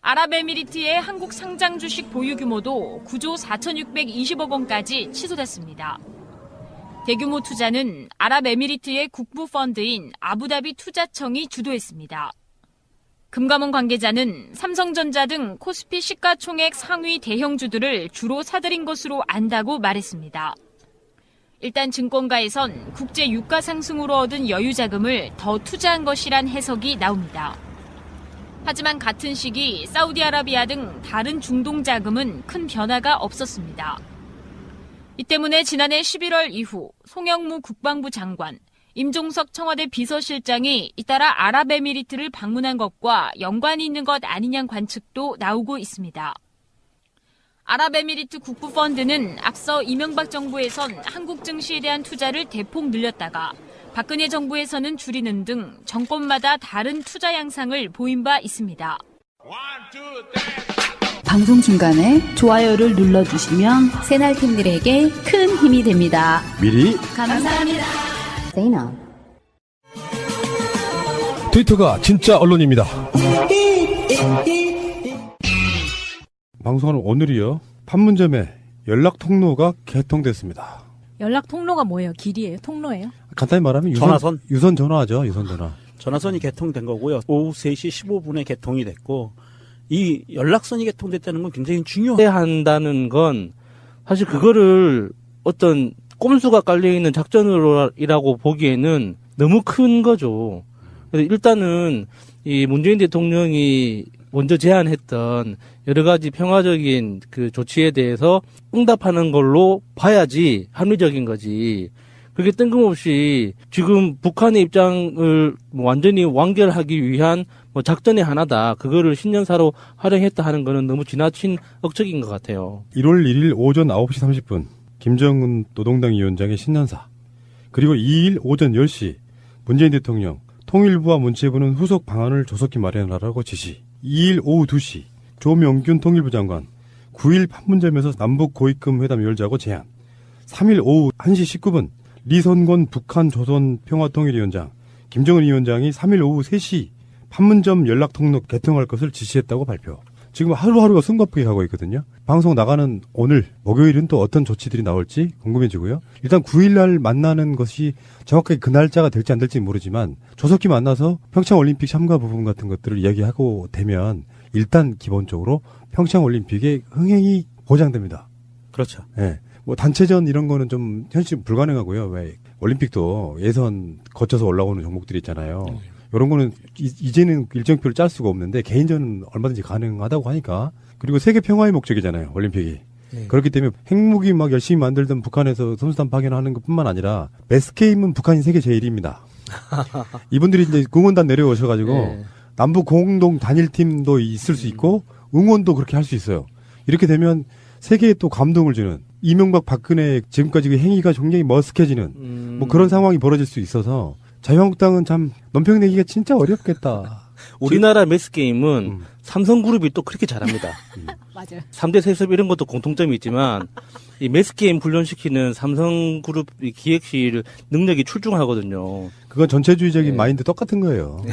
아랍에미리트의 한국 상장 주식 보유 규모도 9조 4,620억 원까지 치솟았습니다. 대규모 투자는 아랍에미리트의 국부펀드인 아부다비 투자청이 주도했습니다. 금감원 관계자는 삼성전자 등 코스피 시가총액 상위 대형주들을 주로 사들인 것으로 안다고 말했습니다. 일단 증권가에선 국제 유가 상승으로 얻은 여유 자금을 더 투자한 것이란 해석이 나옵니다. 하지만 같은 시기 사우디아라비아 등 다른 중동 자금은 큰 변화가 없었습니다. 이 때문에 지난해 11월 이후 송영무 국방부 장관, 임종석 청와대 비서실장이 잇따라 아랍에미리트를 방문한 것과 연관이 있는 것 아니냐는 관측도 나오고 있습니다. 아랍에미리트 국부펀드는 앞서 이명박 정부에선 한국 증시에 대한 투자를 대폭 늘렸다가 박근혜 정부에서는 줄이는 등 정권마다 다른 투자 양상을 보인 바 있습니다. 방송 중간에 좋아요를 눌러주시면 새날팀들에게 큰 힘이 됩니다. 미리 감사합니다. 트위터가 진짜 언론입니다. 방송하는 오늘이요. 판문점에 연락 통로가 개통됐습니다. 연락 통로가 뭐예요? 길이에요? 통로예요? 간단히 말하면 전화선? 유선 전화죠. 유선 전화. 전화선이 개통된 거고요. 오후 3시 15분에 개통이 됐고 이 연락선이 개통됐다는 건 굉장히 중요해요. 한다는 건 사실 그거를 어떤 꼼수가 깔려있는 작전이라고 보기에는 너무 큰 거죠. 그래서 일단은 이 문재인 대통령이 먼저 제안했던 여러 가지 평화적인 그 조치에 대해서 응답하는 걸로 봐야지 합리적인 거지. 그게 뜬금없이 지금 북한의 입장을 완전히 완결하기 위한 작전의 하나다. 그거를 신년사로 활용했다 하는 거는 너무 지나친 억측인 것 같아요. 1월 1일 오전 9시 30분 김정은 노동당 위원장의 신년사, 그리고 2일 오전 10시 문재인 대통령 통일부와 문체부는 후속 방안을 조속히 마련하라고 지시. 2일 오후 2시 조명균 통일부 장관 9일 판문점에서 남북 고위급 회담 열자고 제안. 3일 오후 1시 19분 리선권 북한 조선평화통일위원장 김정은 위원장이 3일 오후 3시 판문점 연락통로 개통할 것을 지시했다고 발표. 지금 하루하루가 숨가쁘게 가고 있거든요. 방송 나가는 오늘 목요일은 또 어떤 조치들이 나올지 궁금해지고요. 일단 9일날 만나는 것이 정확하게 그 날짜가 될지 안 될지 모르지만 조속히 만나서 평창올림픽 참가 부분 같은 것들을 이야기하고 되면 일단 기본적으로 평창올림픽의 흥행이 보장됩니다. 그렇죠. 네. 뭐 단체전 이런 거는 좀 현실 불가능하고요. 왜 올림픽도 예선 거쳐서 올라오는 종목들이 있잖아요. 이런 거는 이제는 일정표를 짤 수가 없는데 개인전은 얼마든지 가능하다고 하니까. 그리고 세계 평화의 목적이잖아요, 올림픽이. 그렇기 때문에 핵무기 막 열심히 만들던 북한에서 선수단 파견하는 것뿐만 아니라 매스게임은 북한이 세계 제1위입니다. 이분들이 이제 응원단 내려오셔가지고 네. 남북 공동 단일팀도 있을 수 있고 응원도 그렇게 할 수 있어요. 이렇게 되면 세계에 또 감동을 주는 이명박 박근혜 지금까지 그 행위가 굉장히 머쓱해지는 뭐 그런 상황이 벌어질 수 있어서 자유한국당은 참 논평내기가 진짜 어렵겠다. 우리나라 매스게임은 삼성그룹이 또 그렇게 잘합니다. 맞아요. 3대 세습 이런 것도 공통점이 있지만 이 매스게임 훈련시키는 삼성그룹 이 기획실 능력이 출중하거든요. 그건 전체주의적인 마인드 똑같은 거예요.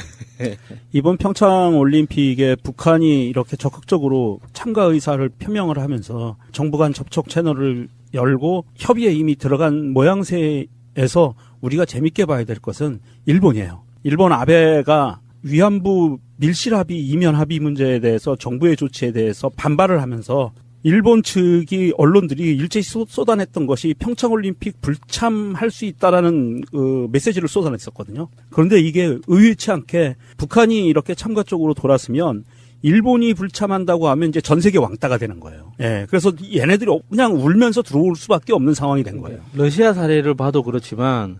이번 평창 올림픽에 북한이 이렇게 적극적으로 참가 의사를 표명을 하면서 정부 간 접촉 채널을 열고 협의에 이미 들어간 모양새에서 우리가 재밌게 봐야 될 것은 일본이에요. 일본 아베가 위안부 밀실 합의, 이면 합의 문제에 대해서 정부의 조치에 대해서 반발을 하면서 일본 측이 언론들이 일제히 쏟아냈던 것이 평창올림픽 불참할 수 있다라는 메시지를 쏟아냈었거든요. 그런데 이게 의외치 않게 북한이 이렇게 참가 쪽으로 돌았으면 일본이 불참한다고 하면 이제 전 세계 왕따가 되는 거예요. 예. 그래서 얘네들이 그냥 울면서 들어올 수밖에 없는 상황이 된 거예요. 러시아 사례를 봐도 그렇지만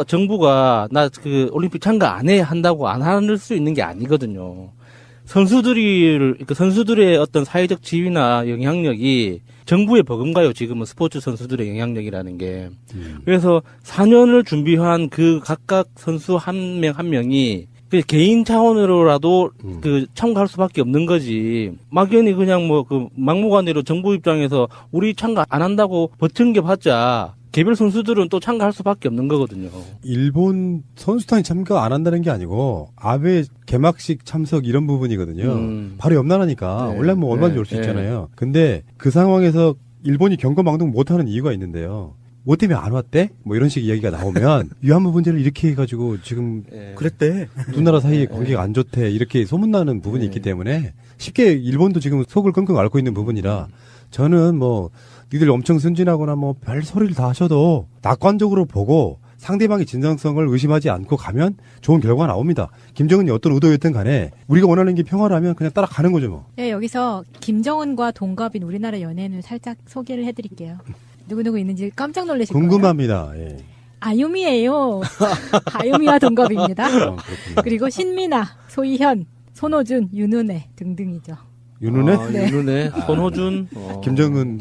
정부가 나 그 올림픽 참가 안 해 한다고 안 할 수 있는 게 아니거든요. 선수들의 어떤 사회적 지위나 영향력이 정부에 버금가요. 지금은 스포츠 선수들의 영향력이라는 게. 그래서 4년을 준비한 그 각각 선수 한 명 한 명이 그 개인 차원으로라도 그 참가할 수밖에 없는 거지. 막연히 그냥 뭐 그 막무가내로 정부 입장에서 우리 참가 안 한다고 버틴겨봤자 개별 선수들은 또 참가할 수밖에 없는 거거든요. 일본 선수단이 참가 안 한다는 게 아니고 아베 개막식 참석 이런 부분이거든요. 바로 옆 나라니까 네. 원래 뭐 얼마든지 올 수 네. 있잖아요. 근데 그 상황에서 일본이 경거망동 못하는 이유가 있는데요. 뭐 때문에 안 왔대? 뭐 이런 식 이야기가 나오면 위안부 문제를 이렇게 해가지고 지금 그랬대. 두 나라 사이에 관계가 안 좋대 이렇게 소문나는 부분이 있기 때문에 쉽게 일본도 지금 속을 끙끙 앓고 있는 부분이라 저는 뭐 니들 엄청 순진하거나 뭐 별 소리를 다 하셔도 낙관적으로 보고 상대방의 진정성을 의심하지 않고 가면 좋은 결과가 나옵니다. 김정은이 어떤 의도였든 간에 우리가 원하는 게 평화라면 그냥 따라가는 거죠 뭐. 네, 여기서 김정은과 동갑인 우리나라 연예인을 살짝 소개를 해드릴게요. 누구누구 있는지 깜짝 놀라실 거예요. 궁금합니다. 예. 아유미예요. 아유미와 동갑입니다. 그리고 신민아, 소희현, 손호준, 윤은혜 등등이죠. 윤은혜? 네. 윤은혜, 손호준, 김정은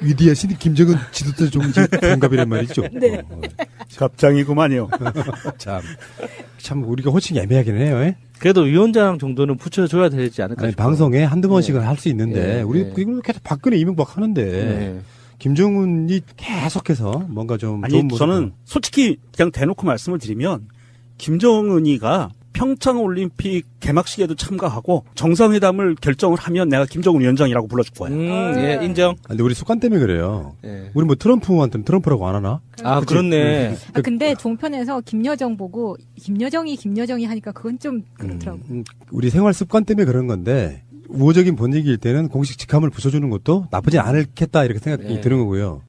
위대한 신입 김정은 지도자 종지 동갑이란 말이죠. 네. 갑장이구만요. 참 우리가 호칭이 애매하긴 해요. 예? 그래도 위원장 정도는 붙여줘야 되지 않을까 아니, 싶어요. 방송에 한두 번씩은 할 수 있는데 네. 우리 네. 이걸 계속 박근혜 이명박 하는데 네. 김정은이 계속해서 뭔가 좀 아니 좋은 모습. 저는 솔직히 그냥 대놓고 말씀을 드리면 김정은이가 평창올림픽 개막식에도 참가하고 정상회담을 결정을 하면 내가 김정은 위원장이라고 불러줄 거야. 예, 인정. 근데 우리 습관 때문에 그래요. 예. 우리 뭐 트럼프한테는 트럼프라고 안 하나? 아, 그렇네. 아, 근데 종편에서 김여정 보고 김여정이 하니까 그건 좀 그렇더라고. 우리 생활 습관 때문에 그런 건데 우호적인 분위기일 때는 공식 직함을 붙여주는 것도 나쁘지 않겠다 이렇게 생각이 네. 드는 거고요.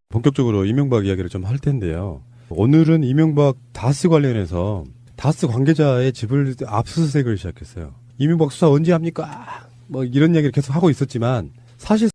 본격적으로 이명박 이야기를 좀 할 텐데요. 오늘은 이명박 다스 관련해서 다스 관계자의 집을 압수수색을 시작했어요. 이명박 수사 언제 합니까? 뭐 이런 얘기를 계속 하고 있었지만 사실